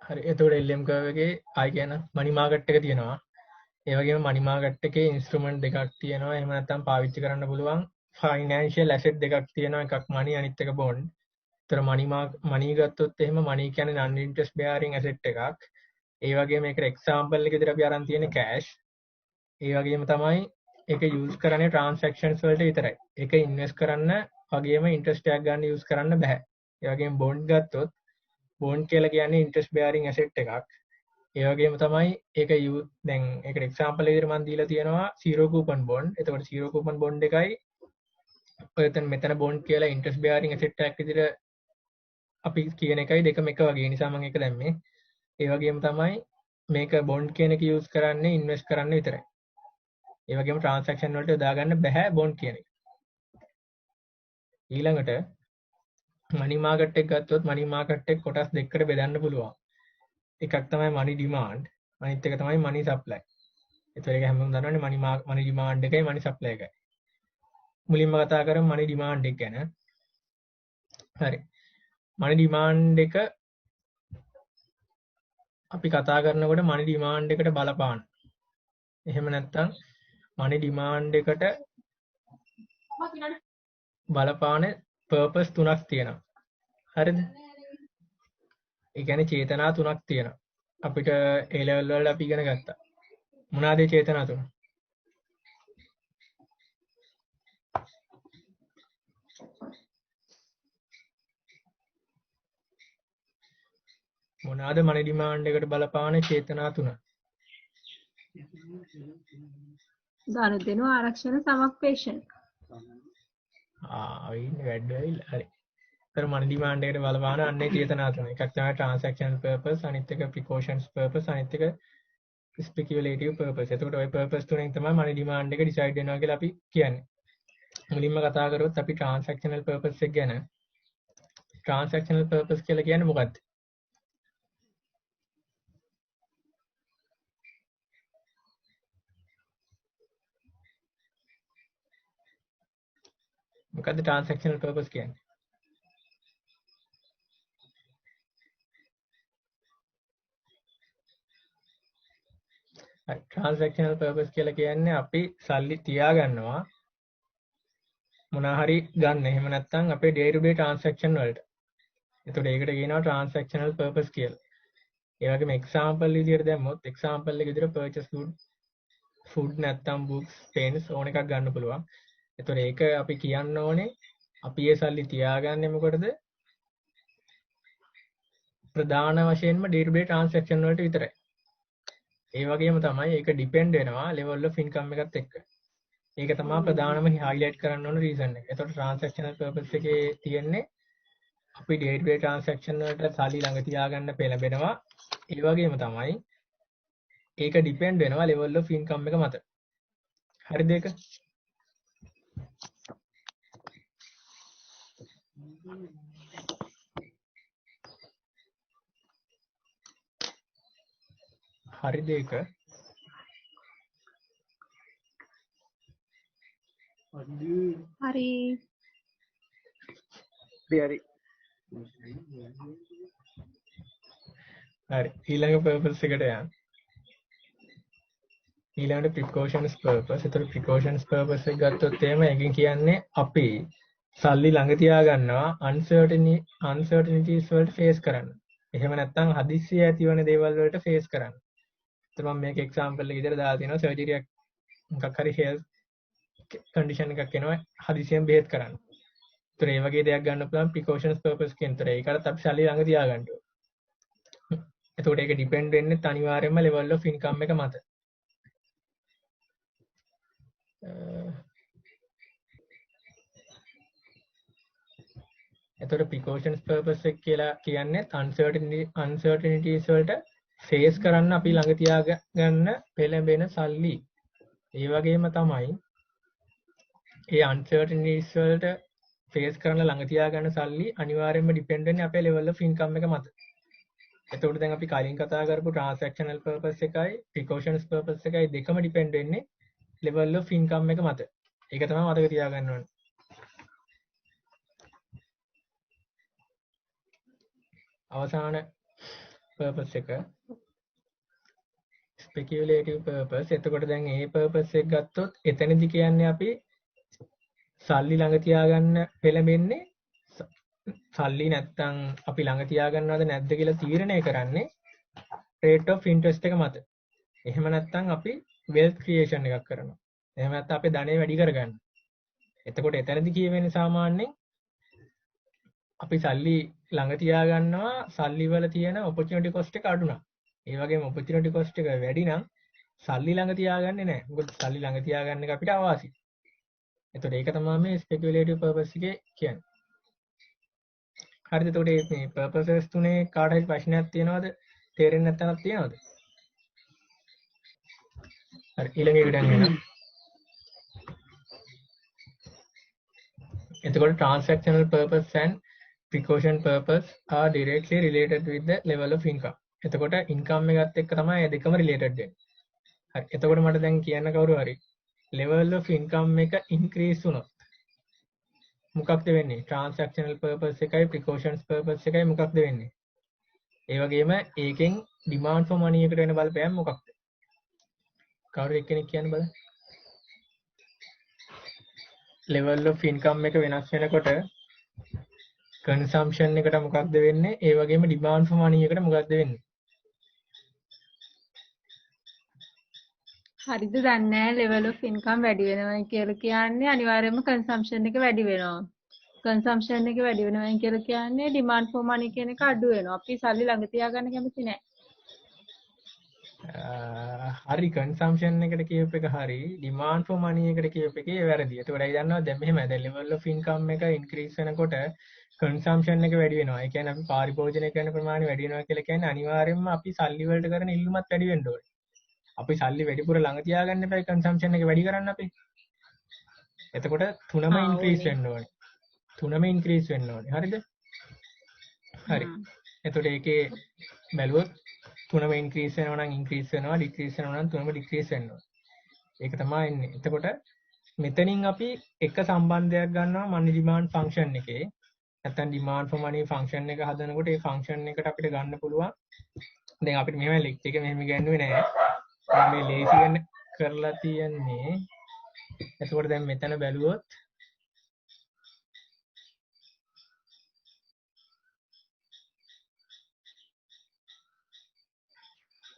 හරි එතකොට LM curve එකේ ආයි කියන money market එක තියෙනවා. ඒ වගේම money market එකේ instrument දෙකක් තියෙනවා. එහෙම නැත්නම් පාවිච්චි කරන්න පුළුවන් financial asset දෙකක් තියෙනවා. එකක් money අනිත් එක bond. ඒතර money ගත්තොත් එහෙම money කියන්නේ non interest bearing asset එකක්. ඒ වගේම මේකට example එක විදිහට අපි අරන් තියෙන්නේ cash. ඒ වගේම තමයි ඒක use කරන්නේ transactions වලට විතරයි. ඒක invest කරන්න වගේම interest එකක් ගන්න use කරන්න බෑ. ඒ වගේම bond ගත්තොත් bond කියලා කියන්නේ interest bearing asset එකක්. ඒ වගේම තමයි ඒක දැන් ඒකට example විදිහට මම දීලා තියෙනවා zero coupon bond. එතකොට zero coupon bond එකයි ඔය මෙතන bond කියලා interest bearing asset එකක් විදිහට අපි කියන එකයි දෙකම එක වගේ නිසා මම ඒක දැම්මේ. ඒ වගේම තමයි මේක bond කියන එක use කරන්නේ invest කරන්න විතරයි. ඒ වගේම transaction වලට යොදා ගන්න බෑ bond කියන එක. ඊළඟට money market එක ගත්තොත් money market එක කොටස් දෙකකට බෙදන්න පුළුවන්. එකක් තමයි money demand අනිත් එක තමයි money supply. ඒතර ඒක හැමෝම දන්නවනේ money demand එකයි money supply එකයි. මුලින්ම කතා කරමු money demand එක ගැන. හරි. money demand එක අපි කතා කරනකොට money demand එකට බලපාන. එහෙම නැත්නම් money demand එකට බලපාන purpose තුනක් තියෙනවා. හරිද? ඒ කියන්නේ චේතනා තුනක් තියෙනවා. අපිට A level වල අපි ඉගෙන ගත්තා. මොනවාද ඒ චේතනා තුන? මොනවාද money demand එකට බලපාන චේතනා තුන? ගනුදෙනු ආරක්ෂණ සමපේක්ෂණ. ඉන්නේ වැඩ වෙයිලා. හරි. ඒතර money demand එකට බලපාන අන්නේ චේතනා තුන. එකක් තමයි transactional purpose, අනිත් එක precautions purpose, අනිත් එක speculative purpose. එතකොට ওই purpose තුනෙන් තමයි money demand එක decide වෙනවා කියලා අපි කියන්නේ. මුලින්ම කතා කරොත් අපි transactional purpose එක ගැන. transactional purpose කියලා කියන්නේ මොකක්ද? මොකද්ද transactional purpose කියන්නේ? transactional purpose කියලා කියන්නේ අපි සල්ලි තියාගන්නවා මොනවා හරි ගන්න. එහෙම නැත්නම් අපේ day to day transaction වලට. එතකොට ඒකට කියනවා transactional purpose කියලා. ඒ වගේම example විදියට දැම්මොත් example එක විදියට purchase food නැත්නම් books pens ඕන එකක් ගන්න පුළුවන්. එතකොට ඒක අපි කියන්න ඕනේ අපි ඒ සල්ලි තියාගන්නේ මොකටද? ප්‍රධාන වශයෙන්ම day to day transaction වලට විතරයි. ඒ වගේම තමයි ඒක depend වෙනවා level of income එකත් එක්ක. ඒක තමයි ප්‍රධානම highlight කරන්න ඕන reason එක. එතකොට transactional purpose එකේ තියෙන්නේ අපි day to day transaction වලට සල්ලි ළඟ තියාගන්න පෙළඹෙනවා. ඒ වගේම තමයි ඒක depend වෙනවා level of income එක මත. හරිද ඒක? හරිද ඒක? හරි. හරි. හරි. ඊළඟ purpose එකට යන්න. ඊළඟට precautions purpose. ඒතර precautions purpose එක ගත්තොත් එහෙම එකකින් කියන්නේ අපි සල්ලි ළඟ තියාගන්නවා uncertainties වලට face කරන්න. එහෙම නැත්නම් හදිස්සිය ඇතිවන දේවල් වලට face කරන්න. ඒතර මම මේක example එක විදිහට දාලා තියෙනවා surgery එකක් මොකක් හරි health condition එකක් එනවා හදිසියෙන් බෙහෙත් කරන්න. ඒතර ඒ වගේ දෙයක් ගන්න පුළුවන් precautions purpose කියන. ඒතර ඒකට අපි සල්ලි ළඟ තියාගන්න ඕනේ. එතකොට ඒක depend වෙන්නේ අනිවාර්යයෙන්ම level of income එක මත. එතකොට precautions purpose එක කියලා කියන්නේ uncertainties වලට face කරන්න අපි ළඟ තියාගන්න පෙළඹෙන සල්ලි. ඒ වගේම තමයි ඒ uncertainties වලට face කරන්න ළඟ තියාගන්න සල්ලි අනිවාර්යයෙන්ම depend වෙන්නේ අපේ level of income එක මත. එතකොට දැන් අපි කලින් කතා කරපු transactional purpose එකයි precautions purpose එකයි දෙකම depend වෙන්නේ level of income එක මත. ඒක තමයි මතක තියාගන්න ඕනේ. අවසාන purpose එක speculative purpose. එතකොට දැන් මේ purpose එක ගත්තොත් එතනදි කියන්නේ අපි සල්ලි ළඟ තියාගන්න පෙළඹෙන්නේ සල්ලි නැත්තම් අපි ළඟ තියාගන්නවද නැද්ද කියලා තීරණය කරන්නේ rate of interest එක මත. එහෙම නැත්තම් අපි wealth creation එකක් කරනවා. එහෙම නැත්නම් අපේ ධනෙ වැඩි කරගන්න. එතකොට එතනදි කියවෙන්නේ සාමාන්‍යයෙන් අපි සල්ලි ළඟ තියාගන්නවා සල්ලි වල තියෙන opportunity cost එක අඩු නම්. ඒ වගේම opportunity cost එක වැඩි නම් සල්ලි ළඟ තියාගන්නේ නැහැ. මොකද සල්ලි ළඟ තියාගන්න එක අපිට අවාසියි. එතකොට ඒක තමයි මේ speculative purpose එකේ කියන්නේ. හරිද? එතකොට මේ purposes තුනේ කාට හරි ප්‍රශ්නයක් තියෙනවද? තේරෙන්නේ නැත්නම් තියෙනවද? හරි ඊළඟ එකට යන්න. එතකොට transactional purpose and precaution purpose are directly related with the level of income. එතකොට income එකත් එක්ක තමයි මේ දෙකම related වෙන්නේ. හරි. එතකොට මට දැන් කියන්න කවුරු හරි level of income එක increase වුණොත් මොකක්ද වෙන්නේ? transactional purpose එකයි precautions purpose එකයි මොකක්ද වෙන්නේ? ඒ වගේම ඒකෙන් demand for money එකට වෙන බලපෑම මොකක්ද? කවුරු එක්කෙනෙක් කියන්න බලන්න. level of income එක වෙනස් වෙනකොට consumption එකට මොකක්ද වෙන්නේ? ඒ වගේම demand for money එකට මොකක්ද වෙන්නේ? හරිද දන්නේ නැහැ level of income වැඩි වෙනවා කියලා කියන්නේ අනිවාර්යයෙන්ම consumption එක වැඩි වෙනවා. consumption එක වැඩි වෙනවා කියලා කියන්නේ demand for money කියන එක අඩු වෙනවා. අපි සල්ලි ළඟ තියාගන්න කැමති නැහැ. හරි consumption එකට කියප එක හරි demand for money එකට කියප එකේ වැරදි. ඒකට ඒ දන්නවා දැන් මෙහෙමයි. දැන් level of income එක increase වෙනකොට consumption එක වැඩි වෙනවා. ඒ කියන්නේ අපි පරිභෝජනය කරන ප්‍රමාණය වැඩි වෙනවා කියලා කියන්නේ අනිවාර්යයෙන්ම අපි සල්ලි වලට කරන ඉල්ලුමත් වැඩි වෙන්න ඕනේ. අපි සල්ලි වැඩිපුර ළඟ තියාගන්න එපා consumption එක වැඩි කරන්න අපි. එතකොට තුනම increase වෙන්න ඕනේ. තුනම increase වෙන්න ඕනේ. හරිද? හරි. එතකොට ඒකේ බැලුවොත් තුනම increase වෙනවා නම් increase වෙනවා, decrease වෙනවා නම් තුනම decrease වෙනවා. ඒක තමයි එන්නේ. එතකොට මෙතනින් අපි එක සම්බන්ධයක් ගන්නවා money demand function එකේ. නැත්නම් demand for money function එක හදනකොට ඒ function එකට අපිට ගන්න පුළුවන්. දැන් අපිට මෙහෙම lect එක මෙහෙම ගන්නුවේ නෑ. මේ ලේසි ගන්න කරලා තියන්නේ. එතකොට දැන් මෙතන බැලුවොත්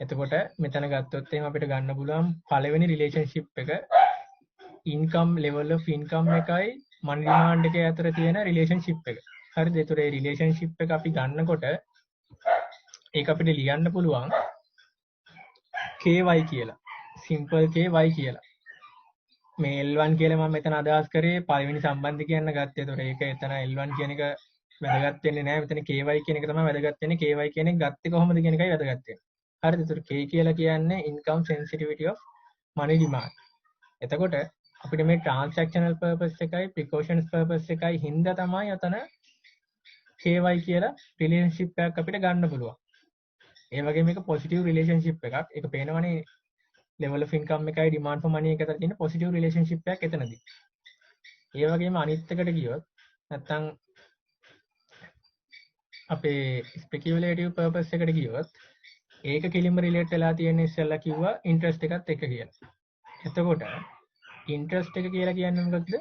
එතකොට මෙතන ගත්තොත් එහෙනම් අපිට ගන්න පුළුවන් පළවෙනි රිලේෂන්ෂිප් එක ඉන්කම් level of income එකයි money demand එකේ අතර තියෙන රිලේෂන්ෂිප් එක. හරිද? ඒතර ඒ රිලේෂන්ෂිප් එක අපි ගන්නකොට ඒක අපිට ලියන්න පුළුවන් KY කියලා. simple KY කියලා. මේ L1 කියලා මම මෙතන අදහස් කරේ පළවෙනි සම්බන්ධය කියන්න ගත්තේ. ඒතර ඒක එතන L1 කියන එක වැදගත් වෙන්නේ නැහැ. මෙතන KY කියන එක තමයි වැදගත් වෙන්නේ. KY කියන එක ගත්තේ කොහොමද කියන එකයි වැදගත් වෙන්නේ. හරිද? ඒතර K කියලා කියන්නේ income sensitivity of money demand. එතකොට අපිට මේ transactional purpose එකයි precautions purpose එකයි හින්දා තමයි අතන KY කියලා relationship එකක් අපිට ගන්න පුළුවන්. ඒ වගේ මේක positive relationship එකක්. ඒක පේනවනේ level of income එකයි demand for money එක අතර තියෙන positive relationship එකක් එතනදී. ඒ වගේම අනිත් එකට ගියොත් නැත්තම් අපේ speculative purpose එකට ගියොත් ඒක කෙලින්ම relate වෙලා තියෙන ඉස්සෙල්ලා කිව්වා interest එකත් එක්ක කියලා. එතකොට interest එක කියලා කියන්නේ මොකක්ද?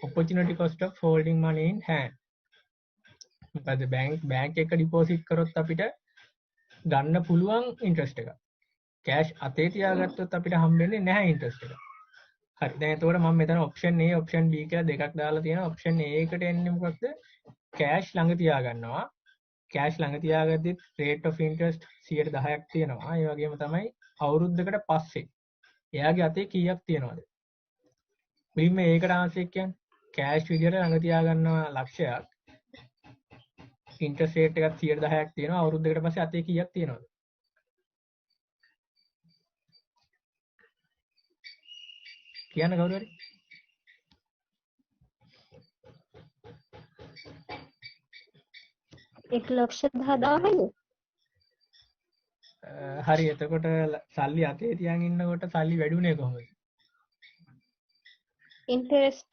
opportunity cost of holding money in hand. මොකද bank එක deposit කරොත් අපිට ගන්න පුළුවන් interest එක. cash අතේ තියාගත්තොත් අපිට හම්බෙන්නේ නැහැ interest එක. හරි. දැන් එතකොට මම මෙතන option A option B කියලා දෙකක් දාලා තියෙනවා. option A එකට එන්නේ මොකක්ද? cash ළඟ තියාගන්නවා. cash ළඟ තියාගද්දිත් rate of interest 10%ක් තියෙනවා. ඒ වගේම තමයි අවුරුද්දකට පස්සේ එයාගේ අතේ කීයක් තියෙනවද? මුලින්ම ඒකට ආන්සර් කියන්නේ cash විදියට ළඟ තියාගන්නවා ලක්ෂයක්. interest rate එකත් 10%ක් තියෙනවා. අවුරුද්දකට පස්සේ අතේ කීයක් තියෙනවද? කියන්න කවුරු හරි? एक लक्ष 10,000 හරි. එතකොට සල්ලි අතේ තියන් ඉන්නකොට සල්ලි වැඩිුනේ කොහොමද? इंटरेस्ट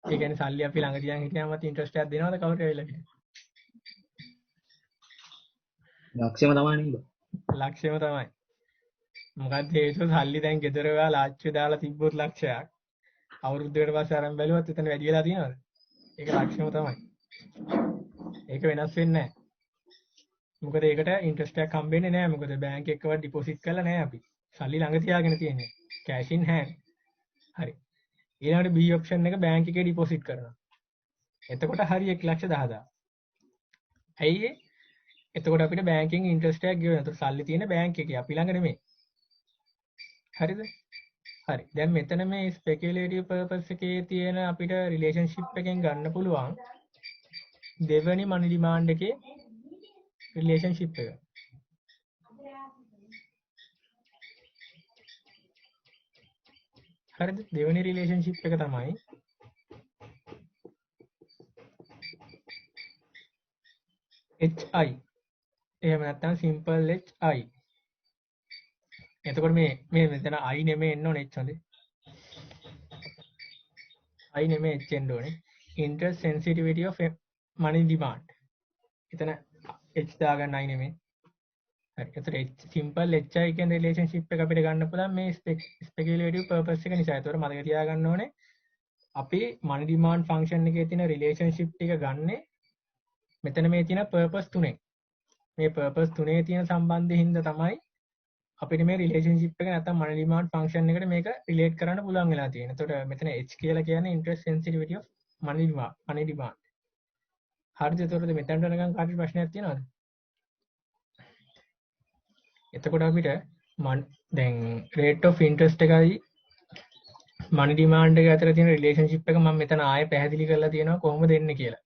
ඒ කියන්නේ සල්ලි අපි ළඟ තියන් හිටියාමත් ඉන්ට්‍රස්ට් එකක් දෙනවද කවුරු ඇවිල්ලා කියන්නේ? ලක්ෂ්‍යම තමයි නේද? ලක්ෂ්‍යම තමයි. මොකද හේතුව සල්ලි දැන් ගෙදර ඔයා ලාච්චු දාලා තිබ්බොත් ලක්ෂයක් අවුරුද්දකට පස්සේ අරන් බැලුවත් එතන වැඩි වෙලා තියෙනවද? ඒක ලක්ෂ්‍යම තමයි. ඒක වෙනස් වෙන්නේ නැහැ. මොකද ඒකට ඉන්ට්‍රස්ට් එකක් හම්බෙන්නේ නැහැ. මොකද බැංක් එකකවත් ඩිපොසිට් කරලා නැහැ අපි. සල්ලි ළඟ තියාගෙන තියෙන්නේ. කැෂ් ඉන් හෑන්ඩ්. හරි. ඊළඟට B ඔප්ෂන් එක බැංක් එකේ ඩිපොසිට් කරනවා. එතකොට හරි 1,10,000. ඇයි ඒ? එතකොට අපිට බැංකින් ඉන්ට්‍රස්ට් එකක් ගෙවන්න. එතකොට සල්ලි තියෙන බැංක් එකේ අපි ළඟ නෙමෙයි. හරිද? හරි. දැන් මෙතන මේ ස්පෙකියුලේටිව් පර්පස් එකේ තියෙන අපිට රිලේෂන්ෂිප් එකෙන් ගන්න පුළුවන් දෙවෙනි මනි ඩිමාන්ඩ් එකේ රිලේෂන්ෂිප් එක. හරිද? දෙවෙනි රිලේෂන්ෂිප් එක තමයි HI. එහෙම නැත්නම් simple HI. එතකොට මේ මෙතන I නෙමෙයි එන්න ඕනේ H හොඳේ. I නෙමෙයි H එන්න ඕනේ. Interest sensitivity of money demand. එතන H දාගන්න I නෙමෙයි. හරි. එතකොට H simple HI කියන රිලේෂන්ෂිප් එක අපිට ගන්න පුළුවන් මේ ස්පෙකියුලේටිව් පර්පස් එක නිසා. ඒතකොට මතක තියාගන්න ඕනේ අපි money demand function එකේ තියෙන රිලේෂන්ෂිප් ටික ගන්නෙ මෙතන මේ තියෙන purpose තුනෙන්. මේ purpose තුනේ තියෙන සම්බන්ධයෙන් හින්දා තමයි අපිට මේ රිලේෂන්ෂිප් එක නැත්නම් money demand function එකට මේක රිලේට් කරන්න පුළුවන් වෙලා තියෙනවා. එතකොට මෙතන H කියලා කියන්නේ interest sensitivity of money demand. හරිද? එතකොට මෙතනට යනකම් කාටද ප්‍රශ්නයක් තියෙනවද? එතකොට අපිට දැන් rate of interest එකයි money demand එක අතර තියෙන රිලේෂන්ෂිප් එක මම මෙතන ආයෙ පැහැදිලි කරලා තියෙනවා කොහොමද එන්නේ කියලා.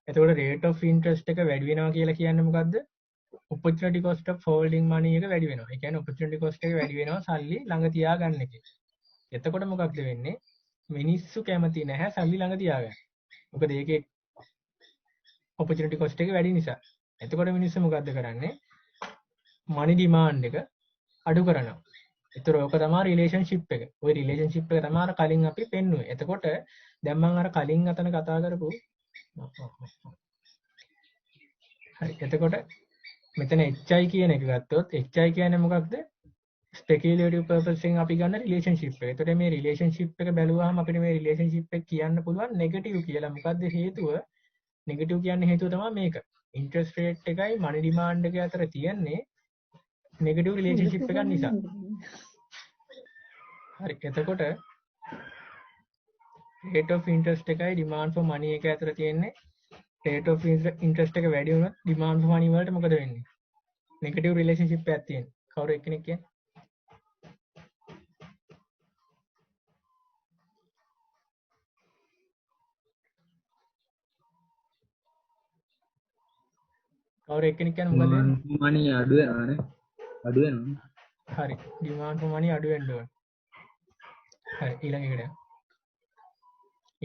එතකොට rate of interest එක වැඩි වෙනවා කියලා කියන්නේ මොකද්ද? opportunity cost of holding money එක වැඩි වෙනවා. ඒ කියන්නේ opportunity cost එක වැඩි වෙනවා සල්ලි ළඟ තියාගන්න එකේ. එතකොට මොකක්ද වෙන්නේ? මිනිස්සු කැමති නැහැ සල්ලි ළඟ තියාගන්න. මොකද ඒකේ opportunity cost එක වැඩි නිසා. එතකොට මිනිස්සු මොකද්ද කරන්නේ? money demand එක අඩු කරනවා. ඒතර ඕක තමයි රිලේෂන්ෂිප් එක. ওই රිලේෂන්ෂිප් එක තමයි අර කලින් අපි පෙන්නුවේ. එතකොට දැන් මම අර කලින් අතන කතා කරපු හරි. එතකොට මෙතන HI කියන එක ගත්තොත් HI කියන්නේ මොකක්ද? ස්පෙකියුලේටිව් පර්පස් එකෙන් අපි ගන්න රිලේෂන්ෂිප් එක. එතකොට මේ රිලේෂන්ෂිප් එක බැලුවාම අපිට මේ රිලේෂන්ෂිප් එක කියන්න පුළුවන් නෙගටිව් කියලා. මොකද්ද හේතුව? නෙගටිව් කියන්නේ හේතුව තමයි මේක. ඉන්ට්‍රස්ට් රේට් එකයි මනි ඩිමාන්ඩ් එක අතර තියෙන්නේ නෙගටිව් රිලේෂන්ෂිප් එකක් නිසා. හරි. එතකොට rate of interest එකයි demand for money එක අතර තියෙන්නේ rate of interest එක වැඩි වුණොත් demand for money වලට මොකද වෙන්නේ? negative relationship එකක් තියෙනවා. කවුරු එක්කෙනෙක් කියන්නේ? කවුරු එක්කෙනෙක් කියන්නේ මොකද වෙන්නේ? money අඩු වෙනවානේ. අඩු වෙනවා. හරි. demand for money අඩු වෙන්න ඕන. හරි.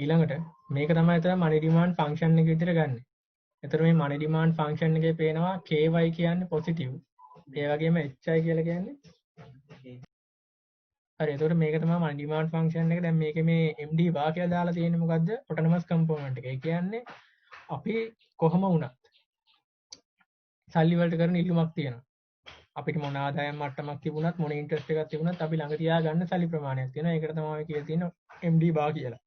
ඊළඟට මේක තමයි තමයි money demand function එක විදිහට ගන්න. එතකොට මේ money demand function එකේ පේනවා KY කියන්නේ positive. ඒ වගේම HI කියලා කියන්නේ හරි. එතකොට මේක තමයි money demand function එක. දැන් මේකේ මේ MD වා කියලා දාලා තියෙන්නේ මොකද්ද? autonomous component එක. ඒ කියන්නේ අපි කොහම වුණත් සල්ලි වලට කරන ඉල්ලුමක් තියෙනවා. අපිට මොන ආදායම් මට්ටමක් තිබුණත් මොන ඉන්ට්‍රස්ට් එකක් තිබුණත් අපි ළඟ තියා ගන්න සල්ලි ප්‍රමාණයක් තියෙනවා. ඒකට තමයි කියලා තියෙන MD වා කියලා.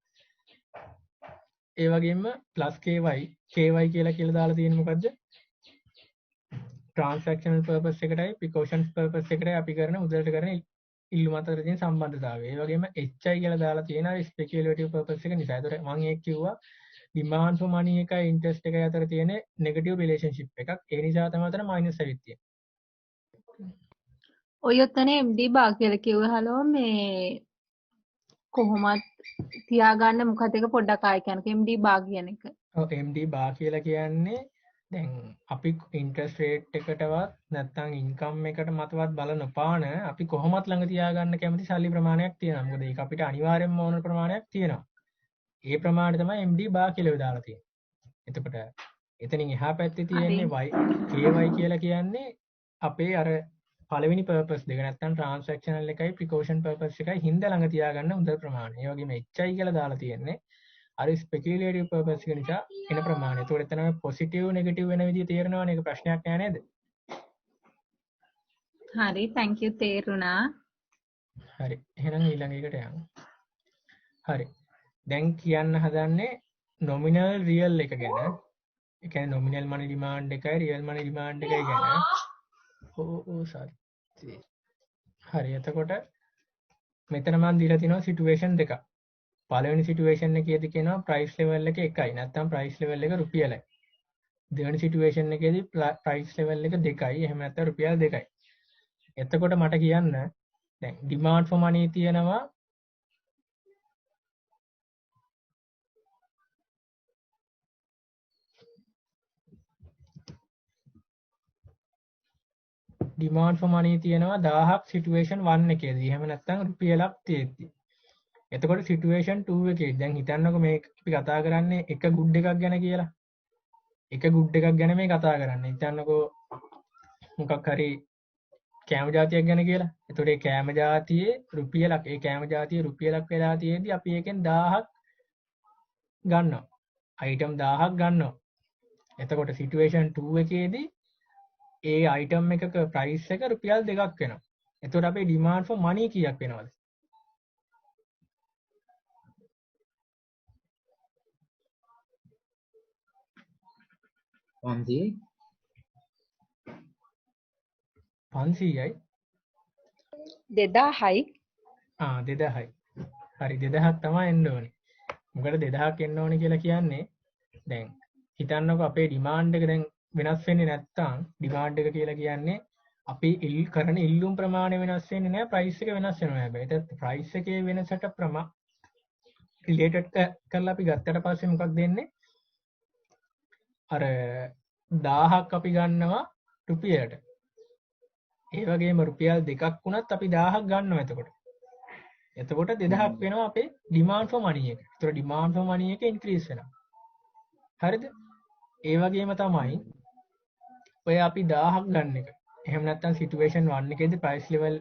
ඒ වගේම +KY කියලා දාලා තියෙන්නේ මොකද්ද? transactional purpose එකටයි precautions purpose එකටයි අපි කරන උදේට කරන ඉල්ලුම අතර තියෙන සම්බන්ධතාවය. ඒ වගේම HI කියලා දාලා තියෙනවා speculative purpose එක නිසා. ඒතර මම ඒක කිව්වා demand for money එකයි interest එකයි අතර තියෙන negative relationship එකක්. ඒ නිසා තමයි අතන minus ඇවිත් තියෙන්නේ. ඔය ඔතන MD බා කියලා කිව්වහලෝ මේ කොහොමත් තියාගන්න මොකද එක පොඩ්ඩක් ආයෙ කියන්නකෝ MD බා කියන එක. ඔව් MD බා කියලා කියන්නේ දැන් අපි ඉන්ට්‍රස්ට් රේට් එකටවත් නැත්නම් ඉන්කම් එකට මතවත් බලන පාන අපි කොහොමත් ළඟ තියාගන්න කැමති සල්ලි ප්‍රමාණයක් තියෙනවා. මොකද ඒක අපිට අනිවාර්යෙන්ම ඕන ප්‍රමාණයක් තියෙනවා. ඒ ප්‍රමාණය තමයි MD බා කියලා දාලා තියෙන්නේ. එතකොට එතනින් එහා පැත්තේ තියෙන්නේ KY කියලා කියන්නේ අපේ අර පළවෙනි purpose දෙක නැත්නම් transactional එකයි precaution purpose එකයි හින්දා ළඟ තියාගන්න හොඳ ප්‍රමාණය. ඒ වගේම HI කියලා දාලා තියෙන්නේ අර speculative purpose එක නිසා එන ප්‍රමාණය. ඒතකොට එතන positive negative වෙන විදිය තේරෙනවනේ. ඒක ප්‍රශ්නයක් නෑ නේද? හරි thank you තේරුණා. හරි. එහෙනම් ඊළඟ එකට යමු. හරි. දැන් කියන්න හදන්නේ nominal real එක ගැන. ඒ කියන්නේ nominal money demand එකයි real money demand එකයි ගැන. සත්‍ය. හරි. එතකොට මෙතන මම දීලා තිනවා සිටුේෂන් දෙකක්. පළවෙනි සිටුේෂන් එකේදී කියනවා ප්‍රයිස් ලෙවල් එක 1යි. නැත්නම් ප්‍රයිස් ලෙවල් එක රුපියලයි. දෙවෙනි සිටුේෂන් එකේදී ප්‍රයිස් ලෙවල් එක 2යි. එහෙම නැත්නම් රුපියල් 2යි. එතකොට මට කියන්න දැන් demand for money තියෙනවා demand for money තියෙනවා 1000ක් සිටුේෂන් 1 එකේදී. එහෙම නැත්නම් රුපියලක් තියෙද්දි. එතකොට සිටුේෂන් 2 එකේදී දැන් හිතන්නකො මේ අපි කතා කරන්නේ එක ගුඩ් එකක් ගැන කියලා. එක ගුඩ් එකක් ගැන මේ කතා කරන්නේ. හිතන්නකො මොකක් හරි කෑම ජාතියක් ගැන කියලා. එතකොට ඒ කෑම ජාතියේ රුපියලක් ඒ කෑම ජාතියේ රුපියලක් වෙලා තියෙද්දි අපි ඒකෙන් 1000ක් ගන්නවා. අයිටම් 1000ක් ගන්නවා. එතකොට සිටුේෂන් 2 එකේදී ඒ අයිටම් එකක ප්‍රයිස් එක රුපියල් 2ක් වෙනවා. එතකොට අපේ ඩිමාන්ඩ් ෆොර් මනි කීයක් වෙනවද? පන්සියයි 500යි. 2000යි. 2000යි. හරි 2000ක් තමයි එන්න ඕනේ. මොකද 2000ක් එන්න ඕනේ කියලා කියන්නේ දැන් හිතන්නකො අපේ ඩිමාන්ඩ් එක දැන් වෙනස් වෙන්නේ නැත්තම් ඩිමාන්ඩ් එක කියලා කියන්නේ අපි කරන ඉල්ලුම් ප්‍රමාණය වෙනස් වෙන්නේ නැහැ ප්‍රයිස් එක වෙනස් වෙනවා හැබැයි. ඒත් ප්‍රයිස් එකේ වෙනසට රිලේටඩ් කරලා අපි ගත්තට පස්සේ මොකක්ද දෙන්නේ? අර 1000ක් අපි ගන්නවා රුපියලට. ඒ වගේම රුපියල් 2ක් වුණත් අපි 1000ක් ගන්නවා එතකොට. එතකොට 2000ක් වෙනවා අපේ ඩිමාන්ඩ් ෆොර් මනි එක. ඒතකොට ඩිමාන්ඩ් ෆොර් මනි එක ඉන්ක්‍රීස් වෙනවා. හරිද? ඒ වගේම තමයි ඔය අපි 1000ක් ගන්න එක. එහෙම නැත්නම් සිටුේෂන් 1 එකේදී ප්‍රයිස් ලෙවල්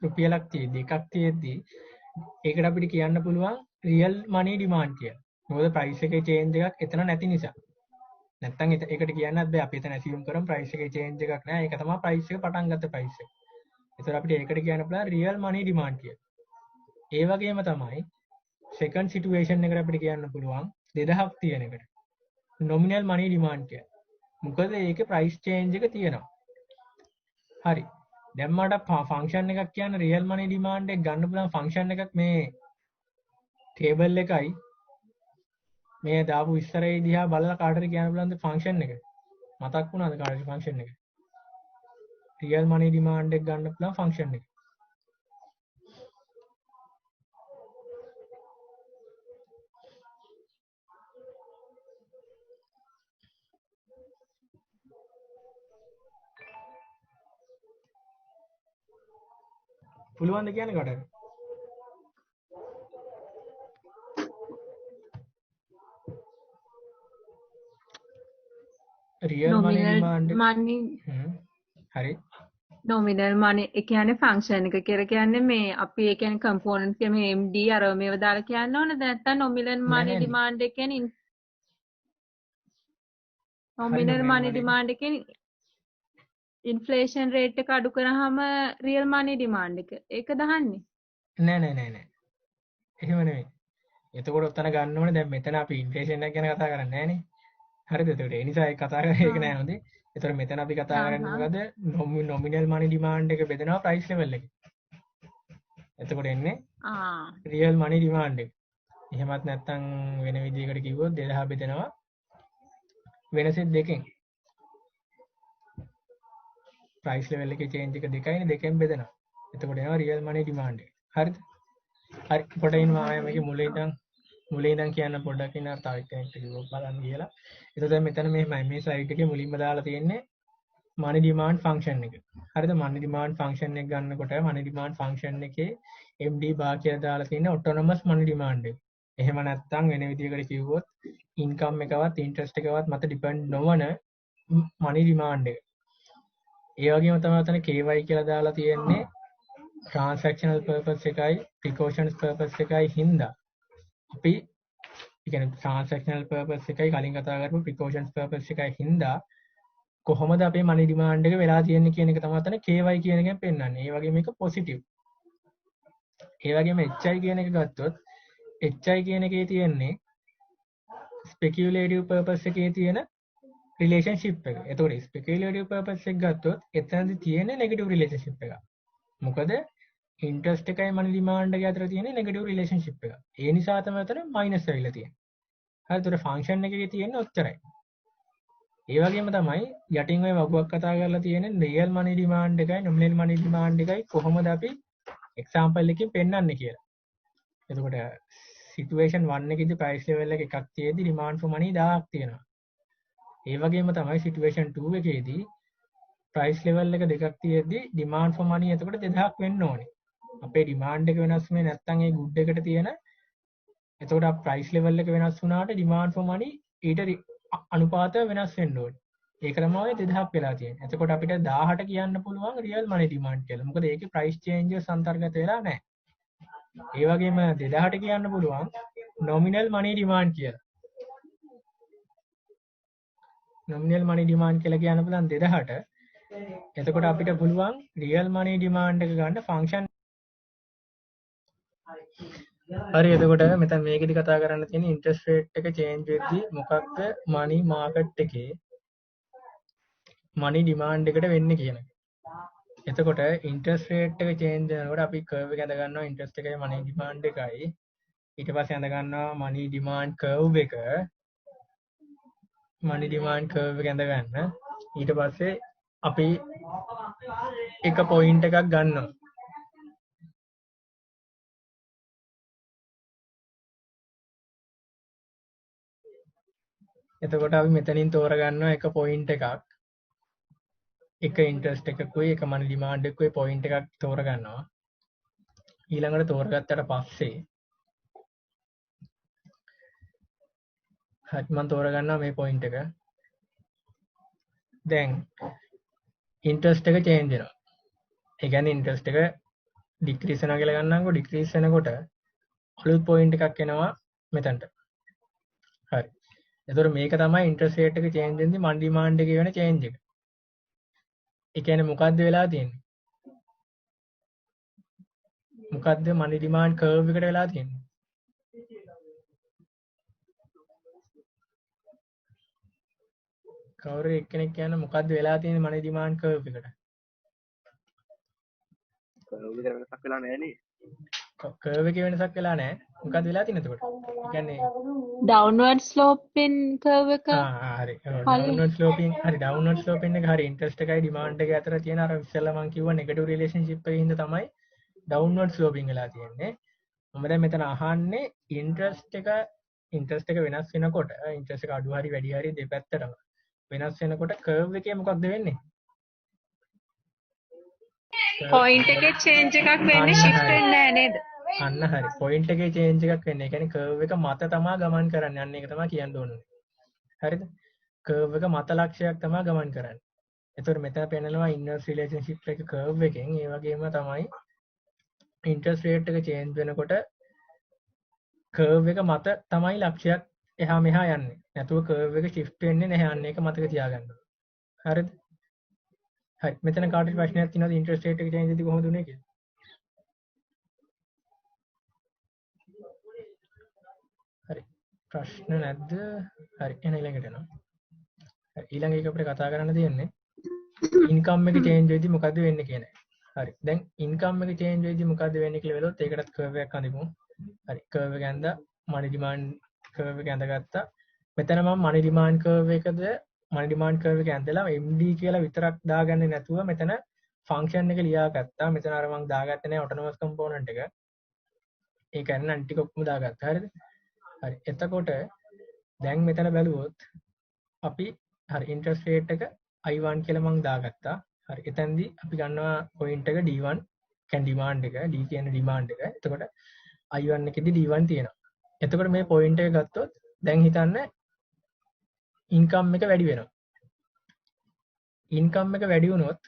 රුපියලක් තියෙද්දි එකක් තියෙද්දි ඒකට අපිට කියන්න පුළුවන් රියල් මනි ඩිමාන්ඩ් කියලා. මොකද ප්‍රයිස් එකේ චේන්ජ් එකක් එතන නැති නිසා. නැත්තම් ඒකට කියන්නත් බෑ අපි එතන ඇසියුම් කරමු ප්‍රයිස් එකේ චේන්ජ් එකක් නැහැ. ඒක තමයි ප්‍රයිස් එක පටන් ගත්ත ප්‍රයිස් එක. ඒතර අපිට ඒකට කියන්න පුළුවන් රියල් මනි ඩිමාන්ඩ් කියලා. ඒ වගේම තමයි සෙකන්ඩ් සිටුේෂන් එකට අපිට කියන්න පුළුවන් 2000ක් තියෙන එකට නොමිනල් මනි ඩිමාන්ඩ් කියලා. මොකද ඒකේ ප්‍රයිස් චේන්ජ් එක තියෙනවා. හරි. දැන් මට ෆන්ක්ෂන් එකක් කියන්න රියල් මනි ඩිමාන්ඩ් එක ගන්න පුළුවන් ෆන්ක්ෂන් එකක් මේ ටේබල් එකයි මේ දාපු ඉස්සරේ දිහා බලලා කාටද කියන්න පුළුවන්ද ෆන්ක්ෂන් එක? මතක් වුණාද කාටද ෆන්ක්ෂන් එක? රියල් මනි ඩිමාන්ඩ් එක ගන්න පුළුවන් ෆන්ක්ෂන් එක. පුළුවන්ද කියන්න කාටද? රියල් මනි nominal ඩිමාන්ඩ් money හරි. nominal money ඒ කියන්නේ ෆන්ක්ෂන් එක කියලා කියන්නේ මේ අපි ඒ කියන්නේ කම්පෝනන්ට්ස් එක මේ MD අර මේව දාලා කියන්න ඕනද නැත්නම් nominal money නෑ. demand එක කියන්නේ හරි, nominal nominal money money. demand එකෙන් ඉන්ෆ්ලේෂන් රේට් එක අඩු කරාම රියල් මනි ඩිමාන්ඩ් එක ඒක දහන්නේ නෑ. එහෙම නෙමෙයි. එතකොට උතන ගන්න ඕනේ දැන් මෙතන අපි ඉන්ෆ්ලේෂන් එක ගැන කතා කරන්නේ නෑනේ. හරිද? එතකොට ඒ නිසා ඒක කතා කරන්නේ ඒක නෑ හොඳේ. එතකොට මෙතන අපි කතා කරන්නේ මොකද? නොමිනල් මනි ඩිමාන්ඩ් එක බෙදනවා ප්‍රයිස් ලෙවල් එකේ. එතකොට එන්නේ රියල් මනි ඩිමාන්ඩ් එක. එහෙමත් නැත්නම් වෙන විදිහකට කිව්වොත් 2000 බෙදනවා වෙනසෙත් දෙකෙන්. ප්‍රයිස් ලෙවල් එකේ චේන්ජ් එක දෙකයිනේ දෙකෙන් බෙදනවා. එතකොට එනවා රියල් මනි ඩිමාන්ඩ් එක. හරිද? හරි පොඩ්ඩක් ඉන්න මම මේකේ මුලින් ඉඳන් කියන්න පොඩ්ඩක් ඉන්න තව කෙනෙක්ට කිව්වොත් බලන්න කියලා. එතකොට මෙතන මේ ස්ලයිඩ් එකේ මුලින්ම දාලා තියෙන්නේ money demand function එක. හරිද? money demand function එක ගන්නකොට money demand function එකේ MD bar කියලා දාලා තියෙන්නේ autonomous money demand එක. එහෙම නැත්නම් වෙන විදිහකට කිව්වොත් income එකවත් interest එකවත් මත depend නොවන money demand එක. ඒ වගේම තමයි උතන KY කියලා දාලා තියෙන්නේ transactional purpose එකයි precautions purpose එකයි හින්දා අපි ඒ කියන්නේ transactional purpose එකයි කලින් කතා කරපු precautions purpose එකයි හින්දා කොහොමද අපේ මනි ඩිමාන්ඩ් එක වෙලා තියෙන්නේ කියන එක තමයි අතන KY කියන එකෙන් පෙන්වන්නේ. ඒ වගේම මේක පොසිටිව්. ඒ වගේම HI කියන එක ගත්තොත් HI කියන එකේ තියෙන්නේ ස්පෙකියුලේටිව් පර්පස් එකේ තියෙන රිලේෂන්ෂිප් එක. එතකොට ස්පෙකියුලේටිව් පර්පස් එක ගත්තොත් එතනදි තියෙන්නේ නෙගටිව් රිලේෂන්ෂිප් එකක්. මොකද ඉන්ට්‍රස්ට් එකයි මනි ඩිමාන්ඩ් එක අතර තියෙන නෙගටිව් රිලේෂන්ෂිප් එකක්. ඒ නිසා තමයි අතන මයිනස් වෙලා තියෙන්නේ. හරි. ඒතකොට ෆන්ක්ෂන් එකේ තියෙන්නේ ඔච්චරයි. ඒ වගේම තමයි යටින් ඔය වගුවක් කතා කරලා තියෙන්නේ රියල් මනි ඩිමාන්ඩ් එකයි නොමිනල් මනි ඩිමාන්ඩ් එකයි කොහොමද අපි එක්සැම්පල් එකකින් පෙන්වන්නේ කියලා. එතකොට සිටුේෂන් 1 එකේදී ප්‍රයිස් ලෙවල් එක එකක් තියෙද්දි ඩිමාන්ඩ් ෆෝ මනි 1000ක් තියෙනවා. ඒ වගේම තමයි සිටුේෂන් 2 එකේදී ප්‍රයිස් ලෙවල් එක දෙකක් තියෙද්දි ඩිමාන්ඩ් ෆෝ මනි එතකොට 2000ක් වෙන්න ඕනේ. අපේ ඩිමාන්ඩ් එක වෙනස් වෙන්නේ නැත්නම් ඒ ගුඩ් එකට තියෙන එතකොට ප්‍රයිස් ලෙවල් එක වෙනස් වුණාට ඩිමාන්ඩ් ෆෝ මනි ඊට අනුපාතව වෙනස් වෙන්න ඕනේ. ඒක තමයි 2000ක් වෙලා තියෙන්නේ. එතකොට අපිට 1000ට කියන්න පුළුවන් රියල් මනි ඩිමාන්ඩ් කියලා. මොකද ඒකේ ප්‍රයිස් චේන්ජස් අන්තර්ගත වෙලා නැහැ. ඒ වගේම 2000ට කියන්න පුළුවන් නොමිනල් මනි ඩිමාන්ඩ් කියලා. නොමිනල් මනි ඩිමාන්ඩ් කියලා කියන්න පුළුවන් 2000ට. එතකොට අපිට පුළුවන් රියල් මනි ඩිමාන්ඩ් එක ගන්න ෆන්ක්ෂන්. හරි. එතකොට මෙතන මේකෙදි කතා කරන්න තියෙන ඉන්ට්‍රස්ට් රේට් එක චේන්ජ් වෙද්දී මොකක්ද මනි මාකට් එකේ මනි ඩිමාන්ඩ් එකට වෙන්නේ කියන එක. එතකොට ඉන්ට්‍රස්ට් රේට් එක චේන්ජ් වෙනකොට අපි කර්ව් එක ඇඳ ගන්නවා ඉන්ට්‍රස්ට් එකයි මනි ඩිමාන්ඩ් එකයි. ඊට පස්සේ ඇඳ ගන්නවා මනි ඩිමාන්ඩ් කර්ව් එක. මනි ඩිමාන්ඩ් කර්ව් එක ඇඳ ගන්න. ඊට පස්සේ අපි එක පොයින්ට් එකක් ගන්නවා. එතකොට අපි මෙතනින් තෝරගන්නවා එක පොයින්ට් එකක්. එක ඉන්ට්‍රස්ට් එකකුයි එක මනි ඩිමාන්ඩ් එකකුයි පොයින්ට් එකක් තෝරගන්නවා. ඊළඟට තෝරගත්තට පස්සේ හරි මම තෝරගන්නවා මේ පොයින්ට් එක. දැන් ඉන්ට්‍රස්ට් එක චේන්ජ් වෙනවා. ඒ කියන්නේ ඉන්ට්‍රස්ට් එක ඩික්‍රීස් වෙනවා කියලා ගන්නම්කෝ. ඩික්‍රීස් වෙනකොට අලුත් පොයින්ට් එකක් එනවා මෙතනට. හරි. එතකොට මේක තමයි ඉන්ට්‍රස්ට් රේට් එක චේන්ජ් වෙනදී මනි ඩිමාන්ඩ් එකේ වෙන චේන්ජ් එක. ඒ කියන්නේ මොකද්ද වෙලා තියෙන්නේ? මොකද්ද මනි ඩිමාන්ඩ් කර්ව් එකට වෙලා තියෙන්නේ? කවුරු එක්කෙනෙක් කියන්න මොකද්ද වෙලා තියෙන්නේ මනි ඩිමාන්ඩ් කර්ව් එකට? කර්ව් එක වෙනසක් වෙලා නැහැ නේ. කර්ව් එකේ වෙනසක් වෙලා නැහැ. මොකද්ද වෙලා තියෙන්නේ එතකොට? ඒ කියන්නේ ඩවුන්වර්ඩ් ස්ලෝපින් කර්ව් එක හරි. ඩවුන්වර්ඩ් ස්ලෝපින් හරි ඩවුන්වර්ඩ් ස්ලෝපින් එක හරි ඉන්ට්‍රස්ට් එකයි ඩිමාන්ඩ් එකයි අතර තියෙන අර ඉස්සෙල්ලා මම කිව්වා නෙගටිව් රිලේෂන්ෂිප් එකකින් හින්දා තමයි ඩවුන්වර්ඩ් ස්ලෝපින් වෙලා තියෙන්නේ. මම දැන් මෙතන අහන්නේ ඉන්ට්‍රස්ට් එක වෙනස් වෙනකොට ඉන්ට්‍රස්ට් එක අඩු හරි වැඩි හරි දෙපැත්තටම වෙනස් වෙනකොට කර්ව් එකේ මොකක්ද වෙන්නේ? පොයින්ට් එකේ චේන්ජ් එකක් වෙන්නේ shift වෙන්නේ නැහැ නේද? අන්න හරි. පොයින්ට් එකේ චේන්ජ් එකක් වෙන්නේ. ඒ කියන්නේ කර්ව් එක මත තමයි ගමන් කරන්නේ. අන්න ඒක තමයි කියන්න ඕනේ. හරිද? කර්ව් එක මත ලක්ෂයක් තමයි ගමන් කරන්නේ. එතකොට මෙතන පෙන්නනවා ඉන්වර්ස් රිලේෂන්ෂිප් එක කර්ව් එකෙන්. ඒ වගේම තමයි ඉන්ට්‍රස්ට් රේට් එක චේන්ජ් වෙනකොට කර්ව් එක මත තමයි ලක්ෂයක් එහා මෙහා යන්නේ. නැතුව කර්ව් එක shift වෙන්නේ නැහැ. අන්න ඒක මතක තියාගන්න. හරිද? හරි. මෙතන කාටද ප්‍රශ්නයක් තියෙනවද ඉන්ට්‍රස්ට් රේට් එක චේන්ජ් වෙද්දී කොහොමද උනේ කියලා? හරි. ප්‍රශ්න නැද්ද? හරි. එහෙනම් ඊළඟට යනවා. හරි. ඊළඟ එක අපිට කතා කරන්න තියෙන්නේ ඉන්කම් එක චේන්ජ් වෙද්දී මොකද්ද වෙන්නේ කියන එක. හරි. දැන් ඉන්කම් එක චේන්ජ් වෙද්දී මොකද්ද වෙන්නේ කියලා බලුවොත් ඒකටත් කර්ව් එකක් අඳිමු. හරි. කර්ව් එක ඇඳලා මනි ඩිමාන්ඩ් කර්ව් එක ඇඳගත්තා. මෙතන මම මනි ඩිමාන්ඩ් කර්ව් එකද මනි ඩිමාන්ඩ් කර්ව් එක ඇඳලා MD කියලා විතරක් දාගන්නේ නැතුව මෙතන ෆන්ක්ෂන් එක ලියාගත්තා. මෙතන අර මම දාගත්තේ නැහැ ඔටෝනොමස් කම්පෝනන්ට් එක. ඒක අන්න අන් ටික ඔක්කොම දාගත්තා. හරිද? හරි. එතකොට දැන් මෙතන බැලුවොත් අපි හරි ඉන්ට්‍රස්ට් රේට් එක I1 කියලා මම දාගත්තා. හරි. එතෙන්දී අපි ගන්නවා පොයින්ට් එක D1 කියන්නේ ඩිමාන්ඩ් එක. D කියන්නේ ඩිමාන්ඩ් එක. එතකොට I1 එකේදී D1 තියෙනවා. එතකොට මේ පොයින්ට් එක ගත්තොත් දැන් හිතන්න ඉන්කම් එක වැඩි වෙනවා. ඉන්කම් එක වැඩි වුණොත්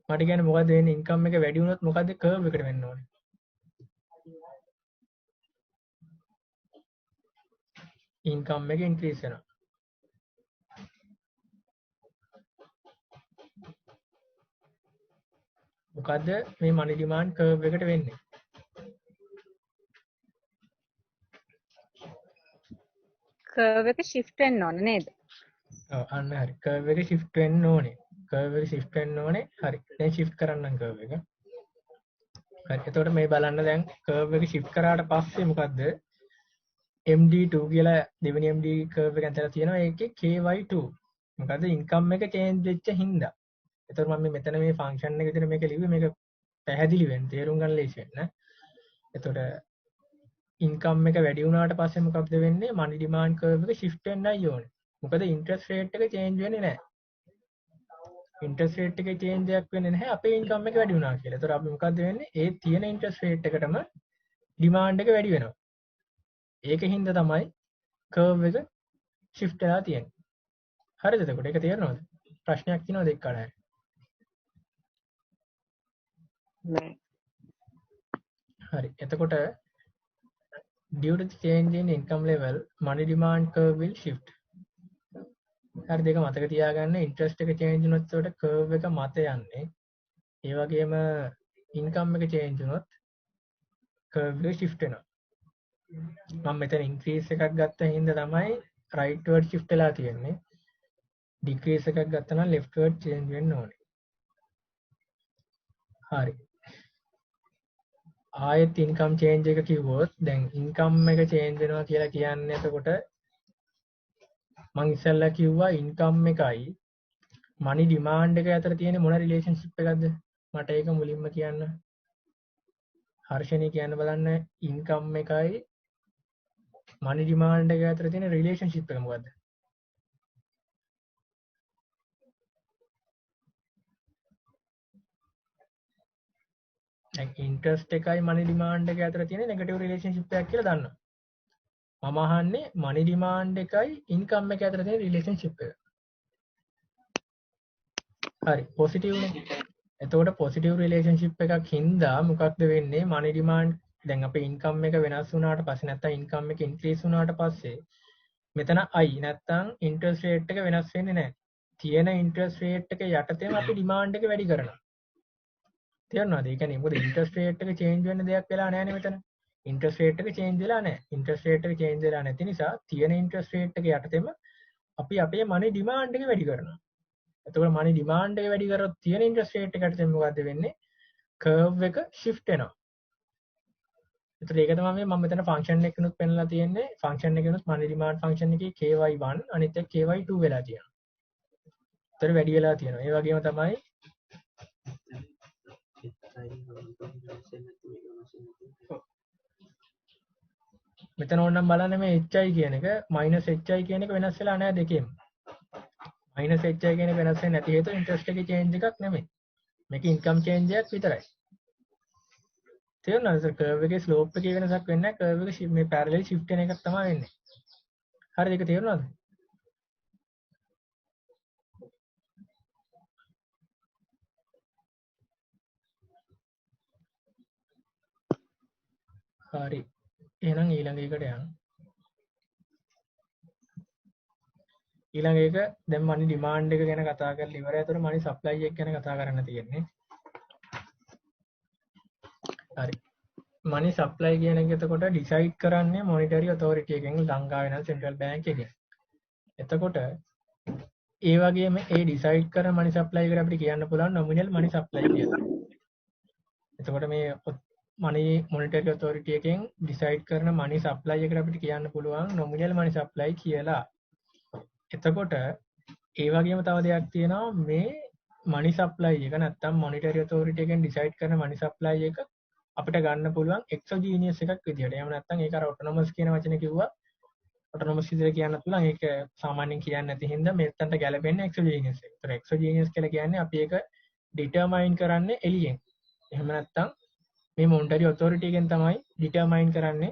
මට කියන්නේ මොකද වෙන්නේ? ඉන්කම් එක වැඩි වුණොත් මොකද කර්ව් එකට වෙන්න ඕනේ? ඉන්කම් එක ඉන්ක්‍රීස් වෙනවා. මොකද්ද මේ money demand curve එකට වෙන්නේ? කර්ව් එක shift වෙන්න ඕන නේද? ඔව් අන්න හරි. curve එක shift වෙන්න ඕනේ. curve එක shift වෙන්න ඕනේ. හරි. දැන් shift කරන්නම් curve එක. හරි. එතකොට මේ බලන්න දැන් curve එක shift කරාට පස්සේ මොකද්ද? MD2 කියලා දෙවෙනි MD curve එක ඇතලා තියෙනවා. ඒකේ KY2. මොකද්ද income එක change වෙච්ච හින්දා. එතකොට මම මෙතන මේ function එක විදිහට මේක ලිව්වේ මේක පැහැදිලි වෙන්න තේරුම් ගන්න ලේසි වෙන්න. එතකොට income එක වැඩි වුණාට පස්සේ මොකක්ද වෙන්නේ? money demand curve එක shift වෙන්නයි ඕනේ. මොකද interest rate එක change වෙන්නේ නැහැ. interest rate එකේ change එකක් වෙන්නේ නැහැ අපේ income එක වැඩි වුණා කියලා. එතකොට අපි මොකද්ද වෙන්නේ? ඒ තියෙන interest rate එකටම demand එක වැඩි වෙනවා. ඒකින්ද තමයි curve එක shift වෙලා තියෙන්නේ. හරිද? එතකොට ඒක තේරෙනවද? ප්‍රශ්නයක් තියෙනවද එක්ක අර? නෑ. හරි. එතකොට due to the change in income level, money demand curve will shift. හරි දෙක මතක තියාගන්න interest එක change වුණොත් ඒකට curve එක මත යන්නේ. ඒ වගේම income එක change වුණොත් curve එක shift වෙනවා. මම මෙතන increase එකක් ගත්ත හින්දා තමයි rightward shift වෙලා තියෙන්නේ. decrease එකක් ගත්තා නම් leftward change වෙන්න ඕනේ. හරි. ආයෙත් income change එක කිව්වොත් දැන් income එක change වෙනවා කියලා කියන්නේ එතකොට මං ඉස්සෙල්ලා කිව්වා income එකයි money demand එක අතර තියෙන මොන relationship එකක්ද මට ඒක මුලින්ම කියන්න. හර්ෂණී කියන්න බලන්න income එකයි money demand එක අතර තියෙන relationship එක මොකද්ද? දැන් interest එකයි money demand එක අතර තියෙන negative relationship එකක් කියලා දන්නවා. මම අහන්නේ money demand එකයි income එක අතර තියෙන relationship එක. හරි positive නේ. එතකොට positive relationship එකක් හින්දා මොකක්ද වෙන්නේ money demand දැන් අපේ income එක වෙනස් වුණාට පස්සේ නැත්නම් income එක increase වුණාට පස්සේ මෙතන I නැත්නම් interest rate එක වෙනස් වෙන්නේ නැහැ. තියෙන interest rate එක යටතේම අපි demand එක වැඩි කරනවා. තේරුණාද? ඒ කියන්නේ මොකද interest rate එක change වෙන්න දෙයක් වෙලා නැහැ නේ මෙතන. interest rate එක change වෙලා නැහැ. interest rate එක change වෙලා නැති නිසා තියෙන interest rate එක යටතේම අපි අපේ money demand එක වැඩි කරනවා. එතකොට money demand එක වැඩි කරොත් තියෙන interest rate එකට දැන් මොකද්ද වෙන්නේ? curve එක shift වෙනවා. එතකොට ඒක තමයි මම මෙතන function එකනුත් පෙන්නලා තියෙන්නේ. function එකනුත් money demand function එකේ KY1 අනිත් එක KY2 වෙලා තියෙනවා. එතකොට වැඩි වෙලා තියෙනවා. ඒ වගේම තමයි මෙතන ඕනනම් බලන්න මේ HI කියන එක minus HI කියන එක වෙනස් වෙලා නැහැ දෙකේම. minus HI කියන එක වෙනස් වෙන්නේ නැති හේතුව interest එකේ change එකක් නෙමෙයි. මේක income change එකක් විතරයි. තේරුණාද? curve එකේ slope එකේ වෙනසක් වෙන්නේ නැහැ. curve එක මේ parallel shift වෙන එකක් තමයි වෙන්නේ. හරිද? ඒක තේරුණාද? හරි. එහෙනම් ඊළඟ එකට යන්න. ඊළඟ එක දැන් money demand එක ගැන කතා කරලා ඉවරයි. ඒතර money supply එක ගැන කතා කරන්න තියෙන්නේ. හරි. money supply කියන එක එතකොට decide කරන්නේ monetary authority එකෙන් ලංකාවේ නම් central bank එකෙන්. එතකොට ඒ වගේම ඒ decide කරන money supply එකට අපිට කියන්න පුළුවන් nominal money supply කියලා. එතකොට මේ monetary authority එකෙන් decide කරන money supply එකට අපිට කියන්න පුළුවන් nominal money supply කියලා. එතකොට ඒ වගේම තව දෙයක් තියෙනවා මේ money supply එක නැත්තම් monetary authority එකෙන් decide කරන money supply එක අපිට ගන්න පුළුවන් exogenous එකක් විදියට. එහෙම නැත්නම් ඒක අර autonomous කියන වචනේ කිව්වා. autonomous විදියට කියන්න පුළුවන්. ඒක සාමාන්‍යයෙන් කියන්නේ නැති හින්දා මෙතනට ගැලපෙන්නේ exogenous එක. ඒතර exogenous කියලා කියන්නේ අපි ඒක determine කරන්නේ එළියෙන්. එහෙම නැත්නම් මේ monetary authority එකෙන් තමයි determine කරන්නේ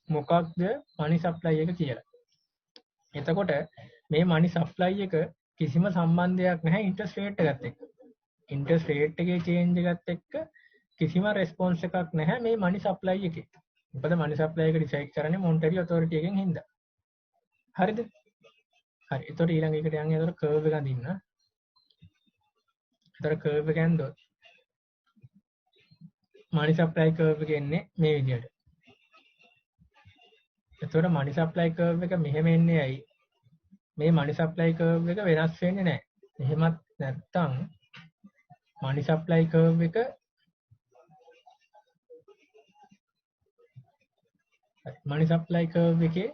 මොකක්ද money supply එක කියලා. එතකොට මේ money supply එක කිසිම සම්බන්ධයක් නැහැ interest rate එකත් එක්ක. interest rate එකේ change එකත් එක්ක කිසිම response එකක් නැහැ මේ money supply එකේ. මොකද money supply එක decide කරන්නේ monetary authority එකෙන් හින්දා. හරිද? හරි. එතකොට ඊළඟ එකට යන්නේ එතකොට curve එක අඳින්න. එතකොට curve එක ඇඳොත් money supply curve එක එන්නේ මේ විදිහට. එතකොට money supply curve එක මෙහෙම එන්නේ ඇයි? මේ money supply curve එක වෙනස් වෙන්නේ නැහැ. එහෙමත් නැත්නම් money supply curve එක money supply curve එකේ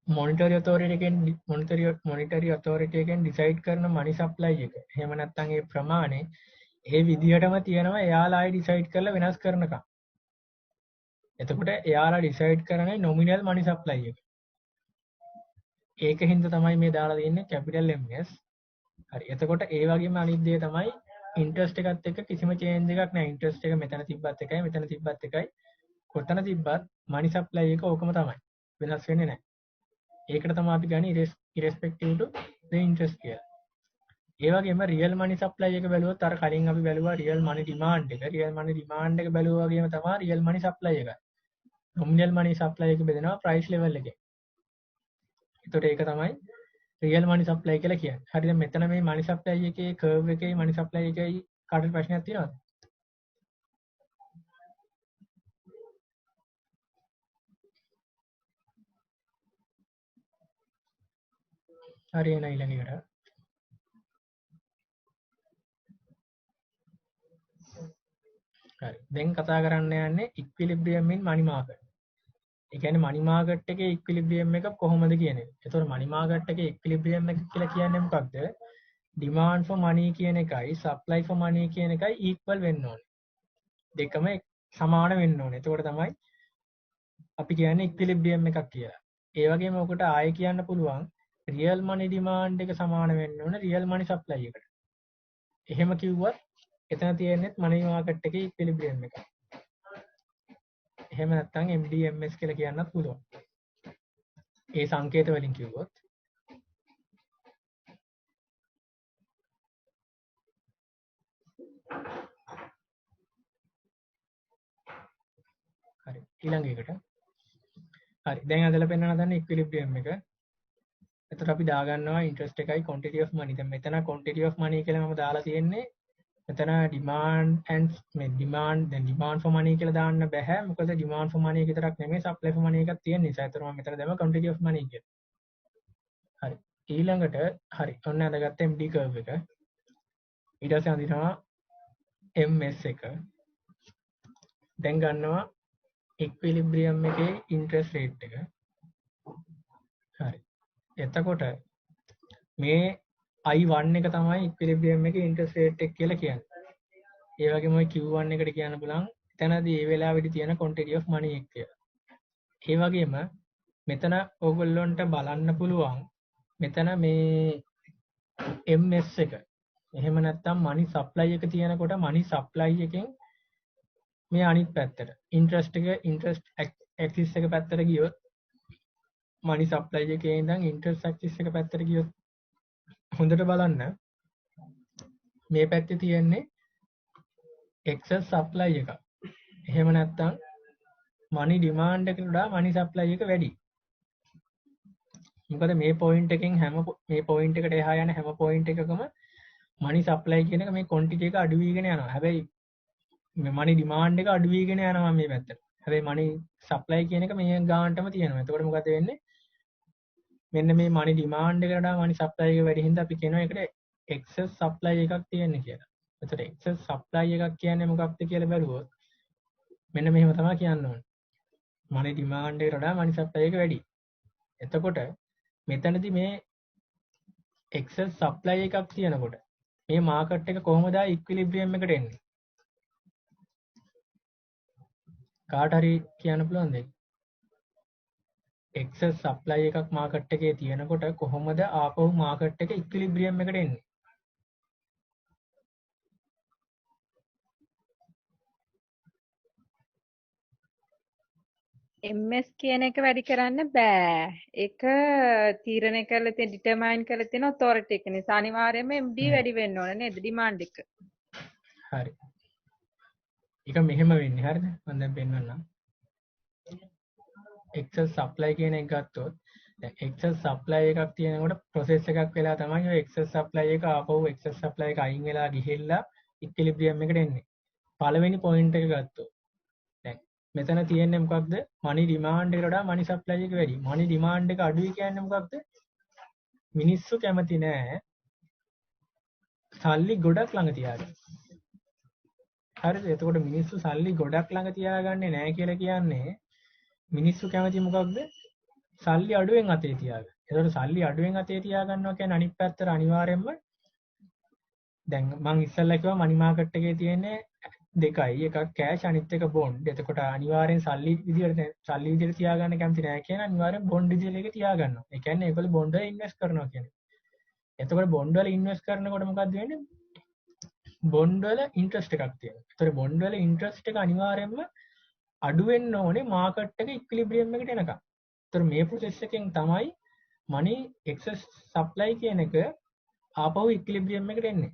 monetary authority එකෙන් decide කරන money supply එක. එහෙම නැත්නම් ඒ ප්‍රමාණය ඒ විදිහටම තියෙනවා එයාලා ආයි decide කරලා වෙනස් කරනකම්. එතකොට එයාලා decide කරන්නේ nominal money supply එක. ඒකින්ද තමයි මේ දාලා තියෙන්නේ capital MS. හරි. එතකොට ඒ වගේම අනිත් දේ තමයි interest එකත් එක්ක කිසිම change එකක් නැහැ. interest එක මෙතන තිබ්බත් එකයි මෙතන තිබ්බත් එකයි. කොතන තිබ්බත් money supply එක ඕකම තමයි. වෙනස් වෙන්නේ නැහැ. ඒකට තමයි අපි ගන්නේ irrespective to the interest කියලා. ඒ වගේම real money supply එක බැලුවොත් අර කලින් අපි බැලුවා real money demand එක. real money demand එක බැලුවා වගේම තමයි real money supply එක. nominal money supply එක බෙදෙනවා price level එකෙන්. ඒතකොට ඒක තමයි real money supply කියලා කියන්නේ. හරිද? මෙතන මේ money supply එකේ curve එකේ money supply එකේ කාටද ප්‍රශ්නයක් තියෙනවද? හරි එන ඊළඟට. හරි. දැන් කතා කරන්න යන්නේ equilibrium in money market. ඒ කියන්නේ money market එකේ equilibrium එක කොහොමද කියන එක. ඒතකොට money market එකේ equilibrium එක කියලා කියන්නේ මොකක්ද? demand for money කියන එකයි supply for money කියන එකයි equal වෙන්න ඕනේ. දෙකම සමාන වෙන්න ඕනේ. එතකොට තමයි අපි කියන්නේ equilibrium එකක් කියලා. ඒ වගේම ඔකට ආයෙ කියන්න පුළුවන් real money demand එක සමාන වෙන්න ඕනේ real money supply එකට. එහෙම කිව්වත් එතන තියෙන්නේ money market එකේ equilibrium එක. එහෙම නැත්නම් MDMS කියලා කියන්නත් පුළුවන්. ඒ සංකේත වලින් කිව්වොත්. හරි. ඊළඟ එකට. හරි. දැන් අදලා පෙන්වන්න හදන්නේ equilibrium එක. එතකොට අපි දාගන්නවා interest එකයි quantity of money. දැන් මෙතන quantity of money කියලා මම දාලා තියෙන්නේ මෙතන demand and මේ demand for money කියලා දාන්න බෑ. මොකද demand for money එක විතරක් නෙමෙයි supply for money එකක් තියෙන නිසා. ඒතර මම මෙතන දැම්මා quantity of money කියලා. හරි. ඊළඟට හරි. ඔන්න අදගත්ත MD curve එක. ඊට පස්සේ අඳිනවා MS එක. දැන් ගන්නවා equilibrium එකේ interest rate එක. හරි. එතකොට මේ I1 එක තමයි equilibrium එකේ interest rate එක කියලා කියන්නේ. ඒ වගේම ඔය Q1 එකට කියන්න පුළුවන් එතනදී ඒ වෙලාවෙදි තියෙන quantity of money එක කියලා. ඒ වගේම මෙතන ඕගොල්ලොන්ට බලන්න පුළුවන් මෙතන මේ MS එක. එහෙම නැත්නම් money supply එක තියෙනකොට money supply එකෙන් මේ අනිත් පැත්තට interest axis එක පැත්තට ගියොත් money supply එකේ ඉඳන් interest axis එක පැත්තට ගියොත් හොඳට බලන්න මේ පැත්තේ තියෙන්නේ excess supply එක. එහෙම නැත්නම් money demand එකට වඩා money supply එක වැඩි. මොකද මේ point එකෙන් මේ point එකට එහා යන හැම point එකකම money supply කියන එක මේ quantity එක අඩු වීගෙන යනවා. හැබැයි මේ money demand එක අඩු වීගෙන යනවා මේ පැත්තට. හැබැයි money supply කියන එක මේ ගානටම තියෙනවා. එතකොට මොකද වෙන්නේ? මෙන්න මේ money demand එකට වඩා money supply එක වැඩි හින්දා අපි කියනවා ඒකට excess supply එකක් තියෙන්නේ කියලා. එතකොට excess supply එකක් කියන්නේ මොකක්ද කියලා බැලුවොත් මෙන්න මෙහෙම තමයි කියන්න ඕනේ. money demand එකට වඩා money supply එක වැඩි. එතකොට මෙතනදී මේ excess supply එකක් තියෙනකොට මේ market එක කොහොමද equilibrium එකට එන්නේ? කාට හරි කියන්න පුළුවන්ද? excess supply එකක් market එකේ තියෙනකොට කොහොමද ආපහු market එක equilibrium එකට එන්නේ? MS කියන එක වැඩි කරන්න බෑ. ඒක තීරණය කරලා තියෙන ඩිටර්මයින් කරලා තියෙන authority එක නිසා අනිවාර්යයෙන්ම MD වැඩි වෙන්න ඕන නේද demand එක. හරි. ඒක මෙහෙම වෙන්නේ හරිද? මම දැන් පෙන්නන්නම්. excess supply කියන එක ගත්තොත් දැන් excess supply එකක් තියෙනකොට process එකක් වෙලා තමයි ඔය excess supply එක ආපහු excess supply එක අයින් වෙලා ගිහිල්ලා equilibrium එකට එන්නේ. පළවෙනි පොයින්ට් එක ගත්තොත් දැන් මෙතන තියෙන්නේ මොකක්ද මනි ඩිමාන්ඩ් එකට වඩා මනි සප්ලයි එක වැඩි. මනි ඩිමාන්ඩ් එක අඩුයි කියන්නේ මොකක්ද? මිනිස්සු කැමති නෑ සල්ලි ගොඩක් ළඟ තියාගන්න. හරිද? එතකොට මිනිස්සු සල්ලි ගොඩක් ළඟ තියාගන්නේ නෑ කියලා කියන්නේ මිනිස්සු කැමති මොකක්ද? සල්ලි අඩුවෙන් අතේ තියාගන්න. එතකොට සල්ලි අඩුවෙන් අතේ තියාගන්නවා කියන්නේ අනිත් පැත්තට අනිවාර්යයෙන්ම දැන් මම ඉස්සෙල්ලා කිව්වා මනි මාකට් එකේ තියෙන්නේ දෙකයි. එකක් කෑෂ් අනිත් එක බොන්ඩ්. එතකොට අනිවාර්යෙන් සල්ලි විදිහට තියාගන්න කැමති නෑ කියන අනිවාර්යෙන් බොන්ඩ් විදිහට ඒක තියාගන්නවා. ඒ කියන්නේ ඒගොල්ලෝ බොන්ඩ් වල ඉන්වෙස්ට් කරනවා කියන්නේ. එතකොට බොන්ඩ් වල ඉන්වෙස්ට් කරනකොට මොකද්ද වෙන්නේ? බොන්ඩ් වල ඉන්ට්‍රස්ට් එකක් තියෙනවා. ඒතර බොන්ඩ් වල ඉන්ට්‍රස්ට් එක අනිවාර්යයෙන්ම අඩු වෙන්න ඕනේ මාකට් එක ඉක්විලිබ්‍රියම් එකට එනකම්. ඒතර මේ ප්‍රොසෙස් එකෙන් තමයි මනි එක්සස් සප්ලයි කියන එක ආපහු ඉක්විලිබ්‍රියම් එකට එන්නේ.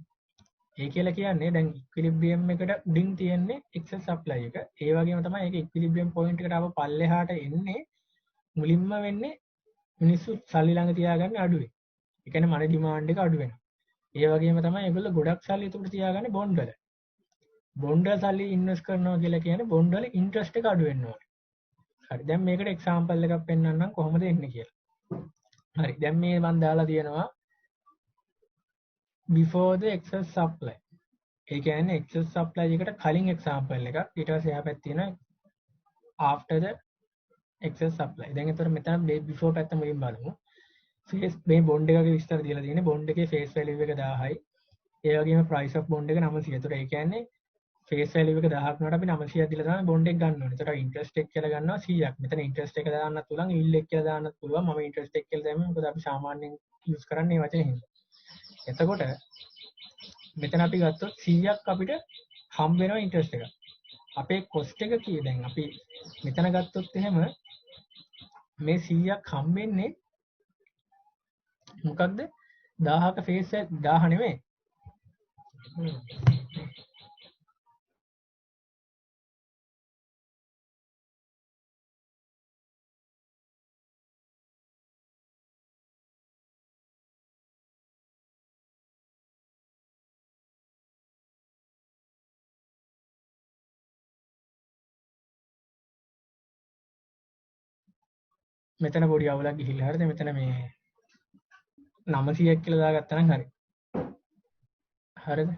ඒ කියලා කියන්නේ දැන් ඉක්විලිබ්‍රියම් එකට උඩින් තියෙන්නේ එක්සස් සප්ලයි එක. ඒ වගේම තමයි ඒක ඉක්විලිබ්‍රියම් පොයින්ට් එකට ආව පල්ලෙහාට එන්නේ මුලින්ම වෙන්නේ මිනිස්සු සල්ලි ළඟ තියාගන්න අඩුවෙන්. ඒ කියන්නේ මනි ඩිමාන්ඩ් එක අඩු වෙනවා. ඒ වගේම තමයි ඒගොල්ලෝ ගොඩක් සල්ලි උඩට තියාගන්නේ බොන්ඩ් වල. බොන්ඩ් වල සල්ලි ඉන්වෙස්ට් කරනවා කියලා කියන්නේ බොන්ඩ් වල ඉන්ට්‍රස්ට් එක අඩු වෙන්න ඕනේ. හරි. දැන් මේකට එක්සැම්පල් එකක් පෙන්නන්නම් කොහොමද එන්නේ කියලා. හරි. දැන් මේ මම දාලා තියෙනවා before the excess supply. ඒ කියන්නේ excess supply එකට කලින් එක්සැම්පල් එකක්. ඊට පස්සේ එහා පැත්තේ තියෙනවා after the excess supply. දැන් එතකොට මෙතන before පැත්ත මුලින් බලමු. face මේ බොන්ඩ් එකගේ විස්තර දීලා තියෙන්නේ බොන්ඩ් එකේ face value එක 1000යි. ඒ වගේම price of bond එක 900. ඒතකොට ඒ කියන්නේ face value එක 1000ක් වුණාට අපි 900ක් දීලා තමයි බොන්ඩ් එක ගන්න ඕනේ. ඒතකොට interest එක කියලා ගන්නවා 100ක්. මෙතන interest එක දාන්නත් පුළුවන්, yield එක කියලා දාන්නත් පුළුවන්. මම interest එක කියලා දැම්මේ මොකද අපි සාමාන්‍යයෙන් use කරන්නේ මේ වචනේ හින්දා. එතකොට මෙතන අපි ගත්තොත් 100ක් අපිට හම්බ වෙනවා interest එක. අපේ cost එක කී දැන් අපි මෙතන ගත්තොත් එහෙම මේ 100ක් හම්බෙන්නේ මොකක්ද 1000ක face 1000 නෙමෙයි. මෙතන පොඩි අවුලක් ගිහිල්ලා හරිද මෙතන මේ 900ක් කියලා දාගත්තා නම් හරි. හරිද?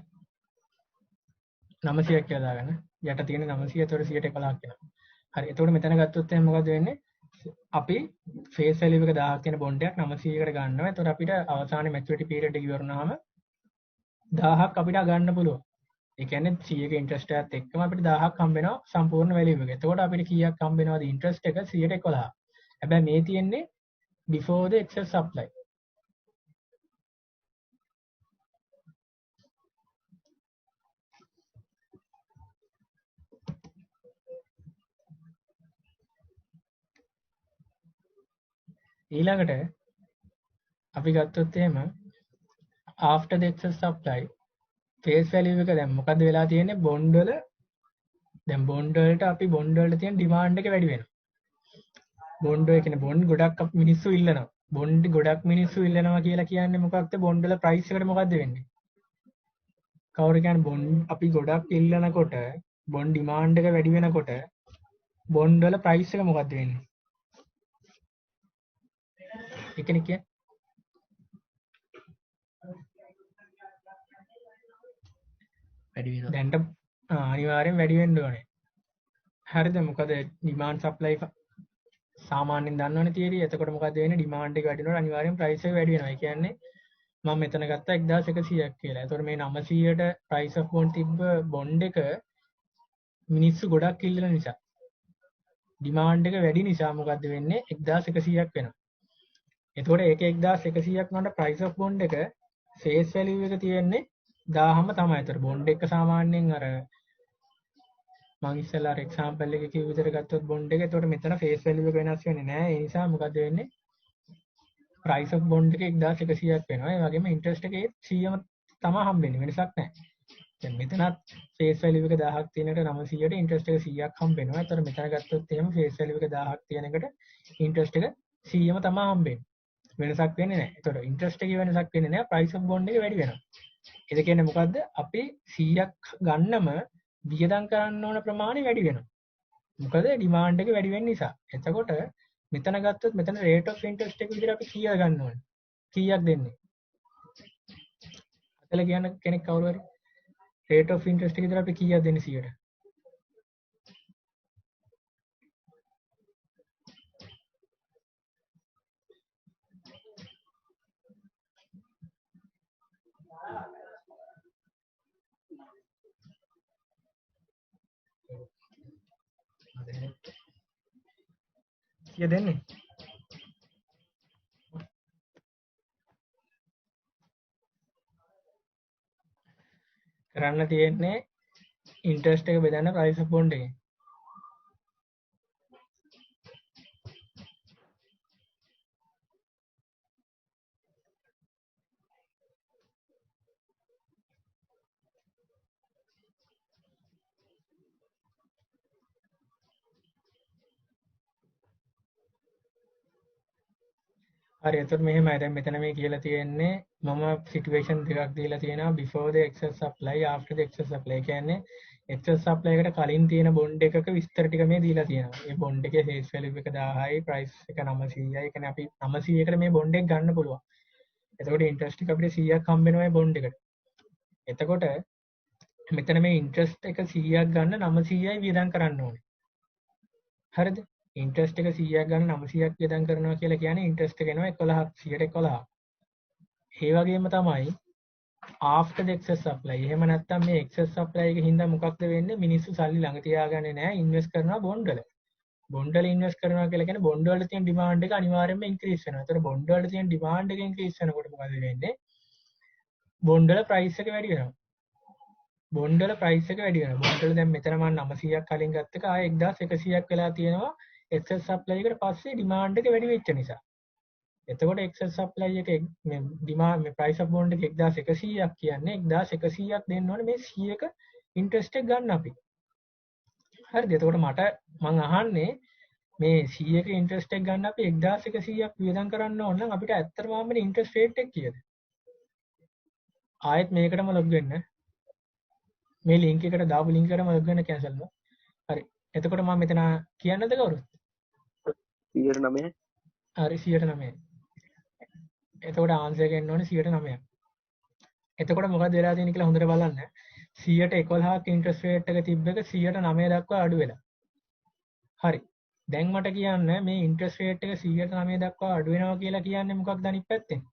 900ක් කියලා දාගන්න. යට තියෙන 900 ඒතකොට 111ක් වෙනවා. හරි. එතකොට මෙතන ගත්තොත් එහෙනම් මොකද වෙන්නේ? අපි face value එක 1000ක් තියෙන බොන්ඩ් එකක් 900කට ගන්නවා. එතකොට අපිට අවසානයේ maturity period එක ඉවරනහම 1000ක් අපිට ගන්න පුළුවන්. ඒ කියන්නේ 100ක interest එකත් එක්කම අපිට 1000ක් හම්බ වෙනවා සම්පූර්ණ value එක. එතකොට අපිට කීයක් හම්බ වෙනවද interest එක 111. හැබැයි මේ තියෙන්නේ before the excess supply. ඊළඟට අපි ගත්තොත් එහෙම after the excess supply face value එක දැන් මොකද්ද වෙලා තියෙන්නේ බොන්ඩ් වල දැන් බොන්ඩ් වලට අපි බොන්ඩ් වලට තියෙන ඩිමාන්ඩ් එක වැඩි වෙනවා. බොන්ඩ් එක කියන්නේ බොන්ඩ් ගොඩක් මිනිස්සු ඉල්ලනවා. බොන්ඩ් ගොඩක් මිනිස්සු ඉල්ලනවා කියලා කියන්නේ මොකක්ද බොන්ඩ් වල ප්‍රයිස් එකට මොකද්ද වෙන්නේ? කවුරු කියන්නේ බොන්ඩ් අපි ගොඩක් ඉල්ලනකොට බොන්ඩ් ඩිමාන්ඩ් එක වැඩි වෙනකොට බොන්ඩ් වල ප්‍රයිස් එක මොකද්ද වෙන්නේ? එකනේ කියන්නේ වැඩි වෙනවා. දැන්ට අනිවාර්යෙන් වැඩි වෙන්න ඕනේ. හරිද? මොකද ඩිමාන්ඩ් සප්ලයි සාමාන්‍යයෙන් දන්නවනේ තියරි. එතකොට මොකද වෙන්නේ? ඩිමාන්ඩ් එක වැඩි වෙනකොට අනිවාර්යෙන් ප්‍රයිස් එක වැඩි වෙනවා. ඒ කියන්නේ මම මෙතන ගත්තා 1100ක් කියලා. එතකොට මේ 900ට price of bond තිබ්බ බොන්ඩ් එක මිනිස්සු ගොඩක් ඉල්ලන නිසා ඩිමාන්ඩ් එක වැඩි නිසා මොකද්ද වෙන්නේ? 1100ක් වෙනවා. එතකොට ඒක 1100ක් වුණාට price of bond එක face value එක තියෙන්නේ 1000ම තමයි. ඒතර බොන්ඩ් එක සාමාන්‍යයෙන් අර මම ඉස්සෙල්ලා අර එක්සැම්පල් එකේ කිව්ව විදිහට ගත්තොත් බොන්ඩ් එක එතකොට මෙතන face value එක වෙනස් වෙන්නේ නැහැ. ඒ නිසා මොකද වෙන්නේ? price of bond එක 1100ක් වෙනවා. ඒ වගේම interest එකේ 100ම තමයි හම්බෙන්නේ. වෙනසක් නැහැ. දැන් මෙතනත් face value එක 1000ක් තියෙන එකට 900ට interest එක 100ක් හම්බෙනවා. ඒතර මෙතන ගත්තොත් එහෙම face value එක 1000ක් තියෙන එකට interest එක 100ම තමයි හම්බෙන්නේ. වෙනසක් වෙන්නේ නැහැ. ඒතකොට interest එකේ වෙනසක් වෙන්නේ නැහැ. price of bond එක වැඩි වෙනවා. ඒක කියන්නේ මොකද්ද? අපි 100ක් ගන්නම වියදම් කරන්න ඕන ප්‍රමාණය වැඩි වෙනවා. මොකද ඩිමාන්ඩ් එක වැඩි වෙන නිසා. එතකොට මෙතන ගත්තොත් මෙතන rate of interest එක විදිහට අපි කීයක් ගන්න ඕනේ? කීයක් දෙන්නේ? අතල කියන්න කෙනෙක් කවුරු හරි rate of interest එක විදිහට අපි කීයක් දෙන්නේ 100ට? කීය දෙන්නේ? කරන්න තියෙන්නේ ඉන්ට්‍රස්ට් එක බෙදන්න ප්‍රයිස් ඔෆ් බොන්ඩ් එකෙන්. හරි එතකොට මෙහෙමයි දැන් මෙතන මේ කියලා තියෙන්නේ මම සිටුේෂන් දෙකක් දීලා තියෙනවා before the excess supply after the excess supply කියන්නේ excess supply එකට කලින් තියෙන බොන්ඩ් එකක විස්තර ටික මේ දීලා තියෙනවා. මේ බොන්ඩ් එකේ face value එක 1000යි price එක 900යි. ඒ කියන්නේ අපි 900කට මේ බොන්ඩ් එක ගන්න පුළුවන්. එතකොට interest එක අපිට 100ක් හම්බ වෙනවා මේ බොන්ඩ් එකට. එතකොට මෙතන මේ interest එක 100ක් ගන්න 900යි වියදම් කරන්න ඕනේ. හරිද? ඉන්ට්‍රස්ට් එක 100ක් ගන්න 900ක් වියදම් කරනවා කියලා කියන්නේ ඉන්ට්‍රස්ට් එක එනවා 11ක් 111ක්. ඒ වගේම තමයි after the excess supply. එහෙම නැත්නම් මේ excess supply එකේ හින්දා මොකක්ද වෙන්නේ? මිනිස්සු සල්ලි ළඟ තියාගන්නේ නැහැ ඉන්වෙස්ට් කරනවා බොන්ඩ් වල. බොන්ඩ් වල ඉන්වෙස්ට් කරනවා කියලා කියන්නේ බොන්ඩ් වල තියෙන ඩිමාන්ඩ් එක අනිවාර්යයෙන්ම ඉන්ක්‍රීස් වෙනවා. ඒතර බොන්ඩ් වල තියෙන ඩිමාන්ඩ් එක ඉන්ක්‍රීස් වෙනකොට මොකද වෙන්නේ? බොන්ඩ් වල ප්‍රයිස් එක වැඩි වෙනවා. බොන්ඩ් වල ප්‍රයිස් එක වැඩි වෙනවා. බොන්ඩ් වල දැන් මෙතන මම 900ක් කලින් ගත්ත එක ආයෙ 1100ක් වෙලා තියෙනවා. excess supply එකට පස්සේ demand එක වැඩි වෙච්ච නිසා. එතකොට excess supply එක මේ demand මේ price of bond එක 1100ක් කියන්නේ 1100ක් දෙන්න ඕනේ මේ 100ක interest එක ගන්න අපි. හරිද? එතකොට මම අහන්නේ මේ 100ක interest එක ගන්න අපි 1100ක් වියදම් කරන්න ඕන නම් අපිට ඇත්තටම හම්බෙන interest rate එක කීයද? ආයෙත් මේකටම log වෙන්න. මේ link එකට දාපු link එකටම log වෙන්න cancel කරනවා. හරි. එතකොට මම මෙතන කියන්නද කවුරුත්? 109. හරි 109. එතකොට ආන්සර් එක එන්න ඕනේ 109ක්. එතකොට මොකද වෙලා තියෙන්නේ කියලා හොඳට බලන්න. 111ක් ඉන්ට්‍රස්ට් රේට් එක තිබ්බ එක 109 දක්වා අඩු වෙලා. හරි. දැන් මට කියන්න මේ ඉන්ට්‍රස්ට් රේට් එක 109 දක්වා අඩු වෙනවා කියලා කියන්නේ මොකක්ද අනිත් පැත්තෙන්?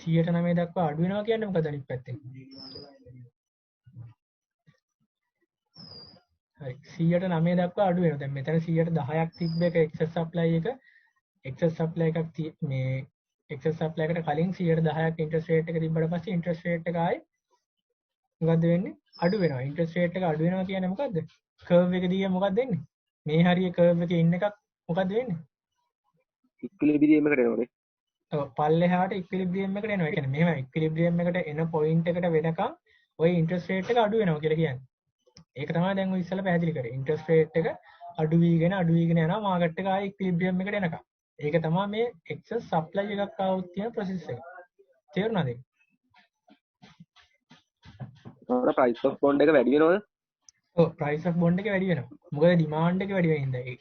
109 දක්වා අඩු වෙනවා කියන්නේ මොකක්ද අනිත් පැත්තෙන්? හරි 109 දක්වා අඩු වෙනවා. දැන් මෙතන 110ක් තිබ්බ එක excess supply එක excess supply එකක් මේ excess supply එකට කලින් 110ක් interest rate එක තිබ්බට පස්සේ interest rate එක ආයි මොකද්ද වෙන්නේ? අඩු වෙනවා. interest rate එක අඩු වෙනවා කියන්නේ මොකද්ද? curve එක දිගේ මොකක්ද වෙන්නේ? මේ හරිය curve එකේ ඉන්න එකක් මොකද්ද වෙන්නේ? ඉක්විලිබ්‍රියම් එකට එනවනේ. ඔව් පල්ලෙහාට ඉක්විලිබ්‍රියම් එකට එනවා. ඒ කියන්නේ මෙහෙම ඉක්විලිබ්‍රියම් එකට එන පොයින්ට් එකට වෙනකම් ওই interest rate එක අඩු වෙනවා කියලා කියන්නේ. ඒක තමයි දැන් ඔය ඉස්සෙල්ලා පැහැදිලි කරේ. ඉන්ට්‍රස්ට් රේට් එක අඩු වීගෙන යනවා මාකට් එක ආයේ ඉක්විලිබ්‍රියම් එකට එනකම්. ඒක තමයි මේ එක්සස් සප්ලයි එකක් ආවොත් තියෙන ප්‍රොසෙස් එක. තේරුණාද? ඒකට price of bond එක වැඩි වෙනවද? ඔව් price of bond එක වැඩි වෙනවා. මොකද demand එක වැඩි වෙන හින්දා.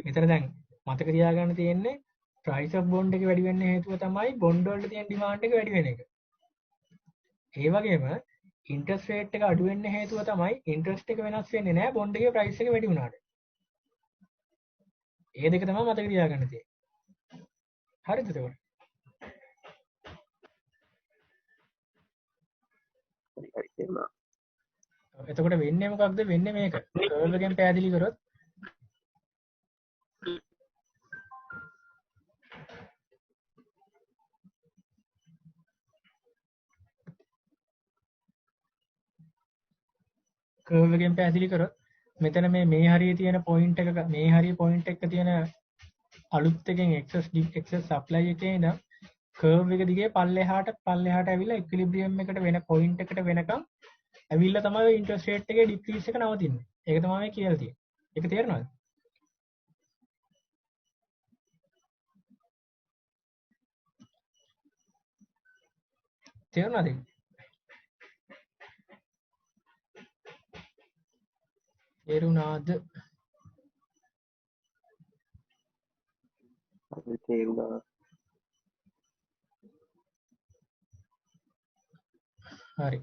මෙතන දැන් මතක තියාගන්න තියෙන්නේ price of bond එක වැඩි වෙන්න හේතුව තමයි bond වලට තියෙන demand එක වැඩි වෙන එක. ඒ වගේම ඉන්ට්‍රස්ට් රේට් එක අඩු වෙන්න හේතුව තමයි ඉන්ට්‍රස්ට් එක වෙනස් වෙන්නේ නැහැ බොන්ඩ් එකේ ප්‍රයිස් එක වැඩි වුණාට. ඒ දෙක තමයි මතක තියාගන්න තියෙන්නේ. හරිද එතකොට? හරි තේරුණා. එතකොට වෙන්නේ මොකක්ද? වෙන්නේ මේක. කර්ව් එකෙන් පැහැදිලි කරොත් කර්ව් එකෙන් පැහැදිලි කරොත් මෙතන මේ හරිය තියෙන පොයින්ට් එක මේ හරිය පොයින්ට් එක තියෙන අලුත් එකෙන් excess supply එකේ ඉඳන් කර්ව් එක දිගේ පල්ලෙහාට ඇවිල්ලා ඉක්විලිබ්‍රියම් එකට වෙන පොයින්ට් එකට වෙනකම් ඇවිල්ලා තමයි ඉන්ට්‍රස්ට් රේට් එකේ ඩික්‍රීස් එක නවතින්නේ. ඒක තමයි මේ කියලා තියෙන්නේ. ඒක තේරෙනවද? තේරුණාද? තේරුණාද? හරි තේරුණා. හරි.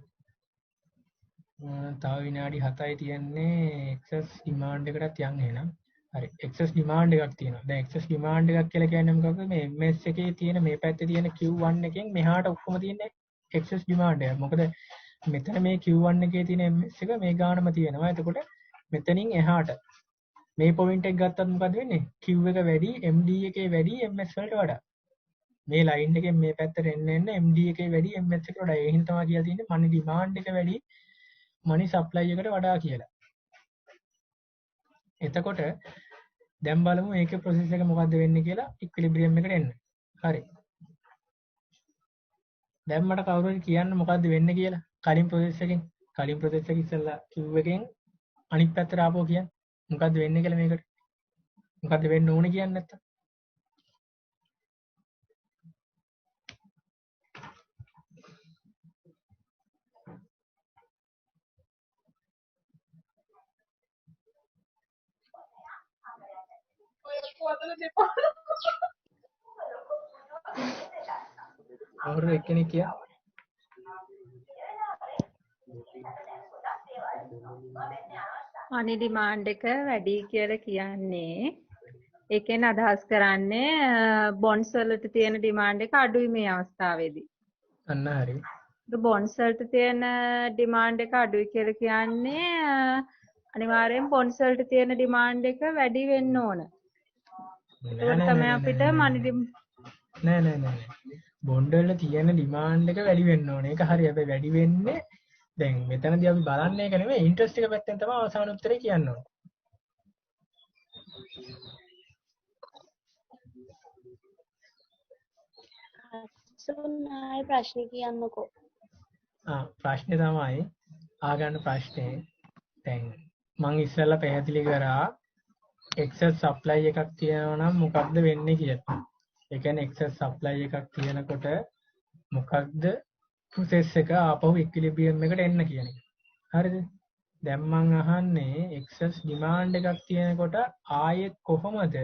තව විනාඩි 7යි තියෙන්නේ එක්සස් ඩිමාන්ඩ් එකටත් යන්න එහෙනම්. හරි. එක්සස් ඩිමාන්ඩ් එකක් තියෙනවා. දැන් එක්සස් ඩිමාන්ඩ් එකක් කියලා කියන්නේ මොකක්ද? මේ MS එකේ තියෙන මේ පැත්තේ තියෙන Q1 එකෙන් මෙහාට ඔක්කොම තියෙන්නේ එක්සස් ඩිමාන්ඩ් එක. මොකද මෙතන මේ Q1 එකේ තියෙන MS එක මේ ගානම තියෙනවා. එතකොට මෙතනින් එහාට මේ පොයින්ට් එක ගත්තත් මොකද වෙන්නේ? Q එක වැඩි MD එකේ වැඩි MS වලට වඩා. මේ ලයින් එකෙන් මේ පැත්තට එන්න MD එකේ වැඩි MS එකට වඩා. ඒ හින්දා තමයි කියලා තියෙන්නේ මනි ඩිමාන්ඩ් එක වැඩි මනි සප්ලයි එකට වඩා කියලා. එතකොට දැන් බලමු මේකේ ප්‍රොසෙස් එක මොකද්ද වෙන්නේ කියලා ඉක්විලිබ්‍රියම් එකට එන්න. හරි. දැන් මට කවුරු හරි කියන්න මොකද්ද වෙන්නේ කියලා. කලින් ප්‍රොසෙස් එකෙන් ඉස්සෙල්ලා Q එකෙන් අනිත් පැත්තට ආපුවා කියන්න. මොකද්ද වෙන්නේ කියලා මේකට. මොකද්ද වෙන්න ඕනේ කියන්නේ නැත්තම්. කවුරු එක්කෙනෙක් කියා. මනි ඩිමාන්ඩ් එක වැඩි කියලා කියන්නේ ඒකෙන් අදහස් කරන්නේ බොන්ඩ්ස් වලට තියෙන ඩිමාන්ඩ් එක අඩුයි මේ අවස්ථාවේදී. අන්න හරි. බොන්ඩ්ස් වලට තියෙන ඩිමාන්ඩ් එක අඩුයි කියලා කියන්නේ අනිවාර්යෙන් බොන්ඩ්ස් වලට තියෙන ඩිමාන්ඩ් එක වැඩි වෙන්න ඕන. ඒක තමයි අපිට මනි නෑ. බොන්ඩ් වල තියෙන ඩිමාන්ඩ් එක වැඩි වෙන්න ඕනේ. ඒක හරි. හැබැයි වැඩි වෙන්නේ දැන් මෙතනදී අපි බලන්නේ ඒක නෙමෙයි ඉන්ට්‍රස්ට් එක පැත්තෙන් තමයි අවසාන උත්තරේ කියන්න ඕනේ. සුනායි ප්‍රශ්නේ කියන්නකෝ. ප්‍රශ්නේ තමයි ආගන්න ප්‍රශ්නේ. දැන් මම ඉස්සෙල්ලා පැහැදිලි කරා එක්සස් සප්ලයි එකක් තියෙනවා නම් මොකක්ද වෙන්නේ කියලා. ඒ කියන්නේ එක්සස් සප්ලයි එකක් තියෙනකොට මොකක්ද ප්‍රොසෙස් එක ආපහු ඉක්විලිබ්‍රියම් එකට එන්න කියන එක. හරිද? දැන් මම අහන්නේ එක්සස් ඩිමාන්ඩ් එකක් තියෙනකොට ආයෙත් කොහොමද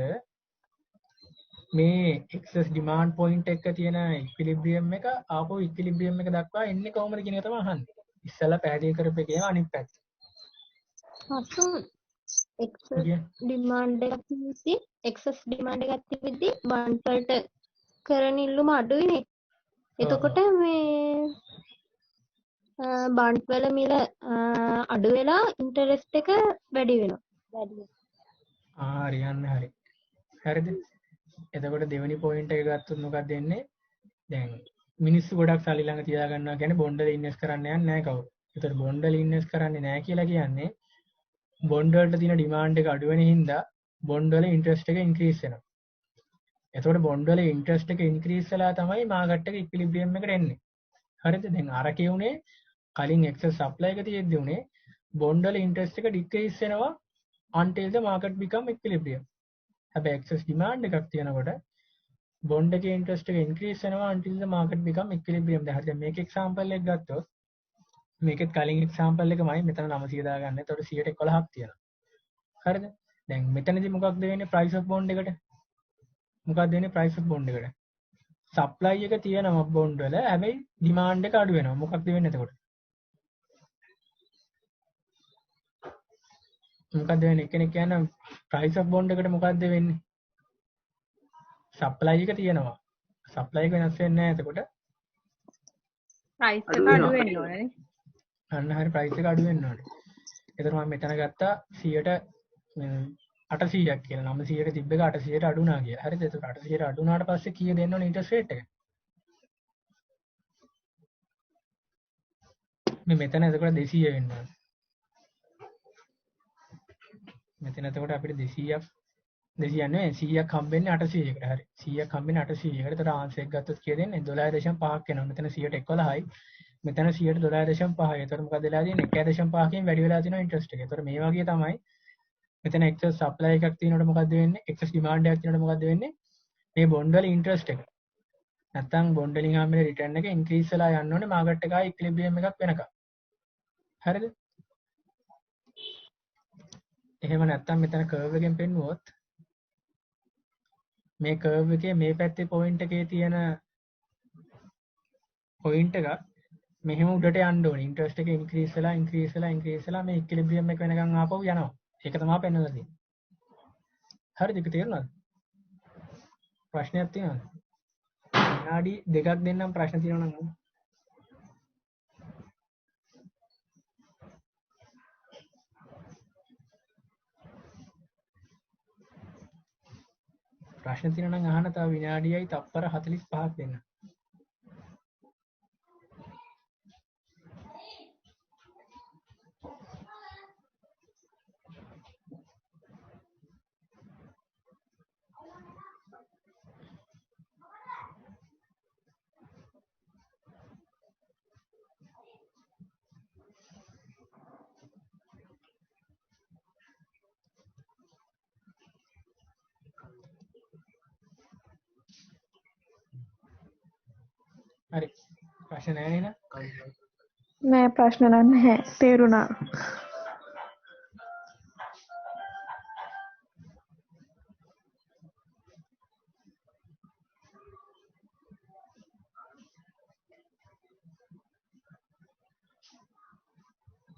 මේ එක්සස් ඩිමාන්ඩ් පොයින්ට් එක තියෙන ඉක්විලිබ්‍රියම් එක ආපහු ඉක්විලිබ්‍රියම් එක දක්වා එන්නේ කොහොමද කියන එක තමයි අහන්නේ. ඉස්සෙල්ලා පැහැදිලි කරපු එකේම අනිත් පැත්ත. හසුන් ඩිමාන්ඩ් එකක් තිබිද්දි එක්සස් ඩිමාන්ඩ් එකක් තිබිද්දි බන්ඩ් වලට කරන ඉල්ලුම අඩුයිනේ. එතකොට මේ බන්ඩ් වල මිල අඩු වෙලා ඉන්ටරෙස්ට් එක වැඩි වෙනවා. හරි. හරිද? එතකොට දෙවෙනි පොයින්ට් එක ගත්තොත් මොකක්ද වෙන්නේ? දැන් මිනිස්සු ගොඩක් සල්ලි ළඟ තියා ගන්නවා කියන්නේ බොන්ඩ් වල ඉන්වෙස්ට් කරන්න යන්නේ නැහැ කවුරු. ඒතර බොන්ඩ් වල ඉන්වෙස්ට් කරන්නේ නැහැ කියලා කියන්නේ බොන්ඩ් වලට තියෙන ඩිමාන්ඩ් එක අඩු වෙන හින්දා බොන්ඩ් වල ඉන්ට්‍රස්ට් එක ඉන්ක්‍රීස් වෙනවා. එතකොට බොන්ඩ් වල ඉන්ට්‍රස්ට් එක ඉන්ක්‍රීස් වෙලා තමයි මාකට් එක ඉක්විලිබ්‍රියම් එකට එන්නේ. හරිද? දැන් අර කියුනේ කලින් එක්සස් සප්ලයි එක තියෙද්දි උනේ බොන්ඩ් වල ඉන්ට්‍රස්ට් එක ඩික්‍රීස් වෙනවා until the market become equilibrium. හැබැයි එක්සස් ඩිමාන්ඩ් එකක් තියෙනකොට බොන්ඩ් එකේ ඉන්ට්‍රස්ට් එක ඉන්ක්‍රීස් වෙනවා until the market become equilibrium. දැන් හරියට මේක එක්සැම්පල් එකක් ගත්තොත් මේකෙත් කලින් එක්සැම්පල් එකමයි මෙතන 900 දාගන්න. එතකොට 111ක් තියෙනවා. හරිද? දැන් මෙතනදී මොකක්ද වෙන්නේ price of bond එකට? මොකක්ද වෙන්නේ price of bond එකට? supply එක තියෙනවා bond වල. හැබැයි demand එක අඩු වෙනවා. මොකක්ද වෙන්නේ එතකොට? මොකක්ද වෙන්නේ? කෙනෙක් කියන price of bond එකට මොකක්ද වෙන්නේ? supply එක තියෙනවා. supply එක වෙනස් වෙන්නේ නැහැ එතකොට. ප්‍රයිස් එක අඩු වෙන්න ඕනේ. අන්න හරි price එක අඩු වෙන්න ඕනේ. එතකොට මම මෙතන ගත්තා 800ක් කියලා. 900ක තිබ්බ එක 800ට අඩු වුණා කියලා. හරිද? එතකොට 800ට අඩු වුණාට පස්සේ කීය දෙන්න ඕනේ ඉන්ට්‍රස්ට් රේට් එක? මේ මෙතන එතකොට 200 වෙන්න ඕනේ. මෙතන එතකොට අපිට 200ක් 200 නෙවෙයි 100ක් හම්බෙන්නේ 800කට. හරි. 100ක් හම්බෙන්නේ 800කට. එතකොට ආන්සර් එක ගත්තොත් කීය දෙන්නේ? 12.5ක් වෙනවා. මෙතන 111යි. මෙතන 112.5යි. එතකොට මොකද වෙලා තියෙන්නේ? 1.5කින් වැඩි වෙලා තියෙනවා ඉන්ට්‍රස්ට් එක. එතකොට මේ වගේ තමයි මෙතන එක්සස් සප්ලයි එකක් තියෙනකොට මොකද්ද වෙන්නේ? එක්සස් ඩිමාන්ඩ් එකක් තියෙනකොට මොකද්ද වෙන්නේ? මේ බොන්ඩ් වල ඉන්ට්‍රස්ට් එක. නැත්තම් බොන්ඩ් වලින් හම්බෙන රිටර්න් එක ඉන්ක්‍රීස් වෙලා යන්න ඕනේ මාකට් එකයි ඉක්විලිබ්‍රියම් එකක් වෙනකම්. හරිද? එහෙම නැත්තම් මෙතන කර්ව් එකෙන් පෙන්නුවොත් මේ කර්ව් එකේ මේ පැත්තේ පොයින්ට් එකේ තියෙන පොයින්ට් එක මෙහෙම උඩට යන්න ඕනේ. ඉන්ටරෙස්ට් එක ඉන්ක්‍රීස් වෙලා මේ ඉක්විලිබ්‍රියම් එක වෙනකන් ආපහු යනවා. ඒක තමයි පෙන්වලා තියෙන්නේ. හරිද? ඒක තේරුණාද? ප්‍රශ්නයක් තියෙනවද? විනාඩි 2ක් දෙන්නම් ප්‍රශ්න තියෙනවා නම්. ප්‍රශ්න තියෙනවා නම් අහන්න. තව විනාඩියයි තප්පර 45ක් දෙන්න. හරි. ප්‍රශ්න නැහැ නේද? නෑ ප්‍රශ්න නැහැ තේරුණා.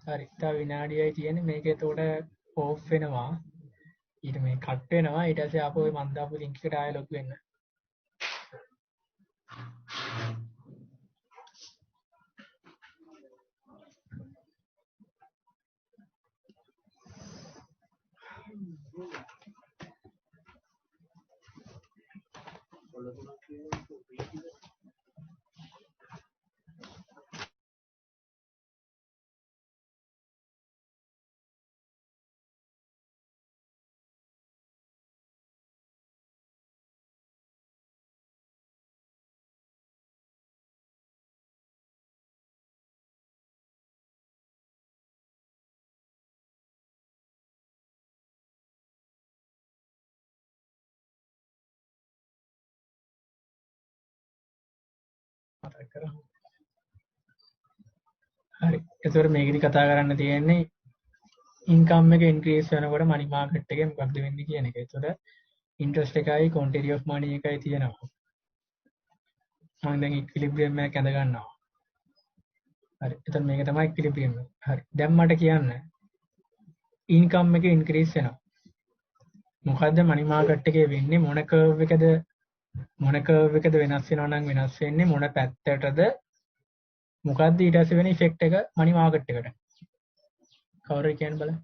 හරි. තව විනාඩියයි තියෙන්නේ. මේක එතකොට ඕෆ් වෙනවා. ඊට මේ කට් වෙනවා. ඊට පස්සේ ආපහු මන් දාපු ලින්ක් එකට ආයෙ ලොග් වෙන්න. මතක් කරගන්න. හරි. ඒතකොට මේකෙදි කතා කරන්න තියෙන්නේ ඉන්කම් එක ඉන්ක්‍රීස් වෙනකොට මනි මාකට් එකේ මොකක්ද වෙන්නේ කියන එක. ඒතකොට ඉන්ට්‍රස්ට් එකයි ක්වොන්ටිටි ඔෆ් මනි එකයි තියෙනවා. මම දැන් ඉක්විලිබ්‍රියම් එකක් ඇඳ ගන්නවා. හරි. එතකොට මේක තමයි ඉක්විලිබ්‍රියම් එක. හරි. දැන් මට කියන්න ඉන්කම් එක ඉන්ක්‍රීස් වෙනවා. මොකද්ද මනි මාකට් එකේ වෙන්නේ? මොන කර්ව් එකද වෙනස් වෙනවා නම් වෙනස් වෙන්නේ මොන පැත්තටද? මොකද්ද ඊට පස්සේ වෙන ඉෆෙක්ට් එක මනි මාකට් එකට? කවුරු කියන්න බලන්න.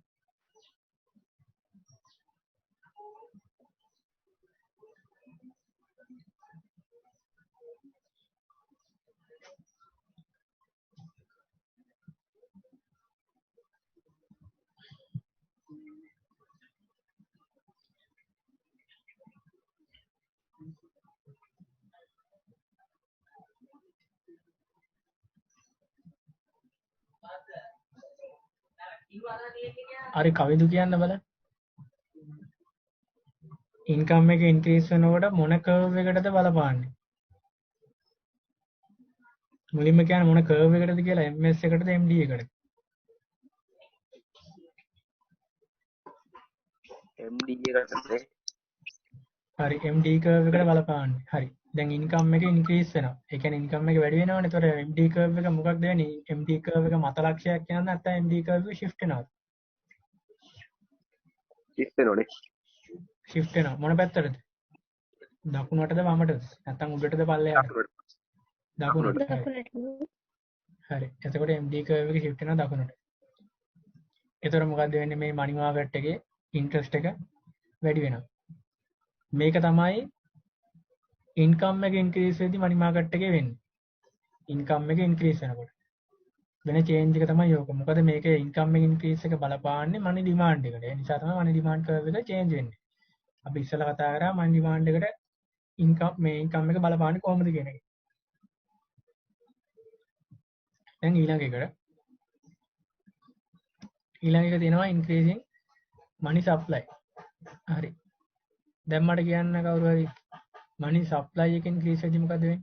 හරි කවිදු කියන්න බලන්න. ඉන්කම් එක ඉන්ක්‍රීස් වෙනකොට මොන කර්ව් එකටද බලපාන්නේ? මුලින්ම කියන්නේ මොන කර්ව් එකටද කියලා MS එකටද MD එකටද? MD එකකට හරි MD කර්ව් එකට බලපාන්නේ. හරි. දැන් ඉන්කම් එක ඉන්ක්‍රීස් වෙනවා. ඒ කියන්නේ ඉන්කම් එක වැඩි වෙනවනේ. ඒතකොට MD කර්ව් එක මොකක්ද වෙන්නේ? MD කර්ව් එක මත ලක්ෂයක් කියනද නැත්නම් MD කර්ව් එක shift වෙනවද? shift වෙනවනේ. shift වෙනවා. මොන පැත්තටද? දකුණටද වමටද? නැත්නම් උඩටද පල්ලෙහාටද? දකුණට. හරි. එතකොට MD කර්ව් එක shift වෙනවා දකුණට. එතකොට මොකද්ද වෙන්නේ? මේ මනි මාකට් එකේ ඉන්ට්‍රස්ට් එක වැඩි වෙනවා. මේක තමයි ඉන්කම් එක ඉන්ක්‍රීස් වෙද්දී මනි මාකට් එකේ වෙන්නේ. ඉන්කම් එක ඉන්ක්‍රීස් වෙනකොට වෙන චේන්ජ් එක තමයි යෝක. මොකද මේකේ ඉන්කම් එක ඉන්ක්‍රීස් එක බලපාන්නේ මනි ඩිමාන්ඩ් එකට. ඒ නිසා තමයි මනි ඩිමාන්ඩ් කර්ව් එක චේන්ජ් වෙන්නේ. අපි ඉස්සෙල්ලා කතා කරා මනි ඩිමාන්ඩ් එකට ඉන්කම් එක බලපාන්නේ කොහොමද කියන එක. දැන් ඊළඟ එක තියෙනවා ඉන්ක්‍රීසින් මනි සප්ලයි. හරි. දැන් මට කියන්න කවුරු හරි මනි සප්ලයි එක ඉන්ක්‍රීස් වෙද්දී මොකද වෙන්නේ?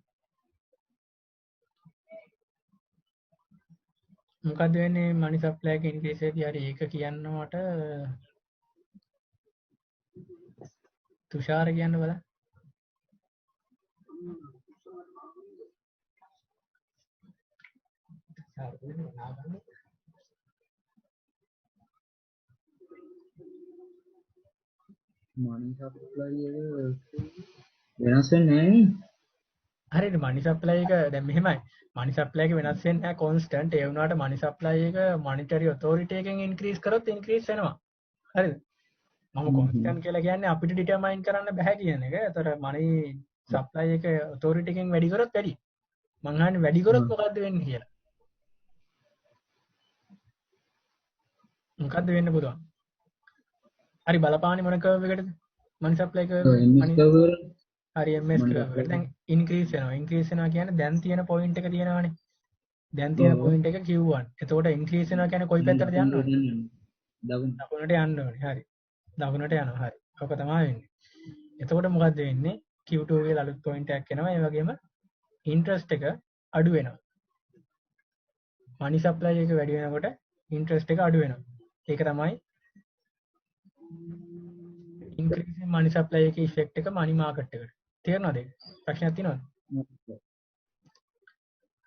මොකද වෙන්නේ මනි සප්ලයි එක ඉන්ක්‍රීස් වෙද්දී? හරි ඒක කියන්න මට තුෂාර කියන්න බලන්න. මනි සප්ලයි එක වෙනස් වෙන්නේ නැහැ නේ. හරියට මනි සප්ලයි එක දැන් මෙහෙමයි. මනි සප්ලයි එක වෙනස් වෙන්නේ නැහැ කොන්ස්ටන්ට්. ඒ වුණාට මනි සප්ලයි එක මොනිටරි ඔතොරිටි එකෙන් ඉන්ක්‍රීස් කරොත් ඉන්ක්‍රීස් වෙනවා. හරිද? මම කොන්ස්ටන්ට් කියලා කියන්නේ අපිට ඩිටර්මයින් කරන්න බෑ කියන එක. ඒතර මනි සප්ලයි එක ඔතොරිටි එකෙන් වැඩි කරොත් වැඩි. මං අහන්නේ වැඩි කරොත් මොකද්ද වෙන්නේ කියලා. මොකද්ද වෙන්න පුළුවන්? හරි බලපාන්නේ මොන කර්ව් එකටද? මනි සප්ලයි කර්ව් හරි MS කර්ව් එකට. දැන් ඉන්ක්‍රීස් වෙනවා කියන්නේ දැන් තියෙන පොයින්ට් එක තියෙනවානේ. දැන් තියෙන පොයින්ට් එක Q1. එතකොට ඉන්ක්‍රීස් වෙනවා කියන්නේ කොයි පැත්තටද යන්න ඕනේ? දකුණට යන්න ඕනේ. හරි. දකුණට යනවා. හරි. ඔක තමයි වෙන්නේ. එතකොට මොකද්ද වෙන්නේ? Q2 ගේ අලුත් පොයින්ට් එකක් එනවා. ඒ වගේම ඉන්ට්‍රස්ට් එක අඩු වෙනවා. මනි සප්ලයි එක වැඩි වෙනකොට ඉන්ට්‍රස්ට් එක අඩු වෙනවා. ඒක තමයි ඉන්ක්‍රීස් ඉන් මනි සප්ලයි එකේ ඉෆෙක්ට් එක මනි මාකට් එකට. තේරෙනවද ඒක? ප්‍රශ්නයක් තියෙනවද?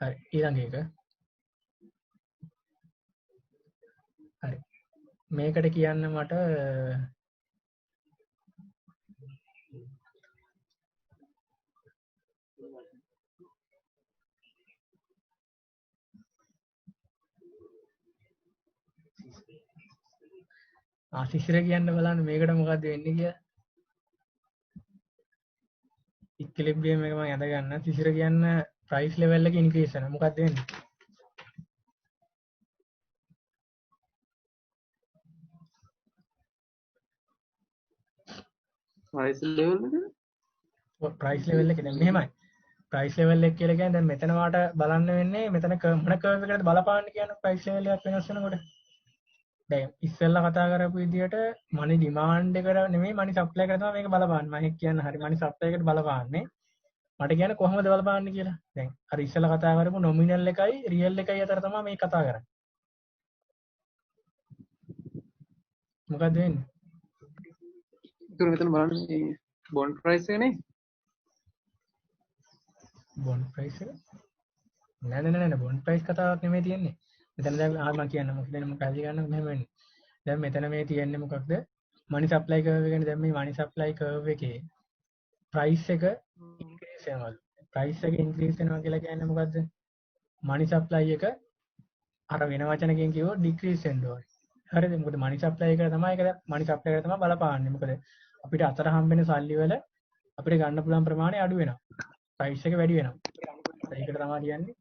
හරි ඊළඟ එක. හරි. මේකට කියන්න මට සිසිර කියන්න බලන්න මේකට මොකක්ද වෙන්නේ කියලා. ඉක්විලිබ්‍රියම් එක මම අඳ ගන්න. සිසිර කියන්න ප්‍රයිස් ලෙවල් එක ඉන්ක්‍රීස් වෙනවා. මොකක්ද වෙන්නේ? ප්‍රයිස් ලෙවල් එක ප්‍රයිස් ලෙවල් එක දැන් මෙහෙමයි. ප්‍රයිස් ලෙවල් එක කියලා කියන්නේ දැන් මෙතන වාට බලන්න වෙන්නේ මෙතන මොන කර්ව් එකකටද බලපාන්න කියන්නේ ප්‍රයිස් ලෙවල් එකක් වෙනස් වෙනකොට. දැන් ඉස්සෙල්ලා කතා කරපු විදිහට මනි ඩිමාන්ඩ් එකට නෙමෙයි මනි සප්ලයි එකට තමයි මේක බලපාන්නේ. මම කියන්න හරි මනි සප්ලයි එකට බලපාන්නේ. මට කියන්නේ කොහොමද බලපාන්නේ කියලා. දැන් අර ඉස්සෙල්ලා කතා කරපු නොමිනල් එකයි රියල් එකයි අතර තමයි මේ කතා කරන්නේ. මොකද්ද වෙන්නේ? ඒතර මෙතන බලන්න මේ බොන්ඩ් ප්‍රයිස් එක නේ. බොන්ඩ් ප්‍රයිස් එක නෑ බොන්ඩ් ප්‍රයිස් කතාවක් නෙමෙයි තියෙන්නේ. මෙතන දැන් මම කියන්න මොකද මම පැහැදිලි කරන්න මෙහෙම වෙන්නේ. දැන් මෙතන මේ තියෙන්නේ මොකක්ද? මනි සප්ලයි කර්ව් එකනේ. දැන් මේ මනි සප්ලයි කර්ව් එකේ ප්‍රයිස් එක ඉන්ක්‍රීස් වෙනවා. ප්‍රයිස් එක ඉන්ක්‍රීස් වෙනවා කියලා කියන්නේ මොකද්ද? මනි සප්ලයි එක අර වෙන වචනකින් කිව්වොත් ඩික්‍රීස් වෙන්න ඕනේ. හරිද? මොකද මනි සප්ලයි එක තමයි ඒක මනි සප්ලයි එක තමයි බලපාන්නේ. මොකද අපිට අතර හම්බෙන සල්ලි වල අපිට ගන්න පුළුවන් ප්‍රමාණය අඩු වෙනවා. ප්‍රයිස් එක වැඩි වෙනවා. ඒකට තමයි කියන්නේ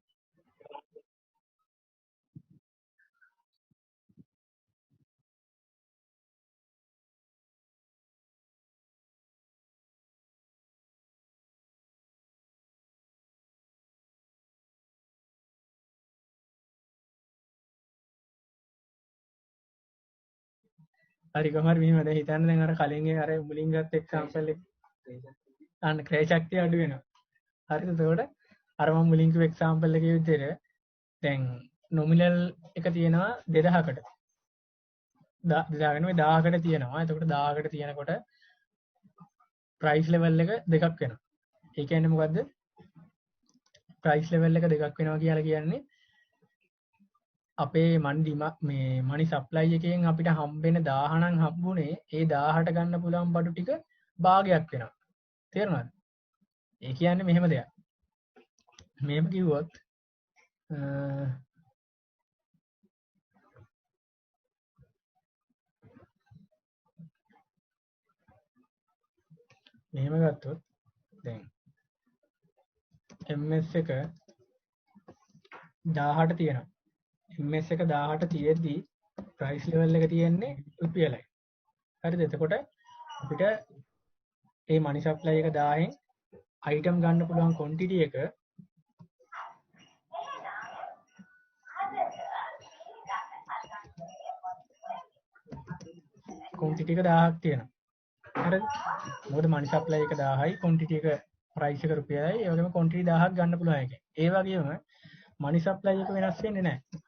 හරි කොහමද මෙහෙම දැන් හිතන්න දැන් අර කලින් අර මුලින් ගත්ත එක්සැම්පල් එක අන්න ක්‍රේ ශක්තිය අඩු වෙනවා. හරිද? එතකොට අර මම මුලින් කිව්ව එක්සැම්පල් එකේ විදිහට දැන් නොමිනල් එක තියෙනවා 2000කට. 2000 නෙමෙයි 1000කට තියෙනවා. එතකොට 1000කට තියෙනකොට ප්‍රයිස් ලෙවල් එක දෙකක් වෙනවා. ඒ කියන්නේ මොකද්ද? ප්‍රයිස් ලෙවල් එක දෙකක් වෙනවා කියලා කියන්නේ අපේ මේ මනි සප්ලයි එකෙන් අපිට හම්බෙන 1000 නම් හම්බුනේ ඒ 1000ට ගන්න පුළුවන් බඩු ටික භාගයක් වෙනවා. තේරුණාද? ඒ කියන්නේ මෙහෙම දෙයක්. මෙහෙම කිව්වොත් මෙහෙම ගත්තොත් දැන් MS එක 1000ට තියෙනවා. MS එක 1000ට තියෙද්දි ප්‍රයිස් ලෙවල් එක තියෙන්නේ රුපියලයි. හරිද? එතකොට අපිට මේ මනි සප්ලයි එක 1000න් අයිටම් ගන්න පුළුවන් ක්වොන්ටිටි එක ක්වොන්ටිටි එක 1000ක් තියෙනවා. හරිද? මොකද මනි සප්ලයි එක 1000යි ක්වොන්ටිටි එක ප්‍රයිස් එක රුපියලයි. ඒ වගේම ක්වොන්ටිටි 1000ක් ගන්න පුළුවන් එකෙන්. ඒ වගේම මනි සප්ලයි එක වෙනස් වෙන්නේ නැහැ.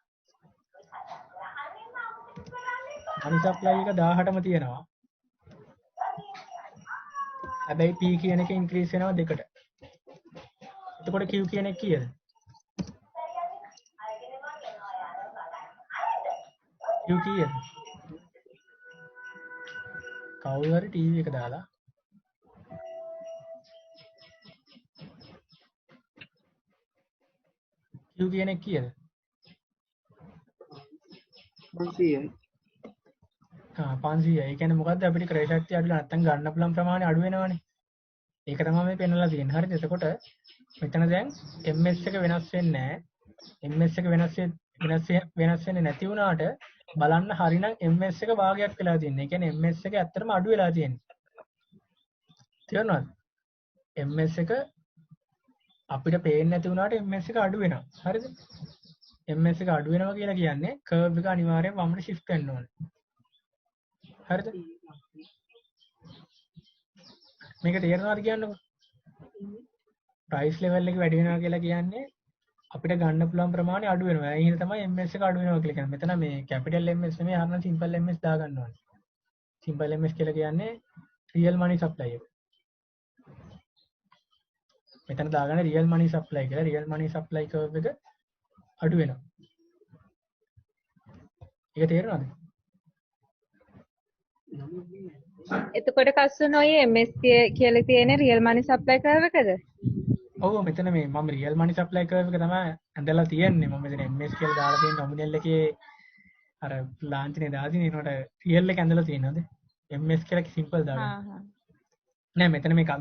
මනි සප්ලයි එක 1000ටම තියෙනවා. හැබැයි P කියන එක ඉන්ක්‍රීස් වෙනවා 2ට. එතකොට Q කියන එක කීයද? Q කීයද? කවුරු හරි ටීවී එක දාලා Q කියන එක කීයද? 500යි. 500යි. ඒ කියන්නේ මොකද්ද අපිට ක්‍රය ශක්තිය අඩු නැත්නම් ගන්න පුළුවන් ප්‍රමාණය අඩු වෙනවනේ. ඒක තමයි මේ පෙන්නලා තියෙන්නේ. හරිද? එතකොට මෙතන දැන් MS එක වෙනස් වෙන්නේ නැහැ. MS එක වෙනස් වෙන්නේ නැති වුණාට බලන්න හරිනම් MS එක භාගයක් වෙලා තියෙන්නේ. ඒ කියන්නේ MS එක ඇත්තටම අඩු වෙලා තියෙන්නේ. තේරුණාද? MS එක අපිට පේන්නේ නැති වුණාට MS එක අඩු වෙනවා. හරිද? MS එක අඩු වෙනවා කියලා කියන්නේ කර්ව් එක අනිවාර්යෙන් වමට shift වෙන්න ඕනේ. හරිද? මේක තේරෙනවද කියන්නකෝ? ප්‍රයිස් ලෙවල් එක වැඩි වෙනවා කියලා කියන්නේ අපිට ගන්න පුළුවන් ප්‍රමාණය අඩු වෙනවා. ඒ හින්දා තමයි MS එක අඩු වෙනවා කියලා කියන්නේ. මෙතන මේ කැපිටල් MS නෙමෙයි අරන සිම්පල් MS දාගන්න ඕනේ. සිම්පල් MS කියලා කියන්නේ රියල් මනි සප්ලයි එක. මෙතන දාගන්න රියල් මනි සප්ලයි කියලා. රියල් මනි සප්ලයි කර්ව් එක අඩු වෙනවා. ඒක තේරෙනවද? එතකොට කස්සුන ඔය MS කියලා තියෙන රියල් මනි සප්ලයි කර්ව් එකද? ඔව් මෙතන මේ මම රියල් මනි සප්ලයි කර්ව් එක තමයි ඇඳලා තියෙන්නේ. මම මෙතන MS කියලා දාලා තියෙන නොමිනල් එකේ අර ලාංඡනේ දාගෙන ඒනට රියල් එක ඇඳලා තියෙනවද? MS කියලා සිම්පල් දාගන්න. නෑ මෙතන මේක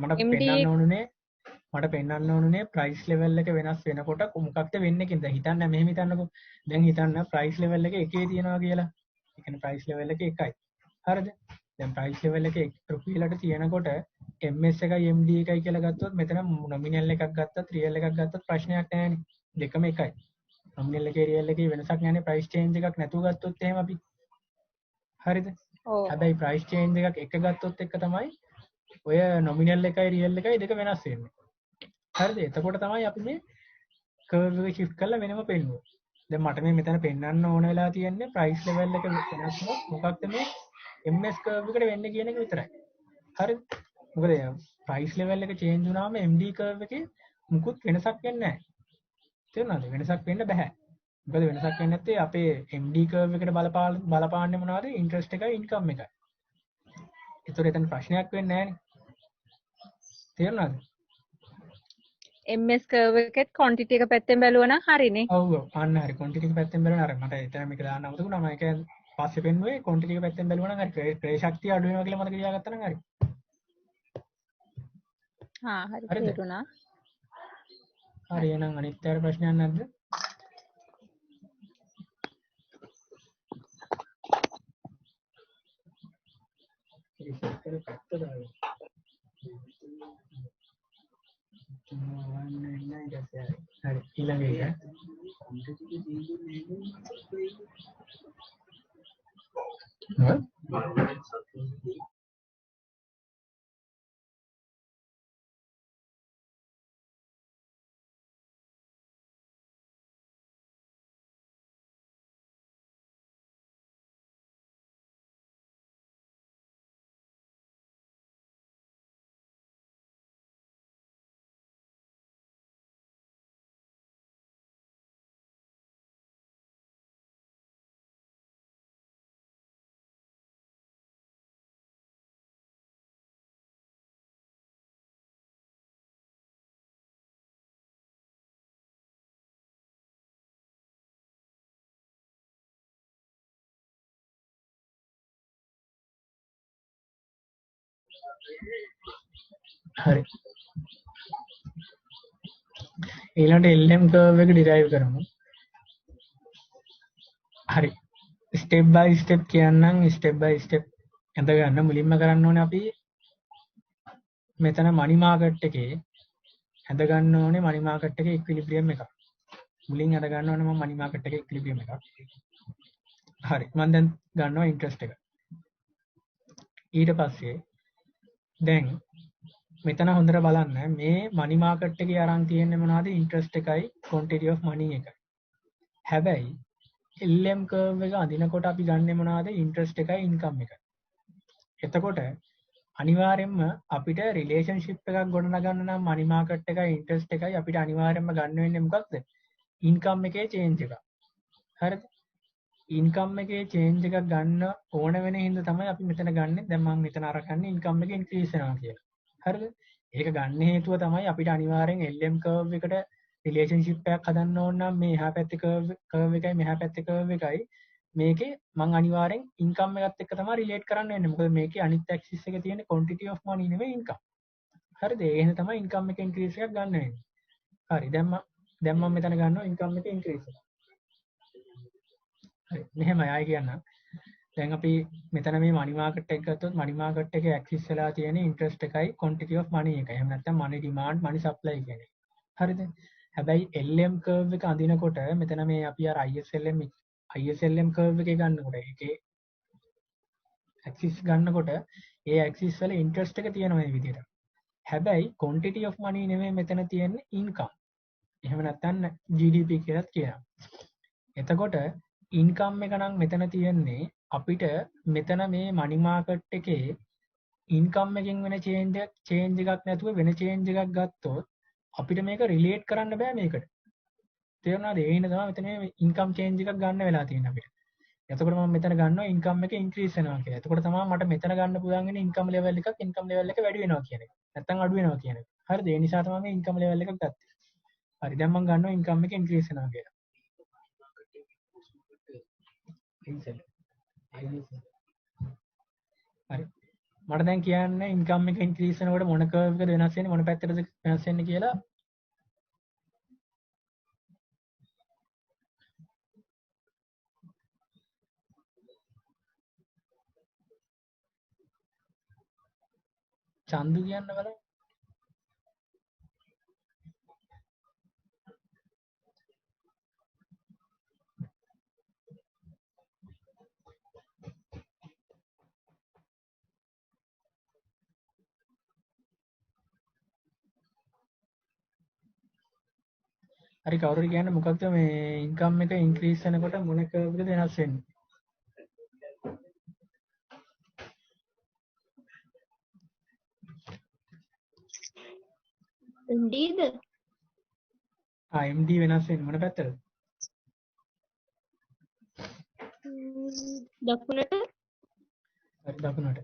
මට පෙන්වන්න ඕනුනේ ප්‍රයිස් ලෙවල් එක වෙනස් වෙනකොට මොකක්ද වෙන්නේ කියන දැන් හිතන්න මෙහෙම හිතන්නකෝ. දැන් හිතන්න ප්‍රයිස් ලෙවල් එක එකේ තියනවා කියලා. ඒ කියන්නේ ප්‍රයිස් ලෙවල් එක එකයි. හරිද? දැන් ප්‍රයිස් ලෙවල් එක රුපියලට තියෙනකොට MS එකයි MD එකයි කියලා ගත්තොත් මෙතන නොමිනල් එකක් ගත්තත් රියල් එකක් ගත්තත් ප්‍රශ්නයක් නැහැනේ. දෙකම එකයි. නොමිනල් එකේ රියල් එකේ වෙනසක් නැහැනේ ප්‍රයිස් චේන්ජ් එකක් නැතුව ගත්තොත් එහෙම අපි. හරිද? හැබැයි ප්‍රයිස් චේන්ජ් එකක් එක ගත්තොත් එක තමයි ඔය නොමිනල් එකයි රියල් එකයි දෙක වෙනස් වෙන්නේ. හරිද? එතකොට තමයි අපි මේ කර්ව් එක shift කරලා වෙනම පෙන්නුවේ. දැන් මට මේ මෙතන පෙන්වන්න ඕන වෙලා තියෙන්නේ ප්‍රයිස් ලෙවල් එක වෙනස් වුණොත් මොකක්ද මේ MS කර්ව් එකට වෙන්නේ කියන එක විතරයි. හරිද? මොකද ප්‍රයිස් ලෙවල් එක චේන්ජ් වුණාම MD කර්ව් එකේ මුකුත් වෙනසක් වෙන්නේ නැහැ. තේරුණාද? වෙනසක් වෙන්න බෑ. මොකද වෙනසක් වෙන්නේ නැත්තේ අපේ MD කර්ව් එකට බලපාන්නේ මොනවද? ඉන්ට්‍රස්ට් එකයි ඉන්කම් එකයි. ඒතර එතන ප්‍රශ්නයක් වෙන්නේ නැහැනේ. තේරුණාද? MS කර්ව් එකෙත් quantity එක පැත්තෙන් බැලුවා නම් හරිනේ. ඔව් අන්න හරි quantity එක පැත්තෙන් බැලුවා නම් හරි. මට එතන මේක දාන්න අමතක වුණා. මම ඒක පස්සේ පෙන්නුවේ quantity එක පැත්තෙන් බැලුවා නම් හරි. ක්‍රය ශක්තිය අඩු වෙනවා කියලා මතක තියාගත්තා නම් හරි. හරි තේරුණා. හරි එහෙනම් අනිත් අය ප්‍රශ්නයක් නැද්ද? හරි ඊළඟ එක හරි ඊළඟට LM කර්ව් එක ඩිරයිව් කරමු. හරි ස්ටෙප් බයි ස්ටෙප් කියන්නම් ස්ටෙප් බයි ස්ටෙප් ඇඳ ගන්න මුලින්ම කරන්න ඕනේ අපි මෙතන මනි මාකට් එකේ ඇඳ ගන්න ඕනේ මනි මාකට් එකේ ඉක්විලිබ්‍රියම් එකක්. මුලින් ඇඳ ගන්න ඕනේ මම මනි මාකට් එකේ ඉක්විලිබ්‍රියම් එකක්. හරි මම දැන් ගන්නවා ඉන්ට්‍රස්ට් එක. ඊට පස්සේ දැන් මෙතන හොඳට බලන්න මේ මනි මාකට් එකේ අරන් තියෙන්නේ මොනවද ඉන්ට්‍රස්ට් එකයි quantity of money එකයි. හැබැයි LM කර්ව් එක අඳිනකොට අපි ගන්නෙ මොනවද ඉන්ට්‍රස්ට් එකයි ඉන්කම් එකයි. එතකොට අනිවාර්යෙන්ම අපිට රිලේෂන්ෂිප් එකක් ගොඩනගන්න නම් මනි මාකට් එකයි ඉන්ට්‍රස්ට් එකයි අපිට අනිවාර්යෙන්ම ගන්න වෙන්නේ මොකක්ද? ඉන්කම් එකේ චේන්ජ් එකක්. හරිද? ඉන්කම් එකේ චේන්ජ් එකක් ගන්න ඕන වෙන හින්දා තමයි අපි මෙතන ගන්නෙ. දැන් මම මෙතන අරගන්නේ ඉන්කම් එක ඉන්ක්‍රීස් වෙනවා කියලා. හරිද? ඒක ගන්න හේතුව තමයි අපිට අනිවාර්යෙන් LM කර්ව් එකට රිලේෂන්ෂිප් එකක් හදන්න ඕන නම් මේ එහා පැත්තේ කර්ව් එකයි මෙහා පැත්තේ කර්ව් එකයි මේකේ මං අනිවාර්යෙන් ඉන්කම් එකත් එක්ක තමයි රිලේට් කරන්න වෙන්නේ. මොකද මේකේ අනිත් ඇක්සිස් එකේ තියෙන quantity of money නෙමෙයි ඉන්කම්. හරිද? ඒ හින්දා තමයි ඉන්කම් එක ඉන්ක්‍රීස් එකක් ගන්න වෙන්නේ. හරි. දැන් මම මෙතන ගන්නවා ඉන්කම් එක ඉන්ක්‍රීස් එක. හරි. මෙහෙමයි ආයි කියන්නම්. දැන් අපි මෙතන මේ මනි මාකට් එක ගත්තොත් මනි මාකට් එකේ ඇක්සිස් වෙලා තියෙන ඉන්ට්‍රස්ට් එකයි quantity of money එකයි. එහෙම නැත්නම් money demand money supply කියන්නේ. හරිද? හැබැයි LM curve එක අඳිනකොට මෙතන මේ අපි අර ISLM curve එකේ ගන්නකොට ඒකේ ඇක්සිස් ගන්නකොට ඒ ඇක්සිස් වල ඉන්ට්‍රස්ට් එක තියෙනවා මේ විදිහට. හැබැයි quantity of money නෙමෙයි මෙතන තියෙන්නේ income. එහෙම නැත්නම් GDP කියලාත් කියනවා. එතකොට ඉන්කම් එක නම් මෙතන තියෙන්නේ අපිට මෙතන මේ මනි මාකට් එකේ ඉන්කම් එකෙන් වෙන චේන්ජ් එකක් නැතුව වෙන චේන්ජ් එකක් ගත්තොත් අපිට මේක රිලේට් කරන්න බෑ මේකට. තේරුණාද? ඒ හින්දා තමයි මෙතන මේ ඉන්කම් චේන්ජ් එකක් ගන්න වෙලා තියෙන්නේ අපිට. එතකොට මම මෙතන ගන්නවා ඉන්කම් එක ඉන්ක්‍රීස් වෙනවා කියලා. එතකොට තමයි මට මෙතන ගන්න පුළුවන් වෙන්නේ ඉන්කම් ලෙවල් එකක් ඉන්කම් ලෙවල් එක වැඩි වෙනවා කියන එක. නැත්නම් අඩු වෙනවා කියන එක. හරිද? ඒ නිසා තමයි මේ ඉන්කම් ලෙවල් එකක් ගත්තේ. හරි. දැන් මම ගන්නවා ඉන්කම් එක ඉන්ක්‍රීස් වෙනවා කියලා. හරි. මට දැන් කියන්න ඉන්කම් එක ඉන්ක්‍රීස් වෙනකොට මොන කර්ව් එකද වෙනස් වෙන්නේ මොන පැත්තටද වෙනස් වෙන්නේ කියලා. චන්දු කියන්න බලන්න. හරි කවුරුරි කියන්නේ මොකක්ද මේ ඉන්කම් එක ඉන්ක්‍රීස් වෙනකොට මොන කර්ව් එකද වෙනස් වෙන්නේ? MDද? MD වෙනස් වෙන්නේ මොන පැත්තටද? දකුණට. හරි දකුණට.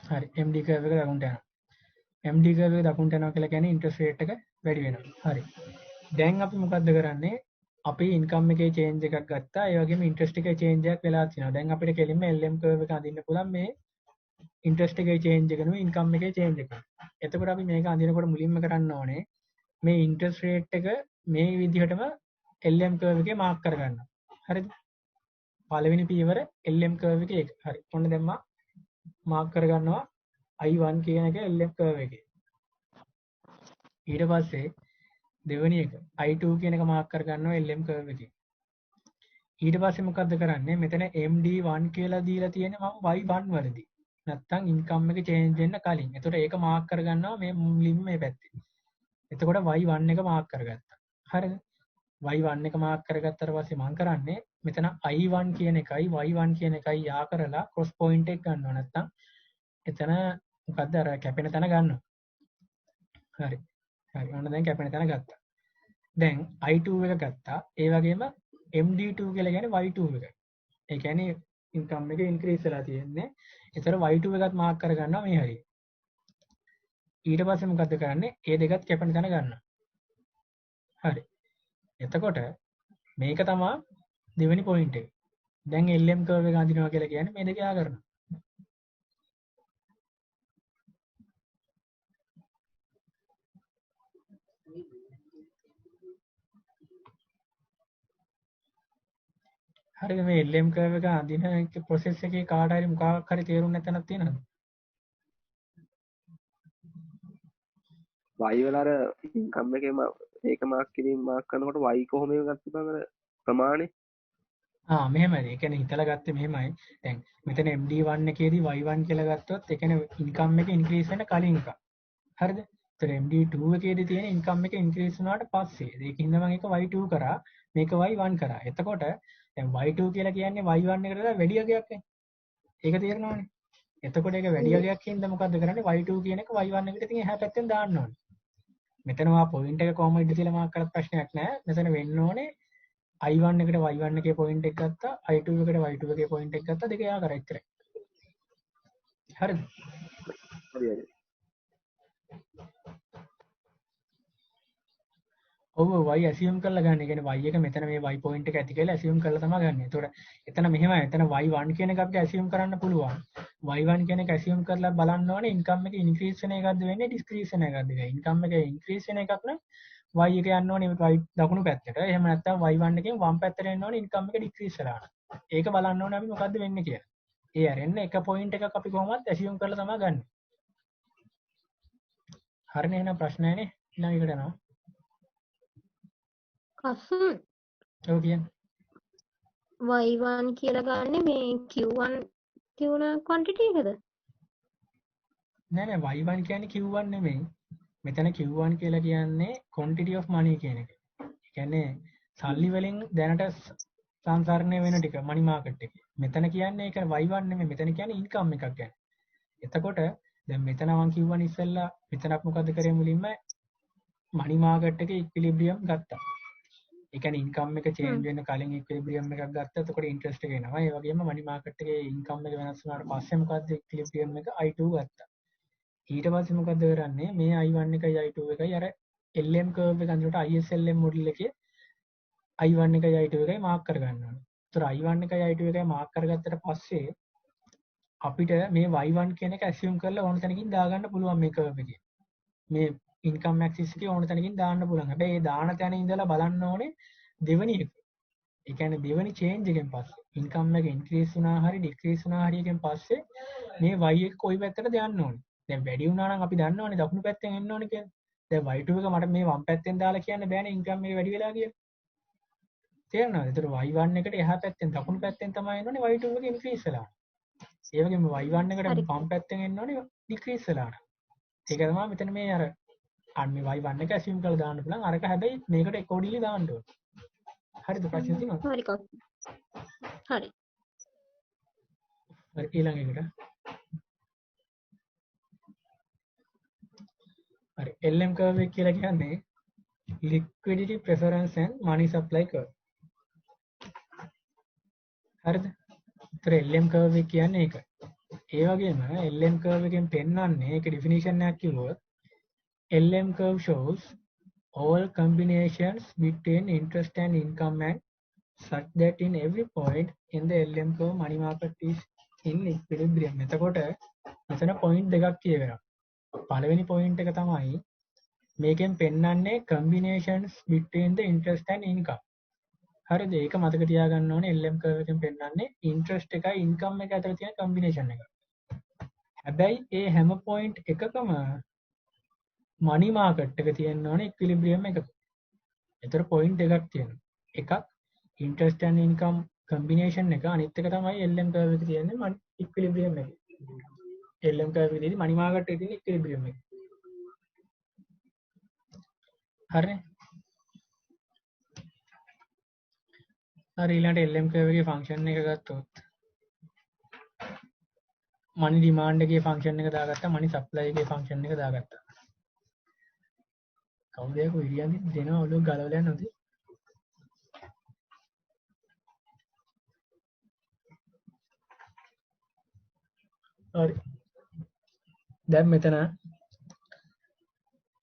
හරි MD කර්ව් එක දකුණට යනවා. MD කර්ව් එක දකුණට යනවා කියලා කියන්නේ ඉන්ට්‍රස්ට් රේට් එක වැඩි වෙනවා. හරි. දැන් අපි මොකද්ද කරන්නේ? අපි ඉන්කම් එකේ චේන්ජ් එකක් ගත්තා. ඒ වගේම ඉන්ට්‍රස්ට් එකේ චේන්ජ් එකක් වෙලා තියෙනවා. දැන් අපිට කෙලින්ම LM කර්ව් එක අඳින්න පුළුවන් මේ ඉන්ට්‍රස්ට් එකේ චේන්ජ් එක නෙවෙයි ඉන්කම් එකේ චේන්ජ් එක. එතකොට අපි මේක අඳිනකොට මුලින්ම කරන්න ඕනේ මේ ඉන්ට්‍රස්ට් රේට් එක මේ විදිහටම LM කර්ව් එකේ මාක් කරගන්න. හරිද? පළවෙනි පියවර LM කර්ව් එකේ එක. හරි. ඔන්න දැන් මම මාක් කරගන්නවා I1 කියන එක LM කර්ව් එකේ. ඊට පස්සේ දෙවෙනි එක I2 කියන එක මාක් කරගන්නවා LM කර්ව් එකේ. ඊට පස්සේ මොකද්ද කරන්නේ? මෙතන MD1 කියලා දීලා තියෙන්නේ මම Y1 වලදී. නැත්තම් ඉන්කම් එක චේන්ජ් වෙන්න කලින්. එතකොට ඒක මාක් කරගන්නවා මේ මුලින්ම මේ පැත්තේ. එතකොට Y1 එක මාක් කරගත්තා. හරිද? Y1 එක මාක් කරගත්තට පස්සේ මම කරන්නේ මෙතන I1 කියන එකයි Y1 කියන එකයි යා කරලා ක්‍රොස් පොයින්ට් එක ගන්නවා. නැත්තම් එතන මොකද්ද අර කැපෙන තැන ගන්නවා. හරි. හරි. ඔන්න දැන් කැපෙන තැන ගත්තා. දැන් I2 එක ගත්තා. ඒ වගේම MD2 කියලා කියන්නේ Y2 එක. ඒ කියන්නේ ඉන්කම් එක ඉන්ක්‍රීස් වෙලා තියෙන්නේ. ඒතර Y2 එකත් මාක් කරගන්නවා මේ හරිය. ඊට පස්සේ මොකද්ද කරන්නේ? ඒ දෙකත් කැපෙන තැන ගන්නවා. හරි. එතකොට මේක තමයි දෙවෙනි පොයින්ට් එක. දැන් LM කර්ව් එක අඳිනවා කියලා කියන්නේ මේ දෙක යා කරනවා. හරිද? මේ LM කර්ව් එක අඳින ප්‍රොසෙස් එකේ කාට හරි මොකක් හරි තේරුම් නැතනක් තියෙනවද? Y වල අර ඉන්කම් එකේ ඒක මාක් කිරීම මාක් කරනකොට Y කොහොම ගත්තද අර ප්‍රමාණය? මෙහෙමයි. ඒ කියන්නේ හිතලා ගත්තේ මෙහෙමයි. දැන් මෙතන MD1 එකේදී Y1 කියලා ගත්තොත් ඒ කියන්නේ ඉන්කම් එක ඉන්ක්‍රීස් වෙන කලින් එක. හරිද? ඒතර MD2 එකේදී තියෙන ඉන්කම් එක ඉන්ක්‍රීස් වුණාට පස්සේ ඒකින්ද මම ඒක Y2 කරා මේක Y1 කරා. එතකොට දැන් Y2 කියලා කියන්නේ Y1 එකට වඩා වැඩි අගයක් නේ. ඒක තේරෙනවනේ. එතකොට ඒක වැඩි වගයක් හින්දා මොකද්ද කරන්නේ y2 කියන එක y1 එකට ඉතින් එහා පැත්තෙන් දාන්න ඕනේ. මෙතන වා පොයින්ට් එක කොහොම ඉඳ තියලා මාක් කරත් ප්‍රශ්නයක් නැහැ. මෙතන වෙන්න ඕනේ i1 එකට y1 එකේ පොයින්ට් එක ගත්තා, i2 එකට y2 එකේ පොයින්ට් එක ගත්තා, දෙක එහා කරා ඉතරයි. හරිද? හරි හරි. ඔව් y assume කරලා ගන්න. ඒ කියන්නේ y එක මෙතන මේ y point එක ඇති කියලා assume කරලා තමයි ගන්න. ඒතකොට එතන මෙහෙමයි. එතන y1 කියන එක අපිට assume කරන්න පුළුවන්. y1 කියන එක assume කරලා බලන්න ඕනේ income එක increase වෙන එකක්ද වෙන්නේ decrease වෙන එකක්ද කියලා. income එක increase වෙන එකක් නම් y එක යන්න ඕනේ right දකුණු පැත්තට. එහෙම නැත්නම් y1 එකෙන් වම් පැත්තට එන්න ඕනේ income එක decrease වෙලා. ඒක බලන්න ඕනේ අපි මොකද්ද වෙන්නේ කියලා. ඒ අරෙන්න එක point එකක් අපි කොහොමවත් assume කරලා තමයි ගන්න. හරිනේ එහෙනම් ප්‍රශ්න නැහැ නේ. ඊළඟ එකට යනවා. කසුන් ඔව් කියන්නේ. y1 කියලා ගන්න මේ q1 තියුණ quantity එකද? නෑ නෑ y1 කියන්නේ q1 නෙමෙයි. මෙතන q1 කියලා කියන්නේ quantity of money කියන එක. ඒ කියන්නේ සල්ලි වලින් දැනට සංසරණය වෙන ටික money market එකේ. මෙතන කියන්නේ ඒක y1 නෙමෙයි. මෙතන කියන්නේ income එකක් ගැන. එතකොට දැන් මෙතන මම q1 ඉස්සෙල්ලා මෙතනක් මොකද කරේ මුලින්ම money market එකේ equilibrium ගත්තා. ඒ කියන්නේ income එක change වෙන කලින් equilibrium එකක් ගත්තා. එතකොට interest එක එනවා. ඒ වගේම money market එකේ income එක වෙනස් වුණාට පස්සේ මොකද්ද equilibrium එක i2 ගත්තා. ඊට පස්සේ මොකද කරන්නේ මේ i1 එකයි i2 එකයි අර LM curve එක අඳුරට ISLM model එකේ i1 එකයි i2 එකයි මාක් කරගන්න ඕනේ. ඒතර i1 එකයි i2 එකයි මාක් කරගත්තට පස්සේ අපිට මේ y1 කියන එක assume කරලා ඕන තැනකින් දාගන්න පුළුවන් මේ curve එකේ. මේ income axis එකේ ඕන තැනකින් දාන්න පුළුවන්. හැබැයි ඒ දාන තැන ඉඳලා බලන්න ඕනේ දෙවෙනි එක. ඒ කියන්නේ දෙවෙනි change එකෙන් පස්සේ income එක increase වුණා හරි decrease වුණා හරි එකෙන් පස්සේ මේ y එක කොයි පැත්තටද යන්න ඕනේ. දැන් වැඩි වුණා නම් අපි දන්නවනේ දකුණු පැත්තෙන් එන්න ඕනේ කියලා. දැන් y2 එක මට මේ වම් පැත්තෙන් දාලා කියන්න බෑනේ income එක වැඩි වෙලා කියලා. තේරෙනවද? ඒතර y1 එකට එහා පැත්තෙන් දකුණු පැත්තෙන් තමයි එන්න ඕනේ y2 එක increase වෙලා. ඒ වගේම y1 එකට වම් පැත්තෙන් එන්න ඕනේ decrease වෙලා. ඒක තමයි මෙතන මේ අර අන්න y1 එක assume කරලා දාන්න පුළුවන්. අරක හැබැයි මේකට accordingly දාන්න ඕනේ. හරිද ප්‍රශ්න තියෙනවද? හරි කසුන්. හරි. හරි ඊළඟ එකට. හරි LM curve එක කියලා කියන්නේ liquidity preference and money supply curve. හරිද? ඒතර LM curve එක කියන්නේ ඒක. ඒ වගේම LM curve එකෙන් පෙන්වන්නේ ඒක definition එකක් කිව්වොත් LM curve shows all combinations between interest and income and such that in every point in the LM curve money market is in equilibrium. එතකොට මෙතන point දෙකක් කියවෙනවා. පළවෙනි point එක තමයි මේකෙන් පෙන්වන්නේ combinations between the interest and income. හරිද? ඒක මතක තියාගන්න ඕනේ LM curve එකෙන් පෙන්වන්නේ interest එකයි income එක අතර තියෙන combination එක. හැබැයි ඒ හැම point එකකම money market එක තියෙන්න ඕනේ equilibrium එකක. ඒතර point දෙකක් තියෙනවා. එකක් interest and income combination එක, අනිත් එක තමයි LM curve එකේ තියෙන්නේ equilibrium එක. LM curve එකේදී money market එකේ තියෙන equilibrium එක. හරිනේ? හරි ඊළඟට LM curve එකේ function එක ගත්තොත් money demand එකේ function එක දාගත්තා, money supply එකේ function එක දාගත්තා. කවුද ඒක ඉරියන්දි දෙනවා ඔලුව ගලවලා යනවද? හරි. දැන් මෙතන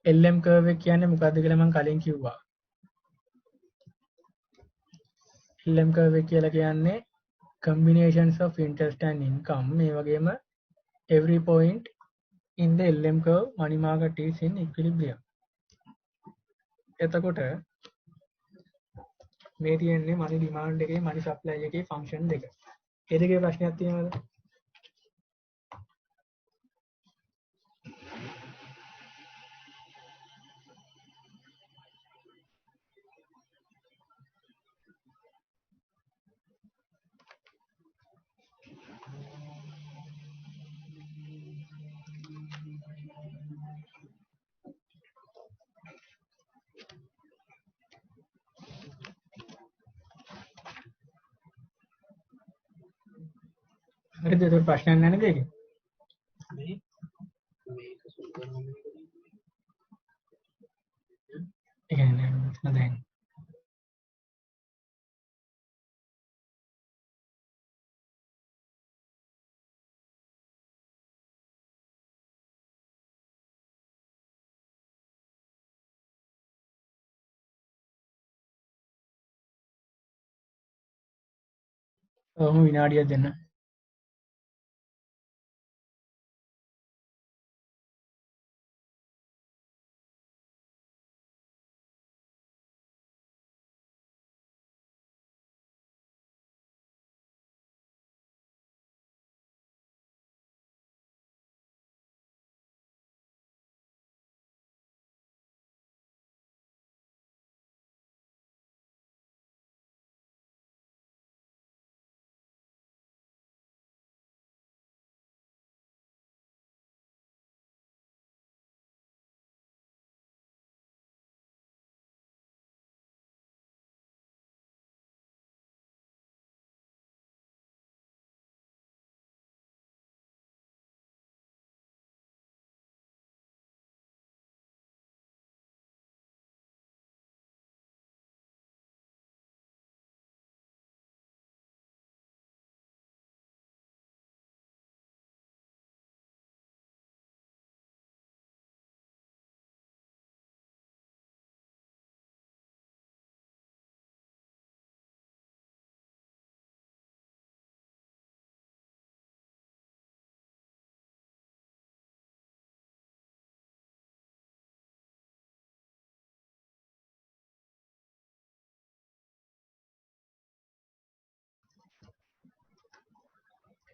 LM curve එක කියන්නේ මොකද්ද කියලා මම කලින් කිව්වා. LM curve එක කියලා කියන්නේ combinations of interest and income. මේ වගේම every point in the LM curve money market is in equilibrium. එතකොට මේ තියෙන්නේ money demand එකේ money supply එකේ function දෙක. ඒ දෙකේ ප්‍රශ්නයක් තියෙනවද? හරිද? ඒක ප්‍රශ්නයක් නැහැ නේද? ඒ කියන්නේ මෙතන දැන් ඔහොම විනාඩියක් දෙන්න.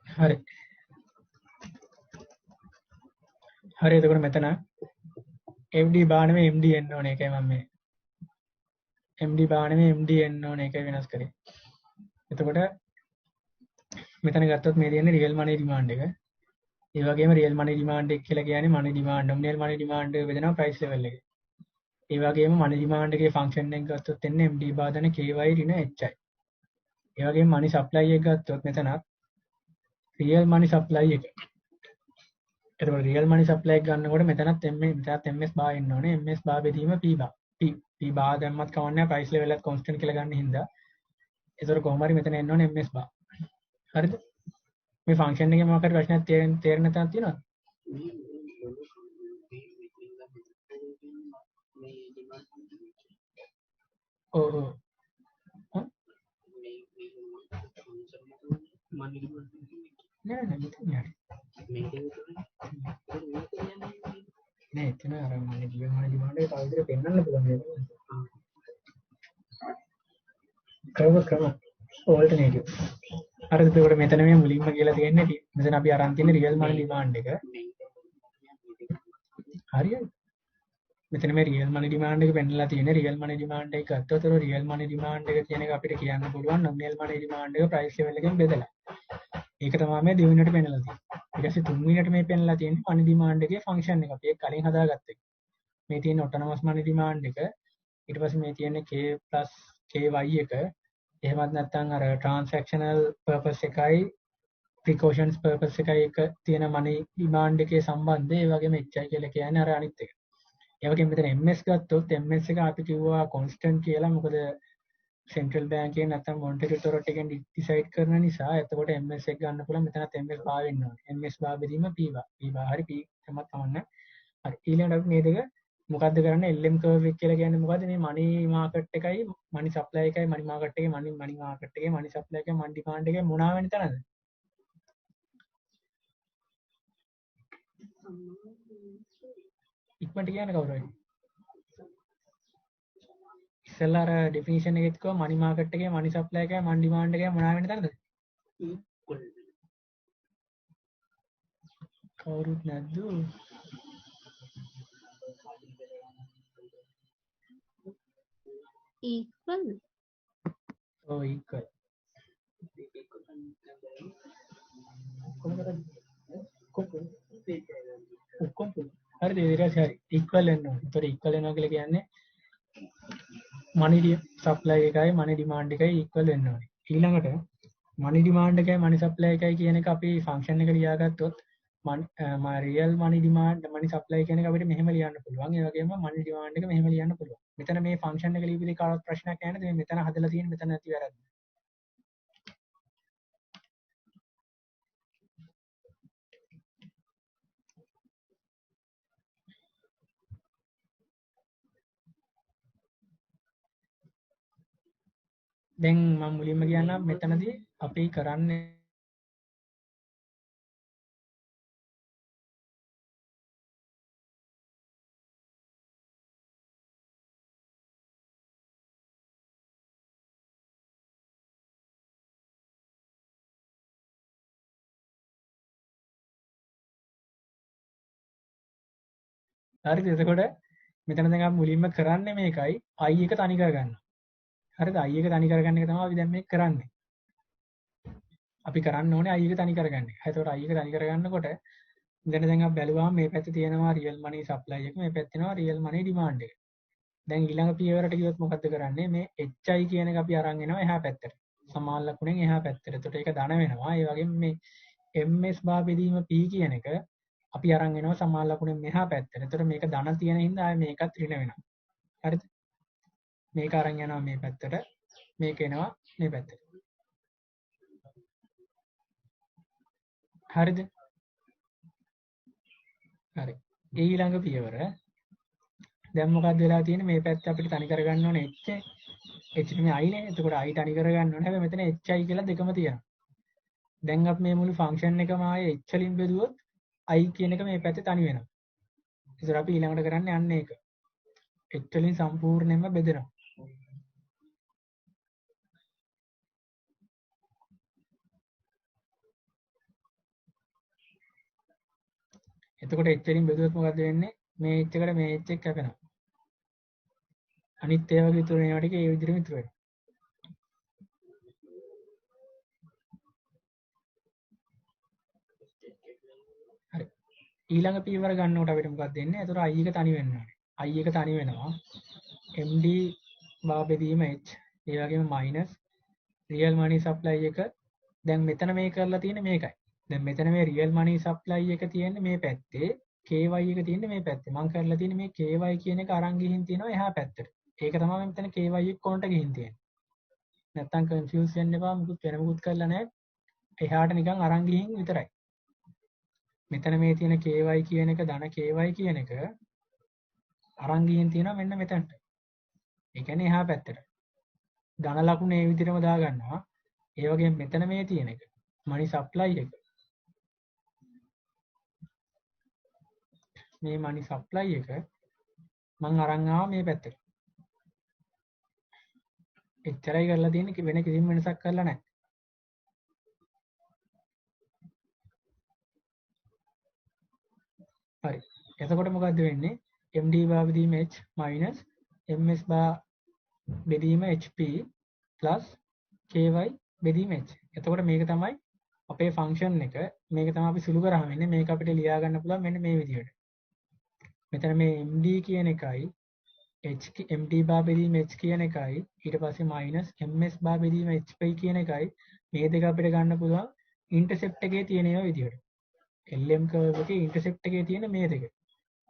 හරි. හරි එතකොට මෙතන MD බාර නෙමෙයි MD එන්න ඕනේ. ඒකයි මම මේ MD බාර නෙමෙයි MD එන්න ඕනේ. ඒකයි වෙනස් කරේ. එතකොට මෙතන ගත්තොත් මේ තියෙන්නේ රියල් මනි ඩිමාන්ඩ් එක. ඒ වගේම රියල් මනි ඩිමාන්ඩ් එක කියලා කියන්නේ මනි ඩිමාන්ඩ්, නොමිනල් මනි ඩිමාන්ඩ් එක බෙදෙනවා ප්‍රයිස් ලෙවල් එකේ. ඒ වගේම මනි ඩිමාන්ඩ් එකේ ෆන්ක්ෂන් එක ගත්තොත් එන්නේ MD බාදන KY ඍණ HI. ඒ වගේම මනි සප්ලයි එක ගත්තොත් මෙතනත් රියල් මනි සප්ලයි එක. එතකොට රියල් මනි සප්ලයි එක ගන්නකොට මෙතනත් MS බා එන්න ඕනේ. MS බා බෙදීම P බා. P බා දැම්මත් කවන්නේ ප්‍රයිස් ලෙවල් එකත් කොන්ස්ටන්ට් කියලා ගන්න හින්දා. එතකොට කොහොම හරි මෙතන එන්න ඕනේ MS බා. හරිද? මේ ෆන්ක්ෂන් එකේ මොකක් හරි ප්‍රශ්නයක් තේරෙන්න නැත්නම් තියෙනවද? ඔව් ඔව්. නෑ නෑ මෙතන යාරි. නෑ එතන අර මම රියල් මනි ඩිමාන්ඩ් එක තව විදිහට පෙන්වන්න පුළුවන් නේද? ක්‍රම ඕල්ටර්නේටිව්. අර එතකොට මෙතන මේ මුලින්ම කියලා තියෙන්නේ මෙතන අපි අරන් තියෙන රියල් මනි ඩිමාන්ඩ් එක. හරියද? මෙතන මේ රියල් මනි ඩිමාන්ඩ් එක පෙන්නලා තියෙන්නේ රියල් මනි ඩිමාන්ඩ් එක ගත්තොත් ඒතර රියල් මනි ඩිමාන්ඩ් එක කියන එක අපිට කියන්න පුළුවන් නොමිනල් මනි ඩිමාන්ඩ් එක ප්‍රයිස් ලෙවල් එකෙන් බෙදලා. ඒක තමයි මේ දෙවෙනියට පෙන්නලා තියෙන්නේ. ඊට පස්සේ තුන්වෙනියට මේ පෙන්නලා තියෙන්නේ මනි ඩිමාන්ඩ් එකේ ෆන්ක්ෂන් එක. අපි ඒක කලින් හදාගත්ත එක. මේ තියෙන ඔටෝනමස් මනි ඩිමාන්ඩ් එක. ඊට පස්සේ මේ තියෙන්නේ K+KY එක. එහෙමත් නැත්නම් අර ට්‍රාන්සැක්ෂනල් පර්පස් එකයි ප්‍රිකෝෂන්ස් පර්පස් එකයි එක තියෙන මනි ඩිමාන්ඩ් එකේ සම්බන්ධය ඒ වගේම HI කියලා කියන්නේ අර අනිත් එක. ඒ වගේම මෙතන MS ගත්තොත් MS එක අපි කිව්වා කොන්ස්ටන්ට් කියලා. මොකද සෙන්ට්‍රල් බැංක් එකෙන් නැත්නම් මොනිටරි ඔතොරිටි එකෙන් ඩිසයිඩ් කරන නිසා එතකොට MS එක ගන්න පුළුවන්. මෙතනත් MS බා වෙන්න ඕනේ. MS බා බෙදීම P බා. P බා හරි P තමයි තමන්න. හරි ඊළඟට අපි මේ දෙක මොකද්ද කරන්නේ LM කර්ව් එක කියලා කියන්නේ මොකද්ද මේ මනි මාකට් එකයි මනි සප්ලයි එකයි මනි මාකට් එකේ මනි මාකට් එකේ මනි සප්ලයි එකේ මනි ඩිමාන්ඩ් එකේ මොනවා වෙන තැනද ඉක්මනට කියන්නේ කවුරු හරි ඉස්සෙල්ලා අර ඩෙෆිනිෂන් එකෙත් කිව්වා මනි මාකට් එකේ මනි සප්ලයි එකයි මනි ඩිමාන්ඩ් එකේ මොනවා වෙන තැනද කවුරුත් නැද්ද equal ඔව් equal ඔක්කොම හරිද ඊට පස්සේ හරි equal වෙනවා. ඒතකොට equal වෙනවා කියලා කියන්නේ මනි සප්ලයි එකයි මනි ඩිමාන්ඩ් එකයි equal වෙන්න ඕනේ. ඊළඟට මනි ඩිමාන්ඩ් එකයි මනි සප්ලයි එකයි කියන එක අපි ෆන්ක්ෂන් එක ලියාගත්තොත් රියල් මනි ඩිමාන්ඩ් මනි සප්ලයි කියන එක අපිට මෙහෙම ලියන්න පුළුවන්. ඒ වගේම මනි ඩිමාන්ඩ් එක මෙහෙම ලියන්න පුළුවන්. මෙතන මේ ෆන්ක්ෂන් එක ලියවිලි කාටවත් ප්‍රශ්නයක් නැහැ නේද? මේ මෙතන හදලා තියෙන මෙතන නැති වැරද්ද. දැන් මම මුලින්ම කියන්නම් මෙතනදී අපි කරන්නේ හරිද? එතකොට මෙතන දැන් අපි මුලින්ම කරන්නේ මේකයි i එක තනි කරගන්න. හරිද? i එක තනි කරගන්න එක තමයි අපි දැන් මේක කරන්නේ. අපි කරන්න ඕනේ i එක තනි කරගන්න එක. එතකොට i එක තනි කරගන්නකොට දැන් අපි බැලුවාම මේ පැත්තේ තියෙනවා රියල් මනි සප්ලයි එක, මේ පැත්තේ තියෙනවා රියල් මනි ඩිමාන්ඩ් එක. දැන් ඊළඟ පියවරට ගියොත් මොකද්ද කරන්නේ? මේ hi කියන එක අපි අරන් එනවා එහා පැත්තට. සමාන ලකුණෙන් එහා පැත්තට. එතකොට ඒක ධන වෙනවා. ඒ වගේම මේ ms බා බෙදීම p කියන එක අපි අරන් එනවා සමාන ලකුණෙන් මෙහා පැත්තට. එතකොට මේක ධන තියෙන හින්දා ආයේ මේකත් ඍණ වෙනවා. හරිද? මේක අරන් යනවා මේ පැත්තට. මේක එනවා මේ පැත්තට. හරිද? හරි. ඊළඟ පියවර දැන් මොකක්ද වෙලා තියෙන්නේ? මේ පැත්ත අපිට තනි කරගන්න ඕනේ h නෙමෙයි i නේ. එතකොට i තනි කරගන්න ඕනේ. හැබැයි මෙතන hi කියලා දෙකම තියෙනවා. දැන් අපි මේ මුළු ෆන්ක්ෂන් එකම ආයේ h වලින් බෙදුවොත් i කියන එක මේ පැත්තේ තනි වෙනවා. ඒතර අපි ඊළඟට කරන්නේ අන්න ඒක. h වලින් සම්පූර්ණයෙන්ම බෙදෙනවා. එතකොට h වලින් බෙදුවොත් මොකද වෙන්නේ? මේ h එකට මේ h එක කැපෙනවා. අනිත් ඒවා ඉතුරු වෙනවා ටික ඒ විදිහටම ඉතුරු වෙනවා. හරි. ඊළඟ පියවර ගන්නකොට අපිට මොකක්ද වෙන්නේ? එතකොට i එක තනි වෙන්න ඕනේ. i එක තනි වෙනවා. md බා බෙදීම h ඒ වගේම මයිනස් රියල් මනි සප්ලයි එක දැන් මෙතන මේ කරලා තියෙන්නේ මේකයි. දැන් මෙතන මේ රියල් මනි සප්ලයි එක තියෙන්නේ මේ පැත්තේ ky එක තියෙන්නේ මේ පැත්තේ. මම කරලා තියෙන්නේ මේ ky කියන එක අරන් ගිහින් තියෙනවා එහා පැත්තට. ඒක තමයි මෙතන ky එක කොනට ගිහින් තියෙන්නේ. නැත්තම් කන්ෆියුස් වෙන්න එපා. මුකුත් වෙන මුකුත් කරලා නැහැ. එහාට නිකන් අරන් ගිහින් විතරයි. මෙතන මේ තියෙන ky කියන එක ධන ky කියන එක අරන් ගිහින් තියෙනවා මෙන්න මෙතනට. ඒ කියන්නේ එහා පැත්තට. ධන ලකුණ ඒ විදිහටම දාගන්නවා. ඒ වගේම මෙතන මේ තියෙන එක මනි සප්ලයි එක. මේ මනි සප්ලයි එක මං අරන් ආවා මේ පැත්තට. එච්චරයි කරලා තියෙන්නේ වෙන කිසිම වෙනසක් කරලා නැහැ. හරි. එතකොට මොකද්ද වෙන්නේ? md බා බෙදීම h minus ms බා බෙදීම hp plus ky බෙදීම h. එතකොට මේක තමයි අපේ ෆන්ක්ෂන් එක. මේක තමයි අපි සුළු කරාම ඉන්නේ. මේක අපිට ලියා ගන්න පුළුවන් මෙන්න මේ විදිහට. මෙතන මේ md කියන එකයි md බා බෙදීම h කියන එකයි ඊට පස්සේ minus ms බා බෙදීම hp කියන එකයි මේ දෙක අපිට ගන්න පුළුවන් ඉන්ටර්සෙප්ට් එකේ තියෙන ඒවා විදිහට. lm curve එකේ ඉන්ටර්සෙප්ට් එකේ තියෙන මේ දෙක.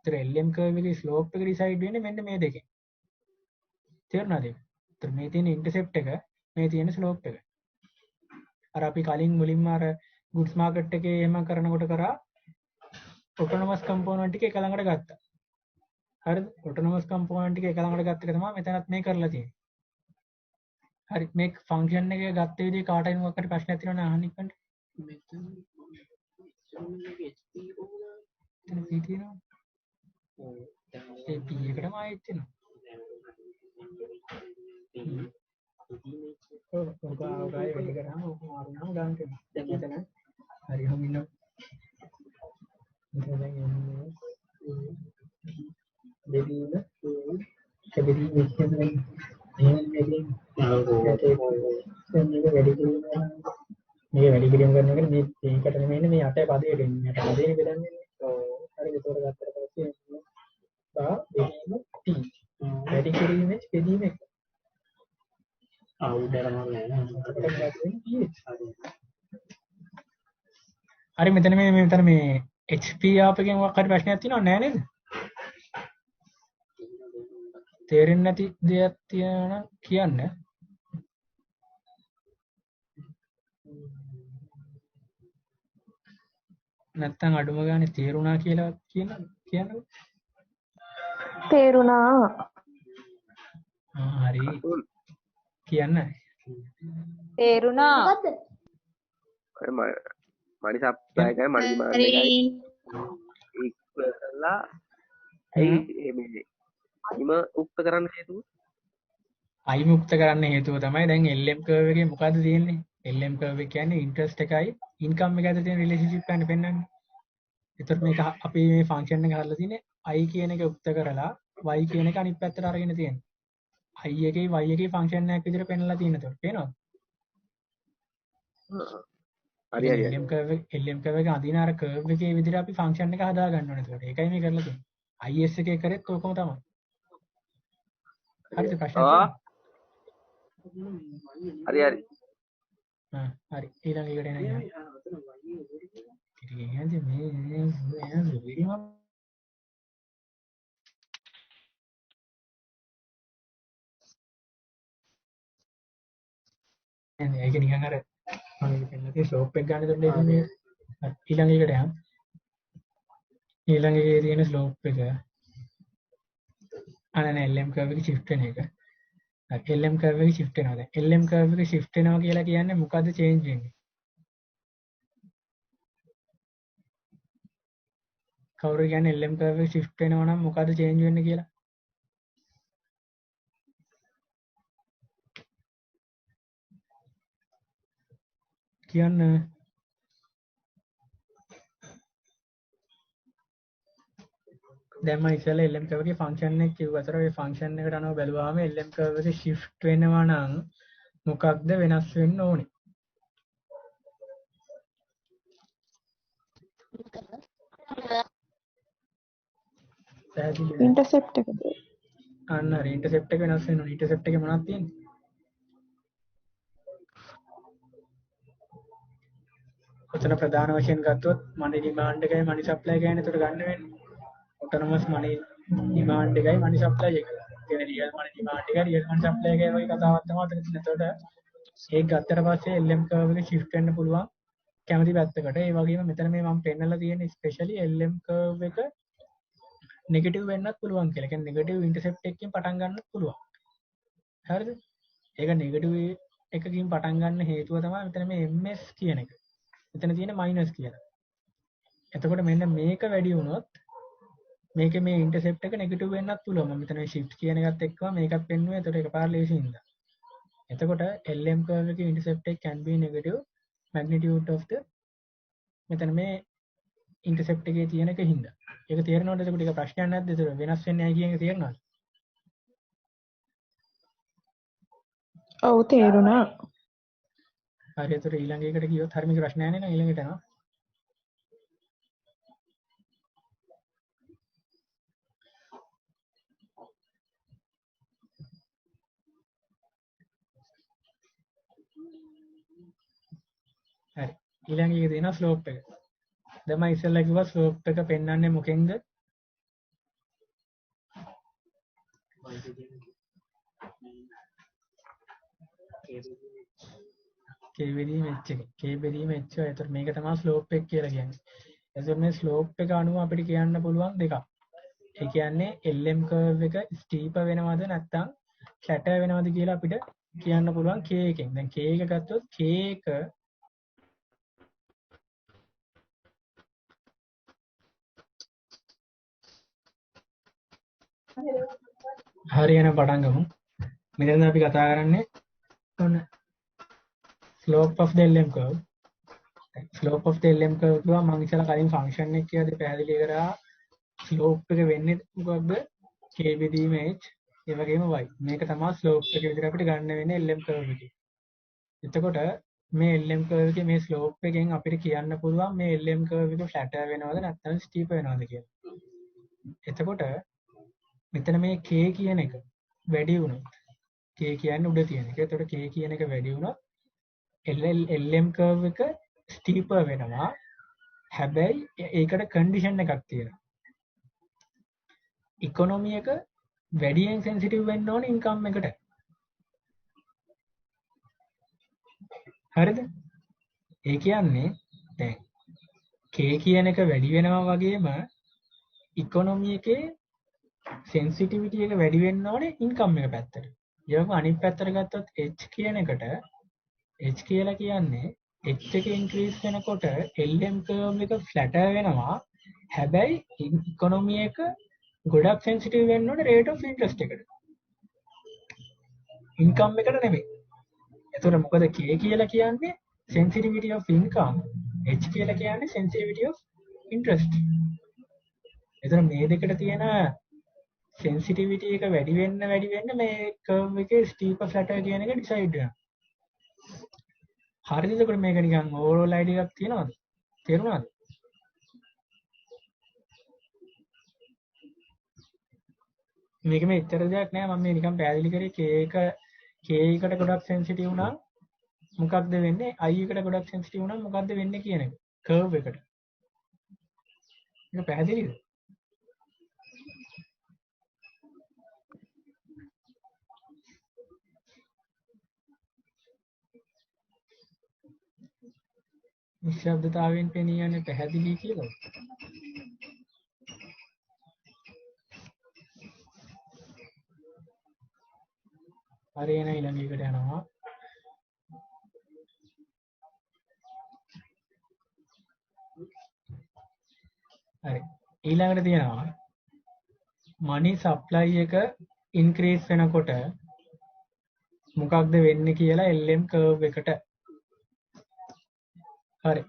ඒතර lm curve එකේ ස්ලෝප් එක ඩිසයිඩ් වෙන්නේ මෙන්න මේ දෙකෙන්. තේරුණාද? ඒතර මේ තියෙන ඉන්ටර්සෙප්ට් එක මේ තියෙන ස්ලෝප් එක. අර අපි කලින් මුලින්ම අර goods market එකේ එහෙම කරනකොට කරා autonomous component ටික එක ළඟට ගත්තා. හරිද? autonomous component ටික එක ළඟට ගත්ත එක තමයි මෙතනත් මේ කරලා තියෙන්නේ. හරි මේ ෆන්ක්ෂන් එක ගත්ත විදිහේ කාට හරි මොකක් හරි ප්‍රශ්නයක් තියෙනවා නම් අහන්න ඉක්මනට. එතන p තියෙනවා. ඒ p එකටම ආයෙත් තියෙනවා. ඔක ආයෙ වැඩි කරාම ඔක මාරුනම ගන්න තියෙනවා. දැන් මෙතන හරි හම් ඉන්න. මෙතන දැන් එන්නේ බෙදීම බෙදීම ඉස්සෙල්ලා එහෙම බෙදීම මේක වැඩි කිරීම මේක වැඩි කිරීම කරන එක මේකට නෙමෙයි මේ අට පදයට එන්නේ. අට පදේ බෙදන්නේ. හරි ඒකට ගත්තට පස්සේ බා බෙදීම t වැඩි කිරීමේ බෙදීම එක. උඩරම නෑ. හරි මෙතන මේ HP ආපකෙන් මොකක් හරි ප්‍රශ්නයක් තියෙනව නෑ නේද? තේරෙන්නේ නැති දෙයක් තියෙනවා නම් කියන්න. නැත්තම් අඩුම ගානේ තේරුණා කියලා කියන්නකෝ. තේරුණා. හරි. කියන්න. තේරුණා. ඔය මනි සප්ලයි එකයි මනි ඩිමාන්ඩ් එකයි ඉක්වලා මේ අයිම උක්ත කරන්න හේතුව අයි මුක්ත කරන්න හේතුව තමයි දැන් LM කර්ව් එකේ මොකද්ද තියෙන්නේ? LM කර්ව් එක කියන්නේ ඉන්ට්‍රස්ට් එකයි ඉන්කම් එක අතර තියෙන රිලේෂන්ෂිප් එකක් පෙන්වන්නේ. ඒතර මේක අපි මේ ෆන්ක්ෂන් එක හදලා තියෙන්නේ i කියන එක උක්ත කරලා y කියන එක අනිත් පැත්තට අරගෙන තියෙන්නේ. i එකේ y එකේ ෆන්ක්ෂන් එකක් විදිහට පෙන්වලා තියෙන ඒතර පේනවද? හරි හරි LM කර්ව් එක අඳින අර කර්ව් එකේ විදිහට අපි ෆන්ක්ෂන් එක හදා ගන්න ඕනේ. ඒතකොට ඒකයි මේ කරලා තියෙන්නේ. is එකේ කරෙත් ඕකම තමයි. හරිද ප්‍රශ්න හරි හරි හරි ඊළඟ එකට එන යන්න. ඉතින් මේ ඒක නිකන් අර මම කියන්නේ ස්ලෝප් එක ගන්න දෙන්නේ මේ ඊළඟ එකට යන්න. ඊළඟ එකේ තියෙන ස්ලෝප් එක අනේ LM කර්ව් එක shift වෙන එක. LM කර්ව් එක shift වෙනවා දැන්. LM කර්ව් එක shift වෙනවා කියලා කියන්නේ මොකද්ද change වෙන්නේ? කවුරු කියන්නේ LM කර්ව් එක shift වෙනවා නම් මොකද්ද change වෙන්නේ කියලා? කියන්න. දැන් මම ඉස්සෙල්ලා LM කර්ව් එකේ ෆන්ක්ෂන් එක කිව්වතර ඒ ෆන්ක්ෂන් එකට අනුව බැලුවාම LM කර්ව් එක shift වෙනවා නම් මොකක්ද වෙනස් වෙන්න ඕනේ? පැහැදිලිද? ඉන්ටර්සෙප්ට් එකද? අන්න හරි ඉන්ටර්සෙප්ට් එක වෙනස් වෙනවා. ඉන්ටර්සෙප්ට් එකේ මොනවද තියෙන්නේ? ඔතන ප්‍රධාන වශයෙන් ගත්තොත් මනි ඩිමාන්ඩ් එකයි මනි සප්ලයි එකයි නේද ගන්න වෙන්නේ. ඔටෝනමස් මනි ඩිමාන්ඩ් එකයි මනි සප්ලයි එක. ඒ රියල් මනි ඩිමාන්ඩ් එකයි රියල් මනි සප්ලයි එකයි වගේ කතාවක් තමයි ඔතන තියෙන්නේ. එතකොට ඒක ගත්තට පස්සේ LM කර්ව් එක shift වෙන්න පුළුවන් කැමති පැත්තකට. ඒ වගේම මෙතන මේ මම පෙන්නලා තියෙන ස්පෙෂලි LM කර්ව් එක නෙගටිව් වෙන්නත් පුළුවන් කියලා. කියන්නේ නෙගටිව් ඉන්ටර්සෙප්ට් එකකින් පටන් ගන්නත් පුළුවන්. හරිද? ඒක නෙගටිව් එකකින් පටන් ගන්න හේතුව තමයි මෙතන මේ MS කියන එක. මෙතන තියෙන මයිනස් කියලා. එතකොට මෙන්න මේක වැඩි වුණොත් මේකේ මේ ඉන්ටර්සෙප්ට් එක නෙගටිව් වෙන්නත් පුළුවන්. මම මෙතන shift කියන එකත් එක්කම මේකත් පෙන්නුවේ. එතකොට එකපාර ලේසියින්ද. එතකොට LM curve එකේ intercept එක can be negative magnitude of the මෙතන මේ intercept එකේ තියෙන එක හින්දා. ඒක තේරෙනවද? එතකොට ඒක ප්‍රශ්නයක් නැද්ද? ඒක වෙනස් වෙන්නේ නැහැ කියන එක තේරෙනවද? ඔව් තේරුණා. හරි එතකොට ඊළඟ එකට ගියොත් හරියම ප්‍රශ්නයක් නැහැ නේද? ඊළඟට යනවා. හරි ඊළඟ එකේ තියෙනවා ස්ලෝප් එක. දැන් මම ඉස්සෙල්ලා කිව්වා ස්ලෝප් එක පෙන්වන්නේ මොකෙන්ද? k බෙදීම h එක. k බෙදීම h එක. ඒතර මේක තමයි ස්ලෝප් එක කියලා කියන්නේ. එතකොට මේ ස්ලෝප් එක අනුව අපිට කියන්න පුළුවන් දෙකක්. ඒ කියන්නේ LM curve එක ස්ටීප් වෙනවද නැත්නම් ෆ්ලැටර් වෙනවද කියලා අපිට කියන්න පුළුවන් k එකෙන්. දැන් k එක ගත්තොත් k එක හරියන පටන් ගමු. මෙතන අපි කතා කරන්නේ ඔන්න slope of the LM curve. slope of the LM curve කියවා මම ඉස්සලා කලින් ෆන්ක්ෂන් එක කියලාදී පැහැදිලි කරා slope එක වෙන්නේ මොකක්ද? k බෙදීම h ඒ වගේම y. මේක තමයි slope එක විදිහට අපිට ගන්න වෙන්නේ LM curve එකේ. එතකොට මේ LM curve එකේ මේ slope එකෙන් අපිට කියන්න පුළුවන් මේ LM curve එක flatter වෙනවද නැත්නම් steep වෙනවද කියලා. එතකොට මෙතන මේ k කියන එක වැඩි වුණොත් k කියන්නේ උඩ තියෙන එක. එතකොට k කියන එක වැඩි වුණොත් LM curve එක steeper වෙනවා. හැබැයි ඒකට කන්ඩිෂන් එකක් තියෙනවා. ඉකොනොමි එක වැඩියෙන් සෙන්සිටිව් වෙන්න ඕනේ ඉන්කම් එකට. හරිද? ඒ කියන්නේ දැන් K කියන එක වැඩි වෙනවා වගේම ඉකොනොමි එකේ සෙන්සිටිවිටි එක වැඩි වෙන්න ඕනේ ඉන්කම් එක පැත්තට. ඊළඟ අනිත් පැත්තට ගත්තොත් H කියන එකට H කියලා කියන්නේ H එක ඉන්ක්‍රීස් වෙනකොට LM කර්ව් එක ෆ්ලැටර් වෙනවා. හැබැයි ඉකොනොමි එක ගොඩක් සෙන්සිටිව් වෙන්න ඕනේ රේට් ඔෆ් ඉන්ට්‍රස්ට් එකට. ඉන්කම් එකට නෙමෙයි. එතකොට මොකද K කියලා කියන්නේ sensitivity of income, H කියලා කියන්නේ sensitivity of interest. එතකොට මේ දෙකට තියෙන sensitivity එක වැඩි වෙන්න මේ curve එකේ steep flatter කියන එක decide වෙනවා. හරිද? එතකොට මේක නිකන් overall idea එකක් තියෙනවද? තේරුණාද? මේක මේ ඉතර දෙයක් නෑ මම මේ නිකන් පැහැදිලි කරේ K එකට ගොඩක් sensitive වුණා මොකක්ද වෙන්නේ I එකට ගොඩක් sensitive වුණා මොකක්ද වෙන්නේ කියන එක curve එකට. මේක පැහැදිලිද? නිශ්ශබ්දතාවයෙන් පෙනී යන්නේ පැහැදිලි කියලා. හරි එන ඊළඟ එකට යනවා. හරි ඊළඟට තියෙනවා money supply එක increase වෙනකොට මොකක්ද වෙන්නේ කියලා LM curve එකට. හරි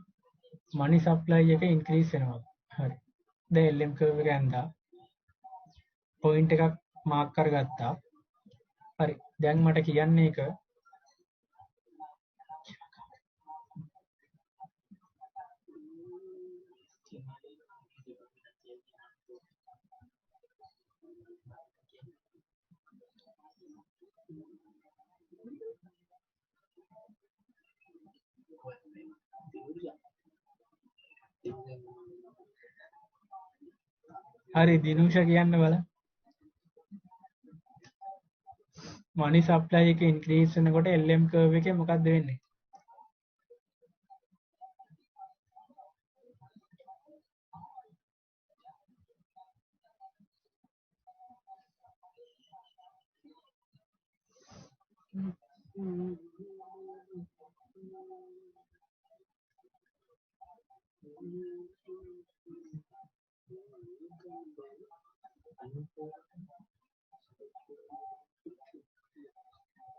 money supply එක increase වෙනවා. හරි දැන් LM curve එක ඇඳා point එකක් mark කරගත්තා. හරි දැන් මට කියන්නේ එක හරි දිනුෂ කියන්න බලන්න. money supply එක increase වෙනකොට LM curve එකේ මොකක්ද වෙන්නේ?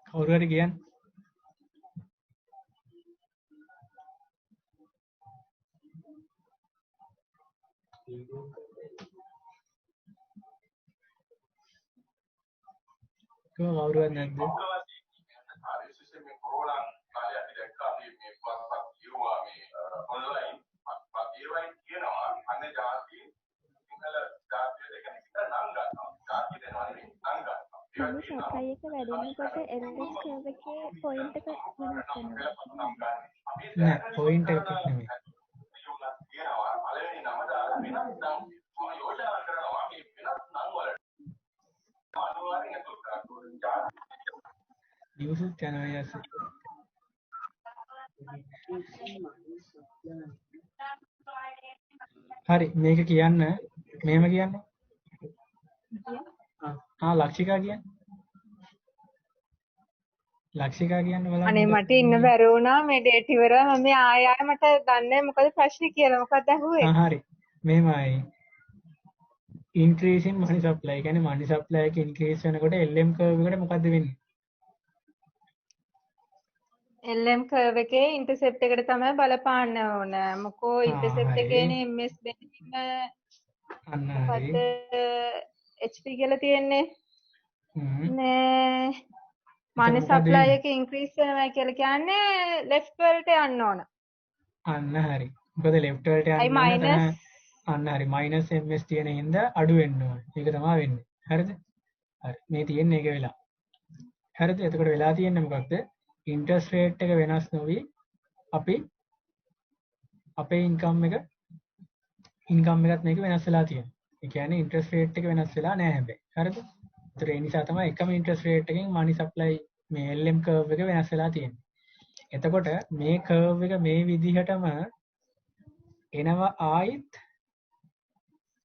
කවුරු හරි කියන්න. කවුරුවත් නැද්ද? money supply එක වැඩෙනකොට LS curve එකේ point එක වෙනස් වෙනවා. නෑ point එකක් නෙමෙයි. දිවසුත් යනවා යස. හරි මේක කියන්න මෙහෙම කියන්න. ලක්ෂිකා කියන්න. ලක්ෂිකා කියන්න බලන්න. අනේ මට ඉන්න බැරි වුණා මේ ඩේට් ඉවරයි මම ආයෙ මට දන්නේ නැහැ මොකද ප්‍රශ්නේ කියලා මොකක්ද අහුවේ. හරි මෙහෙමයි increase in money supply කියන්නේ money supply එක increase වෙනකොට LM curve එකට මොකද්ද වෙන්නේ? LM curve එකේ intercept එකට තමයි බලපාන්න ඕන. මොකෝ intercept එකේනේ MS බැඳීම අන්න හරි. මොකද්ද HP කියලා තියෙන්නේ. නේ money supply එක increase වෙනවා කියලා කියන්නේ left වලට යන්න ඕන. අන්න හරි. මොකද left වලට යන්න ඕන. අන්න හරි minus MS තියෙන හින්දා අඩු වෙන්න ඕන. ඒක තමයි වෙන්නේ. හරිද? හරි. මේ තියෙන්නේ ඒක වෙලා. හරිද? එතකොට වෙලා තියෙන්නේ මොකක්ද? interest rate එක වෙනස් නොවි අපි අපේ income එක ඉන්කම් එකත් මේක වෙනස් වෙලා තියෙනවා. ඒ කියන්නේ ඉන්ට්‍රස්ට් රේට් එක වෙනස් වෙලා නැහැ හැබැයි. හරිද? ඒතර ඒ නිසා තමයි එකම ඉන්ට්‍රස්ට් රේට් එකෙන් මනි සප්ලයි මේ LM කර්ව් එක වෙනස් වෙලා තියෙන්නේ. එතකොට මේ කර්ව් එක මේ විදිහටම එනවා ආයිත්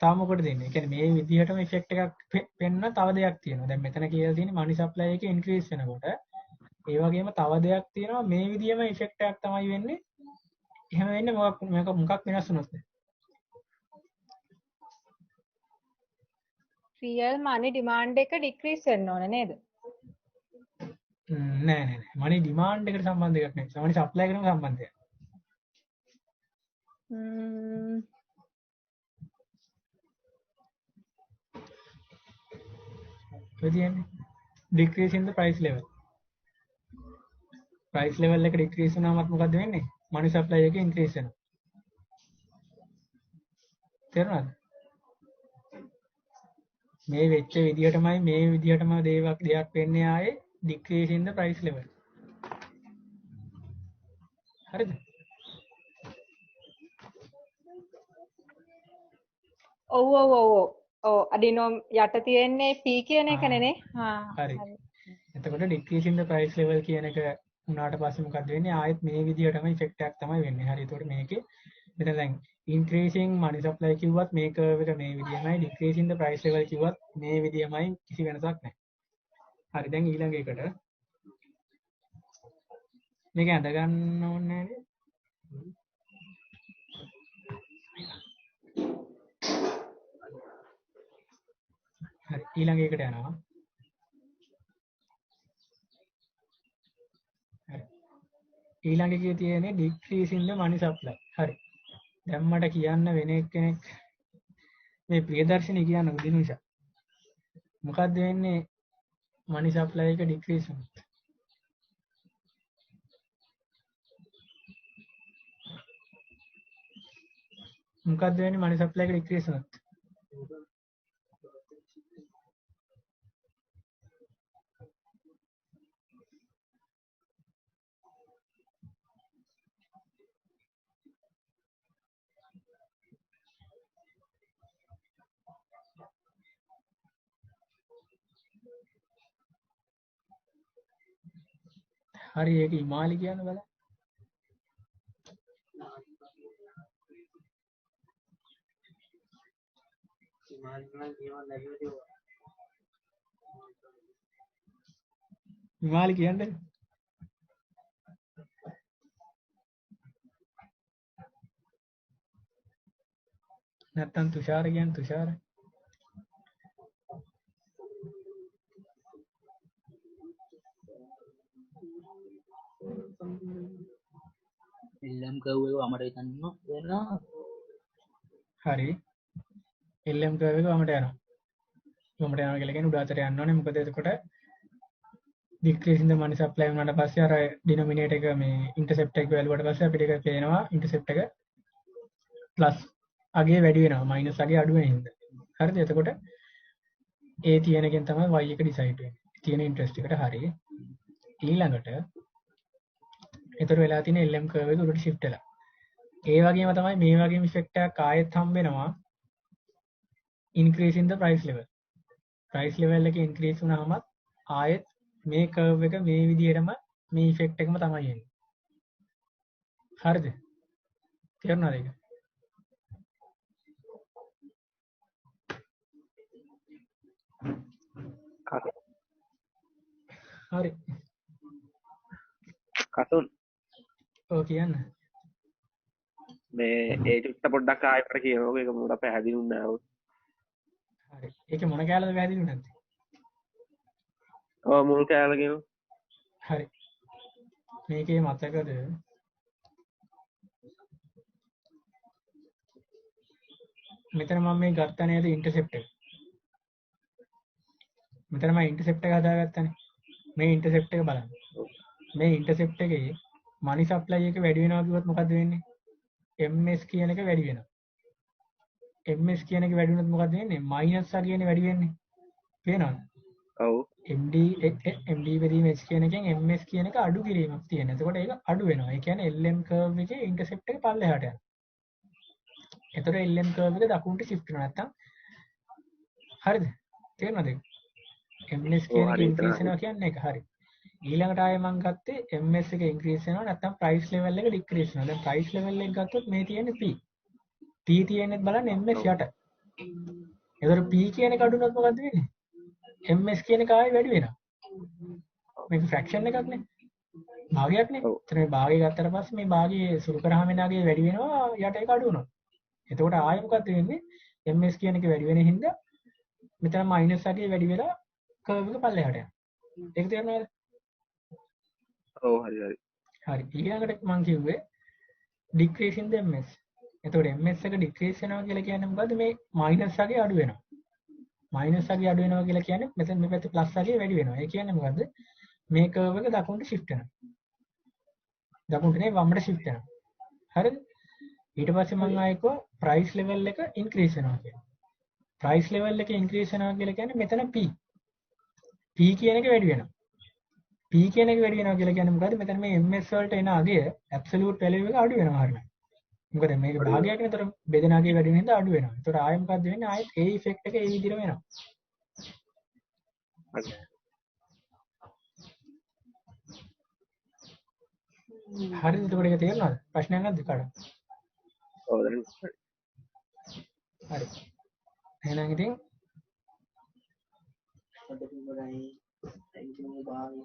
තාම මොකටද දෙන්නේ? ඒ කියන්නේ මේ විදිහටම ඉෆෙක්ට් එකක් පෙන්න තව දෙයක් තියෙනවා. දැන් මෙතන කියලා තියෙන්නේ මනි සප්ලයි එක ඉන්ක්‍රීස් වෙනකොට ඒ වගේම තව දෙයක් තියෙනවා මේ විදිහම ඉෆෙක්ට් එකක් තමයි වෙන්නේ. එහෙම වෙන්නේ මොකක් වෙනස් වුණොත්? රියල් මනි ඩිමාන්ඩ් එක ඩික්‍රීස් වෙන්න ඕන නේද? නෑ. මනි ඩිමාන්ඩ් එකට සම්බන්ධ එකක් නෑ. මනි සප්ලයි එකටම සම්බන්ධයක්. ඔය කියන්නේ decrease in the price level. price level එක decrease වුණාමත් මොකද්ද වෙන්නේ? මනි සප්ලයි එක increase වෙනවා. තේරුණාද? මේ වෙච්ච විදිහටමයි මේ විදිහටම දෙයක් වෙන්නේ ආයේ decrease in the price level. හරිද? ඔව් අඩිනෝම් යට තියෙන්නේ P කියන එකනේ නේ. හරි. එතකොට decrease in the price level කියන එක උනාට පස්සේ මොකද වෙන්නේ? ආයෙත් මේ විදිහටම effect එකක් තමයි වෙන්නේ. හරි. එතකොට මේකේ මෙතන දැන් increasing money supply කිව්වත් මේ curve එක මේ විදිහමයි, decreasing the price level කිව්වත් මේ විදිහමයි, කිසි වෙනසක් නැහැ. හරි. දැන් ඊළඟ එකට මේක ඇඳ ගන්න ඕනේ නේද? හරි. ඊළඟ එකට යනවා. හරි. ඊළඟ එකේ තියෙන්නේ decrease in the money supply. හරි. දැන් මට කියන්න වෙන එක්කෙනෙක් මේ ප්‍රියදර්ශිනී කියන්න දිනුෂා. මොකද්ද වෙන්නේ money supply එක decrease වුණොත්? මොකද්ද වෙන්නේ money supply එක decrease වුණොත්? හරි ඒක ඉමාලි කියන්න බලන්න. ඉමාලි කියන්නේ නැත්තම් තුෂාර කියන්නේ තුෂාර. LM curve එක වමට හිතන්න වෙනවා. හරි. LM curve එක වමට යනවා. වමට යනවා කියලා කියන්නේ උඩ අතට යන්න ඕනේ. මොකද එතකොට decrease in the money supply වුණාට පස්සේ අර denominator එක මේ intercept එක වැළුවට පස්සේ අපිට ඒක පේනවා intercept එක plus අගේ වැඩි වෙනවා minus අගේ අඩු වෙන හින්දා. හරිද? එතකොට ඒ තියෙන එකෙන් තමයි y එක decide වෙන්නේ. තියෙන interest එකට හරිය. ඊළඟට එතකොට වෙලා තියෙන LM curve එක උඩට shift වෙලා. ඒ වගේම තමයි මේ වගේම effect එකක් ආයෙත් හම්බ වෙනවා increase in the price level. price level එක increase වුණාම ආයෙත් මේ curve එක මේ විදිහටම මේ effect එකම තමයි එන්නේ. හරිද? තේරුණාද ඒක? හරි. කසුන් ඔව් කියන්න. මේ ඒ චුට්ට පොඩ්ඩක් ආයෙත් කියනකො ඒක මොකද පැහැදිලුන්නේ නැහැ. හරි. ඒක මොන කැලේද වැදිනු නැද්ද? ඔව් මුල් කෑල්ල කියනවා. හරි. මේකේ මතකද මෙතන මම මේ ගත්තා නේද ඉන්ටර්සෙප්ට් එක. මෙතන මම ඉන්ටර්සෙප්ට් එක හදාගත්තානේ. මේ ඉන්ටර්සෙප්ට් එක බලන්න. මේ ඉන්ටර්සෙප්ට් එකේ මනි සප්ලයි එක වැඩි වෙනවා කිව්වොත් මොකද්ද වෙන්නේ? MS කියන එක වැඩි වෙනවා. MS කියන එක වැඩි වුණොත් මොකද්ද වෙන්නේ? මයිනස් අගේනේ වැඩි වෙන්නේ. පේනවද? ඔව්. MD බෙදීම H කියන එකෙන් MS කියන එක අඩු කිරීමක් තියෙනවා. එතකොට ඒක අඩු වෙනවා. ඒ කියන්නේ LM curve එකේ ඉන්ටර්සෙප්ට් එක පල්ලෙහාට යනවා. එතකොට LM curve එක දකුණට shift වෙනවා නැත්තම් හරිද? තේරෙනවද? MS ඔව් කියන එක හරි එතන increase හරි. වෙනවා කියන්නේ ඒක හරි. ඊළඟට ආයෙ මම ගත්තේ MS එක increase වෙනවා නැත්තම් price level එක decrease වෙනවා. දැන් price level එක ගත්තොත් මේ තියෙන්නේ P. P තියෙන්නේ බලන්න MS ඔව්. යට. එතකොට P කියන එක අඩු වුණොත් මොකද වෙන්නේ? MS කියන එක ආයෙ වැඩි වෙනවා. මේක fraction එකක් නේ. භාගයක් නේ. ඔව්. එතන මේ භාගය ගත්තට පස්සේ මේ භාගය සුළු කරාම එනාගේ වැඩි වෙනවා යට එක අඩු වෙනවා. එතකොට ආයෙ මොකද වෙන්නේ? MS කියන එක වැඩි වෙන හින්දා මෙතන මයිනස් අගේ වැඩි වෙලා කර්ව් එක පල්ලෙහාට යනවා. ඒක තේරෙනවද? ඔව් හරි හරි. හරි. ඊළඟට මම කිව්වේ decrease in the MS. එතකොට MS එක decrease වෙනවා කියලා කියන්නේ මොකද්ද? මේ මයිනස් අගේ අඩු වෙනවා. මයිනස් අගේ අඩු වෙනවා කියලා කියන්නේ මෙතන මේ පැත්තේ ප්ලස් අගේ වැඩි වෙනවා. ඒ කියන්නේ මොකද්ද? මේ කර්ව් එක දකුණට shift වෙනවා. දකුණට නේ වමට shift වෙනවා. හරිද? ඊට පස්සේ මම ආයෙකෝ price level එක increase වෙනවා කියලා. price level එක increase වෙනවා කියලා කියන්නේ මෙතන P. P කියන එක වැඩි වෙනවා. P කියන එක වැඩි වෙනවා කියලා කියන්නේ මොකද්ද? මෙතන මේ MS වලට එන අගය absolute value එක අඩු වෙනවා හරියට. මොකද මේක භාගයක් නේතර බෙදෙන අගය වැඩි වෙන හින්දා අඩු වෙනවා. ඒතකොට ආයෙ මොකද්ද වෙන්නේ? ආයෙත් ඒ effect එක ඒ විදිහට වෙනවා. හරි. හරිද? එතකොට ඒක තේරුණාද? ප්‍රශ්නයක් නැද්ද කාට? ඔව් දැන් හරි. හරි. එහෙනම් ඉතින් පොඩ්ඩක් ඉවරයි. ඒක නෝ භාගය.